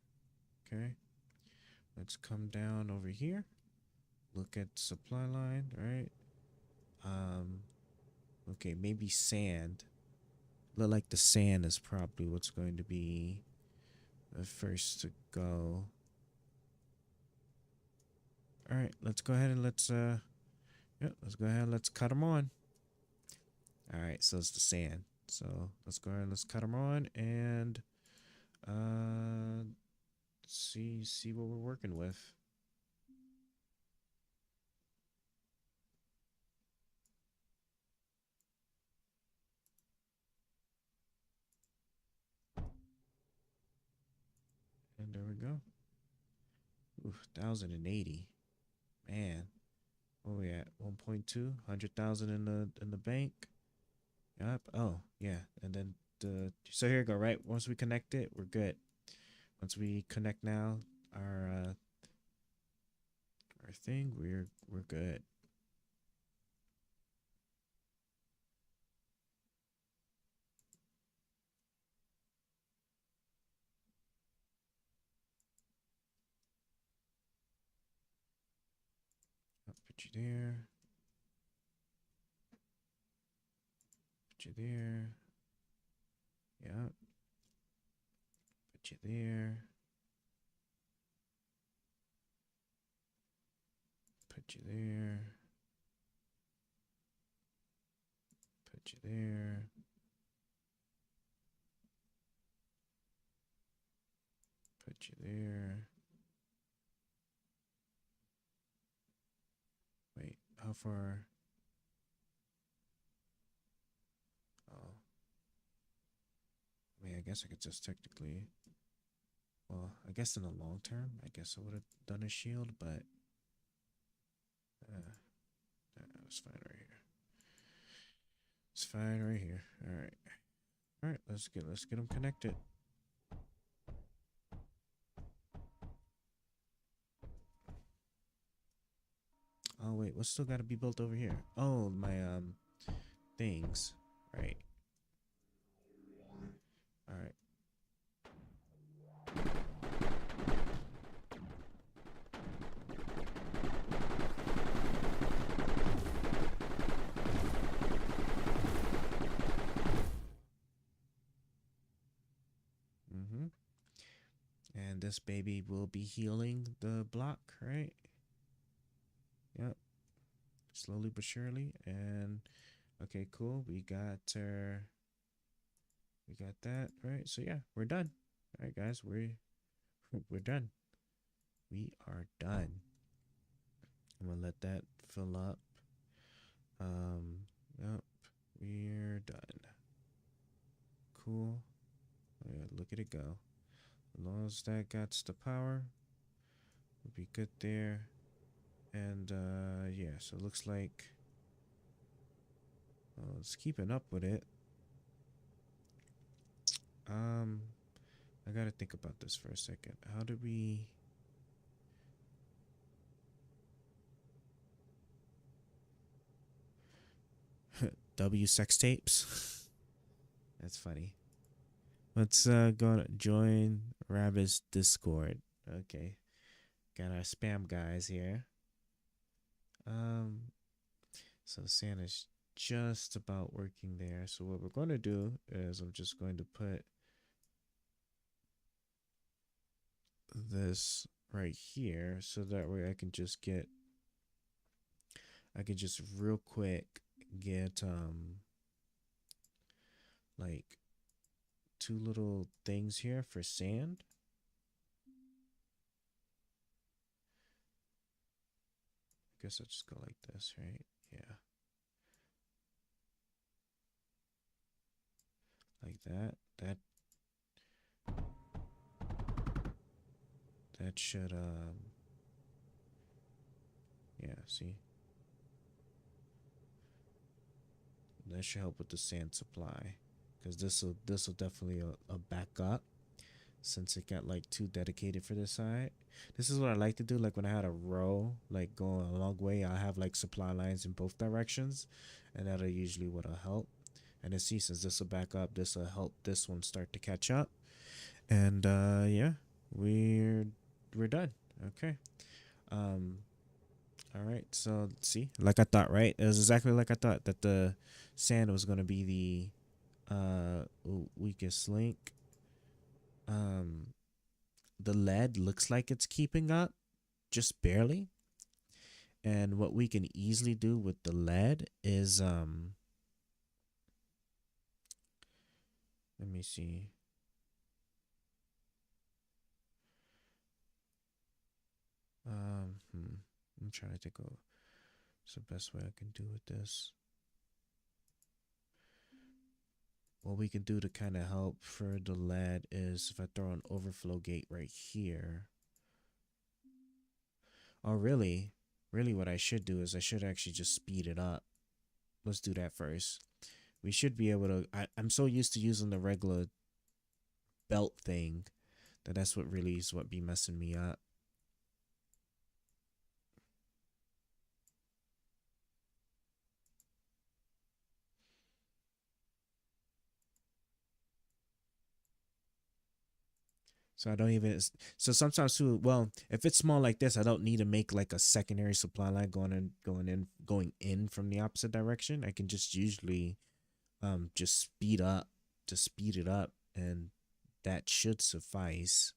Okay. Let's come down over here. Look at supply line, right? Okay, maybe sand. Look like the sand is probably what's going to be the first to go. All right, let's go ahead and let's let's go ahead and let's cut them on. All right, so it's the sand. So let's go ahead and let's cut them on and see what we're working with. And there we go. Ooh, 1,080. Man. Where we at? 1.2? 100,000 in the bank. Yep. Oh, yeah. And then so here we go, right? Once we connect it, we're good. Once we connect now our thing, we're good. I'll put you there. Put you there. Yeah. Put you there. Put you there. Put you there. Put you there. Wait, how far? Oh. I mean, I guess I could just technically. Well, I guess in the long term, I guess I would have done a shield, but. It's fine right here. It's fine right here. All right. All right. Let's get them connected. Oh wait, what's still got to be built over here? Oh, my things. Right. All right. Mhm. And this baby will be healing the block, right? Yep. Slowly but surely. And okay, cool. We got that, right? So yeah, we're done. All right, guys, we're done. We are done. I'm gonna let that fill up. Yep, we're done. Cool. Oh, yeah, look at it go. As long as that gets the power, we'll be good there. And yeah, so it looks like it's keeping up with it. I gotta think about this for a second. How do we? W sex tapes. That's funny. Let's go join Rabbit's Discord. Okay, got our spam guys here. So Santa's just about working there. So what we're going to do is I'm just going to put this right here so that way I can just real quick get like 2 little things here for sand. I guess I'll just go like this, right? Yeah. Like that. That should yeah, see? That should help with the sand supply. Because this'll definitely a backup since it got like 2 dedicated for this side. This is what I like to do. Like when I had a row like going a long way, I have like supply lines in both directions, and that'll usually what'll help. And then see, since this will back up, this will help this one start to catch up. And yeah, we're done. Okay. All right. So see, like I thought, right? It was exactly like I thought that the sand was gonna be the weakest link. The lead looks like it's keeping up, just barely. And what we can easily do with the lead is let me see. I'm trying to think of what's the best way I can do with this. What we can do to kind of help for the lead is if I throw an overflow gate right here. Oh, really? Really, what I should do is I should actually just speed it up. Let's do that first. We should be able to. I'm so used to using the regular belt thing that's what really is what be messing me up. So I don't even. So sometimes too. Well, if it's small like this, I don't need to make like a secondary supply line going in from the opposite direction. I can just usually just speed it up, and that should suffice,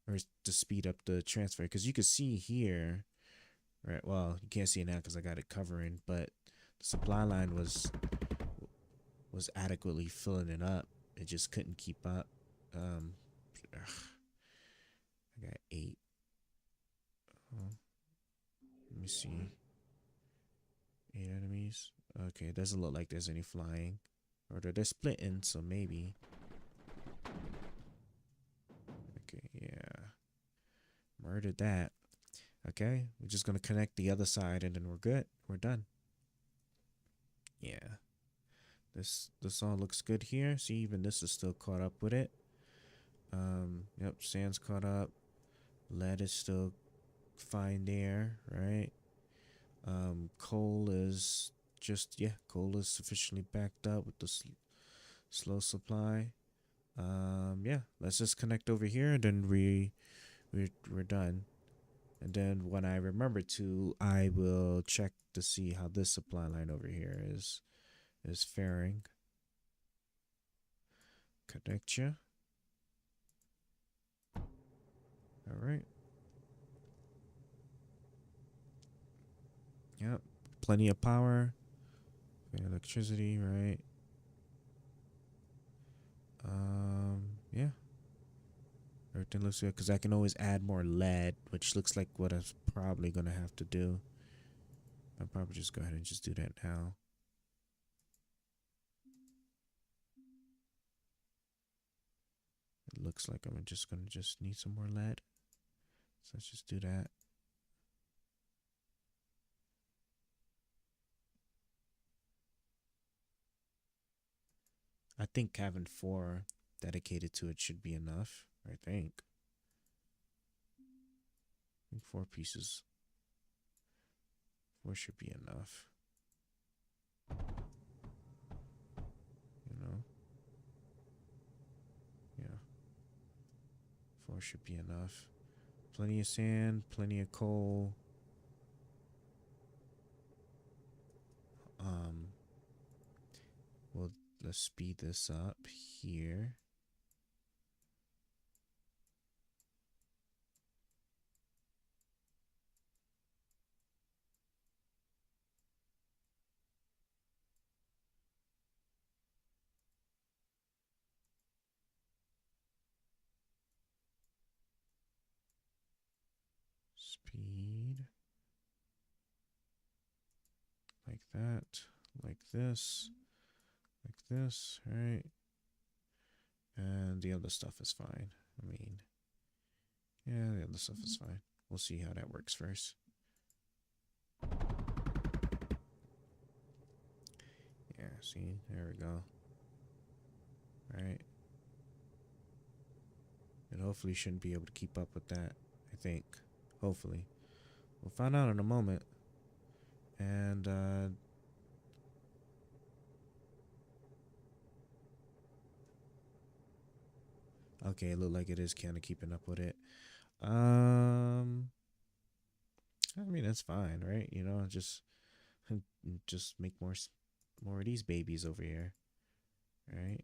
or to speed up the transfer. Because you can see here, right? Well, you can't see it now because I got it covering, but the supply line was adequately filling it up. It just couldn't keep up. Ugh, I got 8. Oh, let me see. 8 enemies. Okay, it doesn't look like there's any flying, or they're splitting, so maybe. Okay, yeah, murdered that. Okay, we're just gonna connect the other side, and then we're good. We're done. Yeah, this all looks good here. See, even this is still caught up with it. Yep, sand's caught up. Lead is still fine there, right? Coal is coal is sufficiently backed up with the slow supply. Yeah, let's just connect over here, and then we're done. And then when I remember to, I will check to see how this supply line over here is faring. Connect you. All right. Yep. Plenty of power. Electricity, right? Yeah. Everything looks good because I can always add more lead, which looks like what I'm probably gonna have to do. I'll probably just go ahead and just do that now. It looks like I'm just gonna need some more lead. So let's just do that. I think having 4 dedicated to it should be enough. I think. 4 pieces. 4 should be enough. You know? Yeah. 4 should be enough. Plenty of sand, plenty of coal. Well, let's speed this up here. Speed. Like that. Like this. Like this, right? And the other stuff is fine. I mean, yeah, the other stuff is fine. We'll see how that works first. Yeah, see, there we go. Right. It hopefully shouldn't be able to keep up with that, I think. Hopefully. We'll find out in a moment. And, okay, it looked like it is kind of keeping up with it. I mean, that's fine, right? You know, just make more of these babies over here. Right?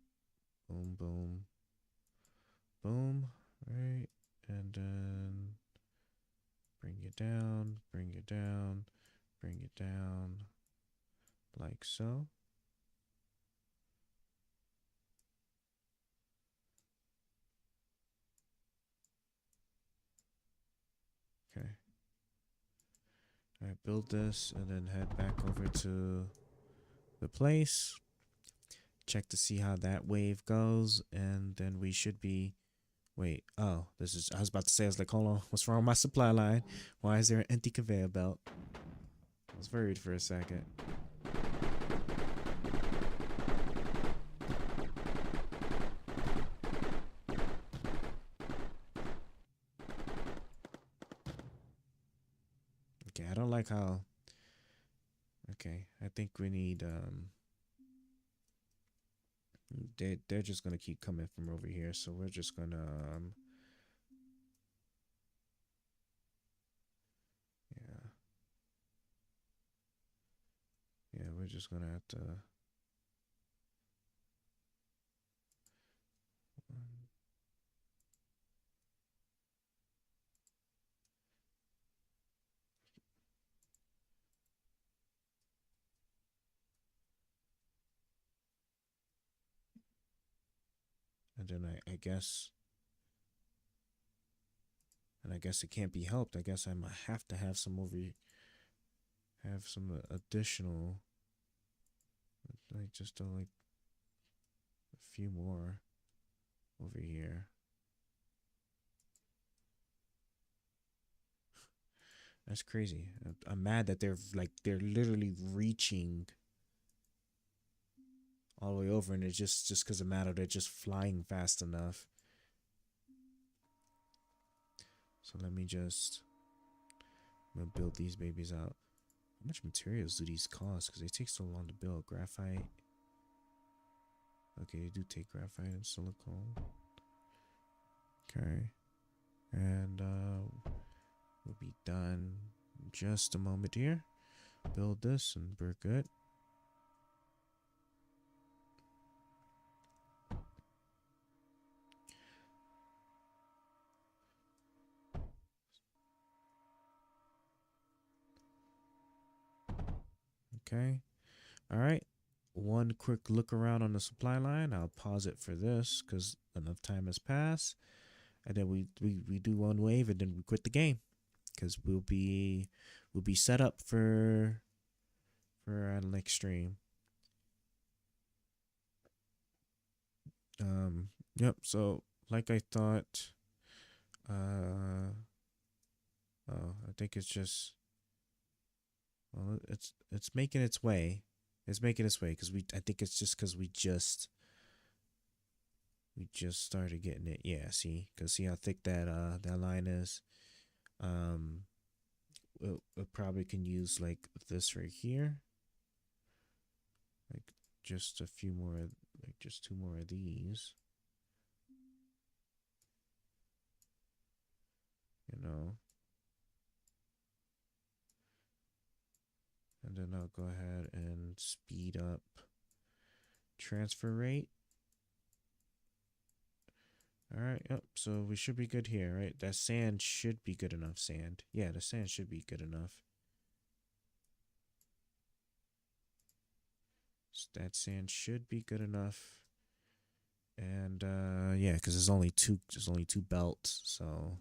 Boom, boom, boom. Right? And then bring it down, bring it down, bring it down, like so. Okay. All right, build this and then head back over to the place. Check to see how that wave goes, and then we should be. Wait, oh, this is. I was about to say, I was like, hold on, what's wrong with my supply line? Why is there an empty conveyor belt? I was worried for a second. Okay, I don't like how. Okay, I think we need they're just gonna keep coming from over here, so we're just gonna yeah. Yeah, we're just gonna have to And then I guess, and I guess it can't be helped. I guess I might have to have some have some additional, like just like a few more over here. That's crazy. I'm mad that they're literally reaching all the way over, and it's just because of matter they're just flying fast enough. So let me just, I'm gonna build these babies out. How much materials do these cost? Because they take so long to build. Graphite. Okay, they do take graphite and silicone. Okay, and we'll be done in just a moment here. Build this, and we're good. Okay. All right. One quick look around on the supply line. I'll pause it for this because enough time has passed. And then we do one wave and then we quit the game because we'll be set up for our next stream. Yep. So like I thought, oh, I think it's just, well, it's making its way. It's making its way because I think it's just because we just started getting it. Yeah, see, cause see how thick that line is. Um, it probably can use like this right here, like just a few more, like just two more of these. You know, and then I'll go ahead and speed up transfer rate. All right, yep. So we should be good here, right? That sand should be good enough. Sand, yeah, the sand should be good enough. That sand should be good enough. And yeah, because there's only two belts, so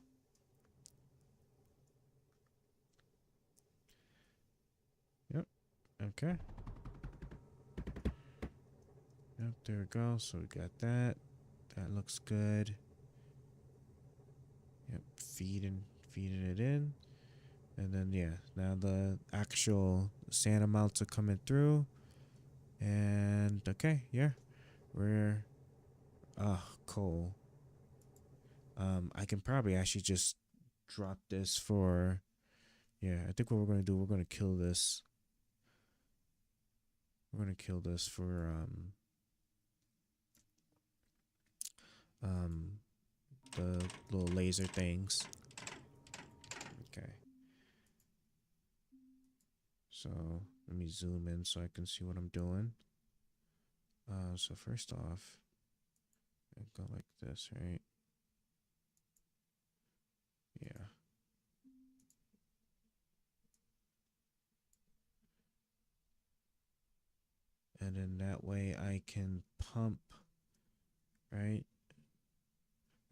yep. Okay. Yep, there we go. So we got that. That looks good. Yep, feeding it in. And then yeah, now the actual sand amounts are coming through. And okay, yeah. We're coal. I can probably actually just drop this for, yeah, I think what we're gonna do, we're gonna kill this. We're gonna kill this for the little laser things. Okay. So let me zoom in so I can see what I'm doing. So first off, I go like this, right? Yeah. And then that way I can pump, right?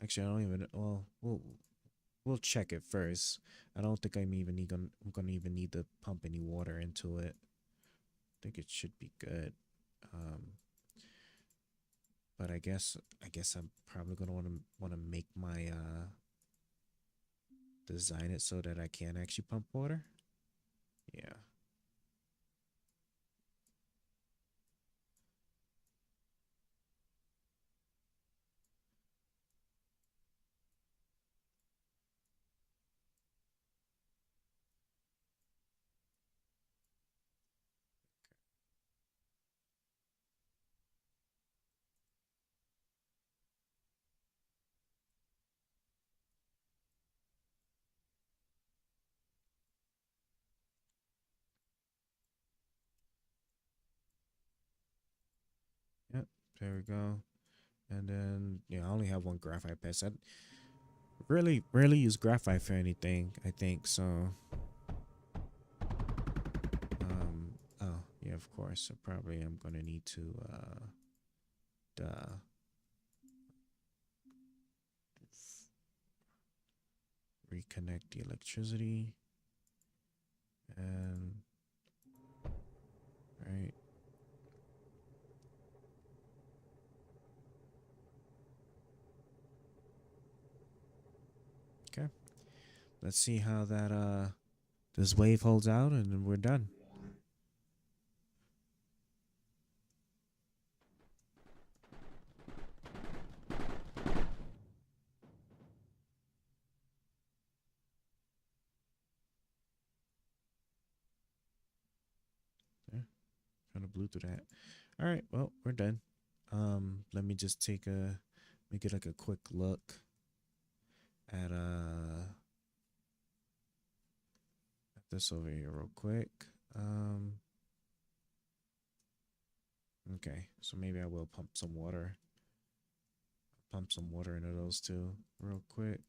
Actually, I don't even. Well, we'll check it first. I don't think I'm gonna even need to pump any water into it. I think it should be good. Um, but I guess I'm probably gonna wanna make my design it so that I can actually pump water. Yeah. Yep. There we go. And then yeah, I only have one graphite piece. I really rarely use graphite for anything. I think so. Oh yeah, of course. So probably I'm gonna need to duh. reconnect the electricity. And right. Okay. Let's see how that this wave holds out, and then we're done. Yeah, kind of blew through that. All right, well, we're done. Let me just make it like a quick look at this over here real quick. Okay, so maybe I will pump some water. Pump some water into those two real quick.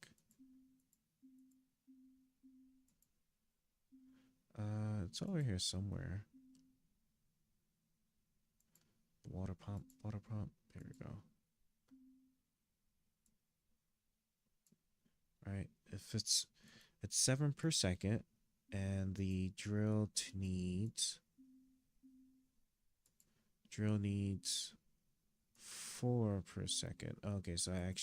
It's over here somewhere. Water pump, water pump. Here we go. Right, if it's 7 per second, and the drill needs 4 per second. Okay, so I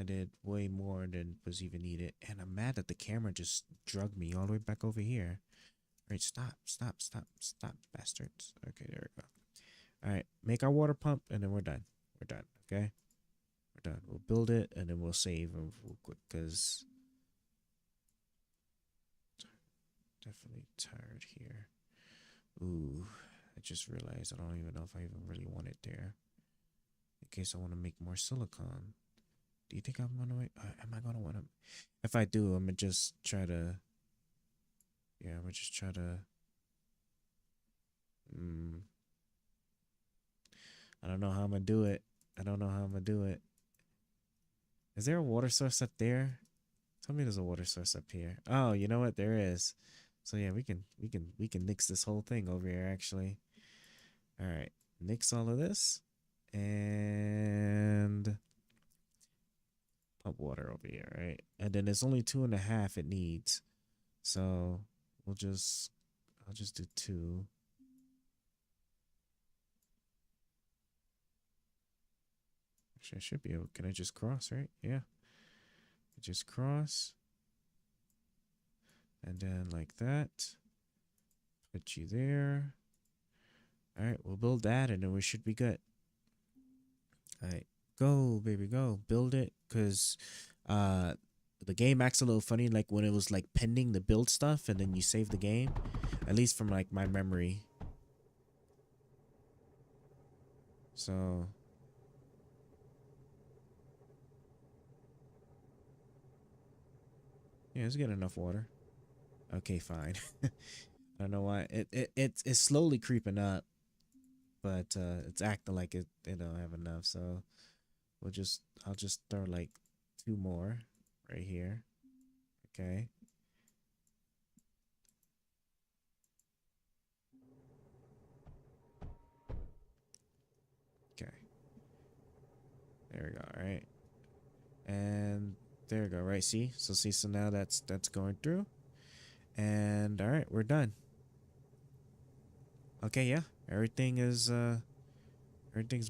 did way more than was even needed, and I'm mad that the camera just drugged me all the way back over here. All right, stop, bastards. Okay, there we go. All right, make our water pump, and then we're done. We're done. Okay, we're done. We'll build it, and then we'll save real quick, because definitely tired here. Ooh, I just realized I don't even know if I even really want it there. In case I want to make more silicon. Do you think I'm gonna wait? Am I gonna want to? If I do, I'm gonna just try to. Yeah, I'm gonna just try to. I don't know how I'm gonna do it. I don't know how I'm gonna do it. Is there a water source up there? Tell me there's a water source up here. Oh, you know what? There is. So yeah, we can nix this whole thing over here actually. All right, nix all of this, and pump water over here, right? And then it's only 2.5 it needs, so I'll just do 2. Actually, I should be able. Can I just cross, right? Yeah, just cross, and then like that. Put you there. All right, we'll build that, and then we should be good. All right, go, baby, go. Build it, because the game acts a little funny, like when it was like pending the build stuff, and then you save the game. At least from like my memory. So yeah, it's getting enough water. Okay, fine. I don't know why it's slowly creeping up, but it's acting like it don't have enough. So I'll just throw like 2 more right here. Okay. Okay. There we go. All right. And there we go. Right. See. So now that's going through. And all right, we're done. Okay. Yeah. Everything's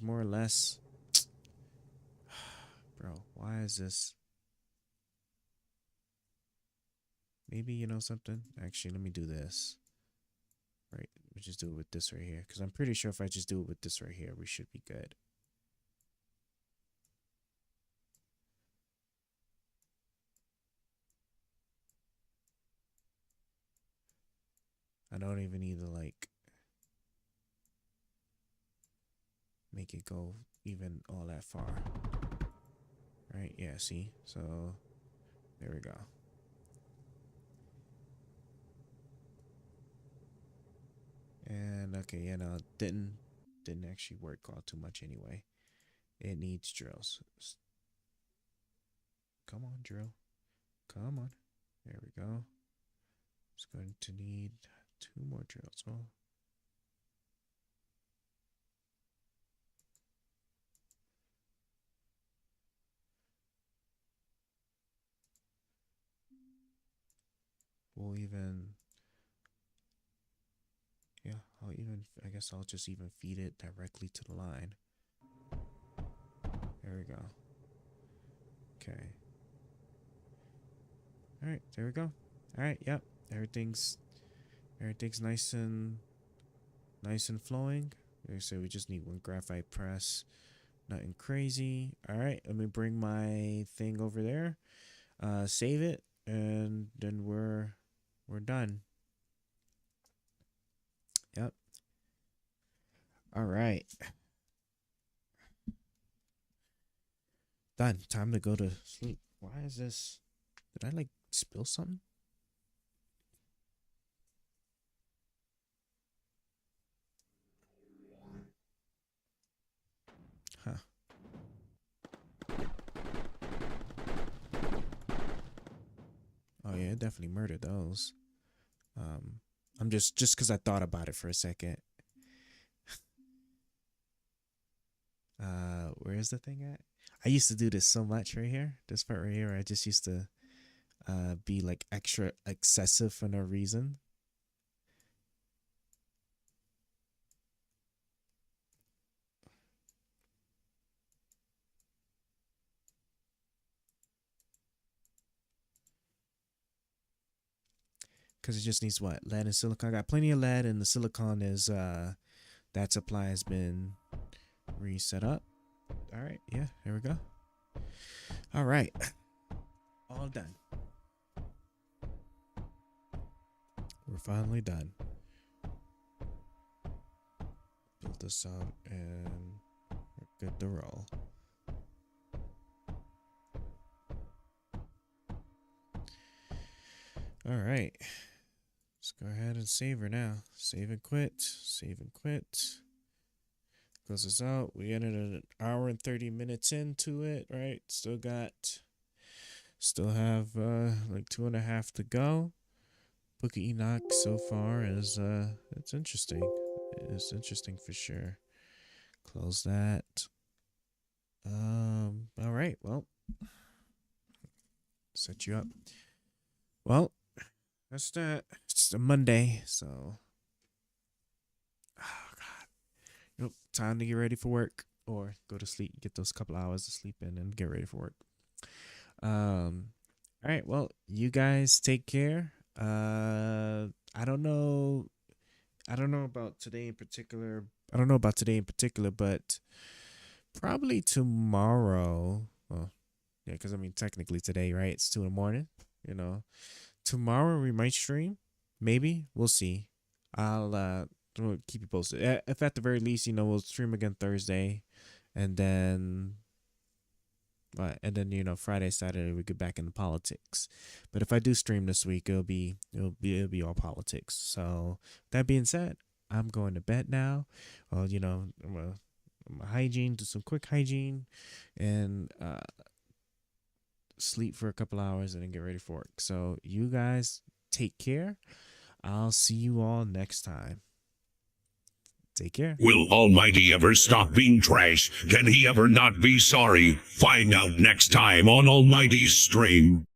more or less. Bro, why is this? Maybe you know something. Actually, let me do this. Right. We just do it with this right here, because I'm pretty sure if I just do it with this right here, we should be good. I don't even need to like make it go even all that far. Right? Yeah, see? So there we go. And okay, yeah, no, didn't actually work all too much anyway. It needs drills. Come on, drill. Come on. There we go. It's going to need 2 more drills. Oh. we'll even, yeah, I guess I'll just even feed it directly to the line. There we go. Okay. All right, there we go. All right, yep. Everything's nice and flowing. Like I said, we just need one graphite press. Nothing crazy. All right, let me bring my thing over there. Save it, and then we're done. Yep. All right. Done. Time to go to sleep. Why is this? Did I like spill something? Huh. Oh yeah, it definitely murdered those. I'm just because I thought about it for a second. Where's the thing at? I used to do this so much right here. This part right here, I just used to be like extra excessive for no reason. Because it just needs what? Lead and silicon. I got plenty of lead, and the silicon is that supply has been reset up. All right, yeah, here we go. All right, all done. We're finally done. Build this out, and we're good to roll. All right, let's go ahead and save her now. Save and quit. Save and quit. Close this out. We ended an hour and 30 minutes into it, right? Still have like 2.5 to go. Book of Enoch so far is it's interesting. It's interesting for sure. Close that. All right, well, set you up. Well, that's that. It's a Monday, so oh god. Nope, time to get ready for work or go to sleep, get those couple hours of sleep in and get ready for work. All right, well, you guys take care. I don't know about today in particular. But probably tomorrow. Well, yeah, because I mean, technically today, right? It's 2 in the morning. You know, tomorrow we might stream. Maybe we'll see. I'll keep you posted. If at the very least, we'll stream again Thursday, and then. And then Friday, Saturday we get back into politics. But if I do stream this week, it'll be all politics. So that being said, I'm going to bed now. Well, I'm a hygiene, do some quick hygiene, and sleep for a couple hours, and then get ready for work. So you guys take care. I'll see you all next time. Take care. Will Almighty ever stop being trash? Can he ever not be sorry? Find out next time on Almighty's stream.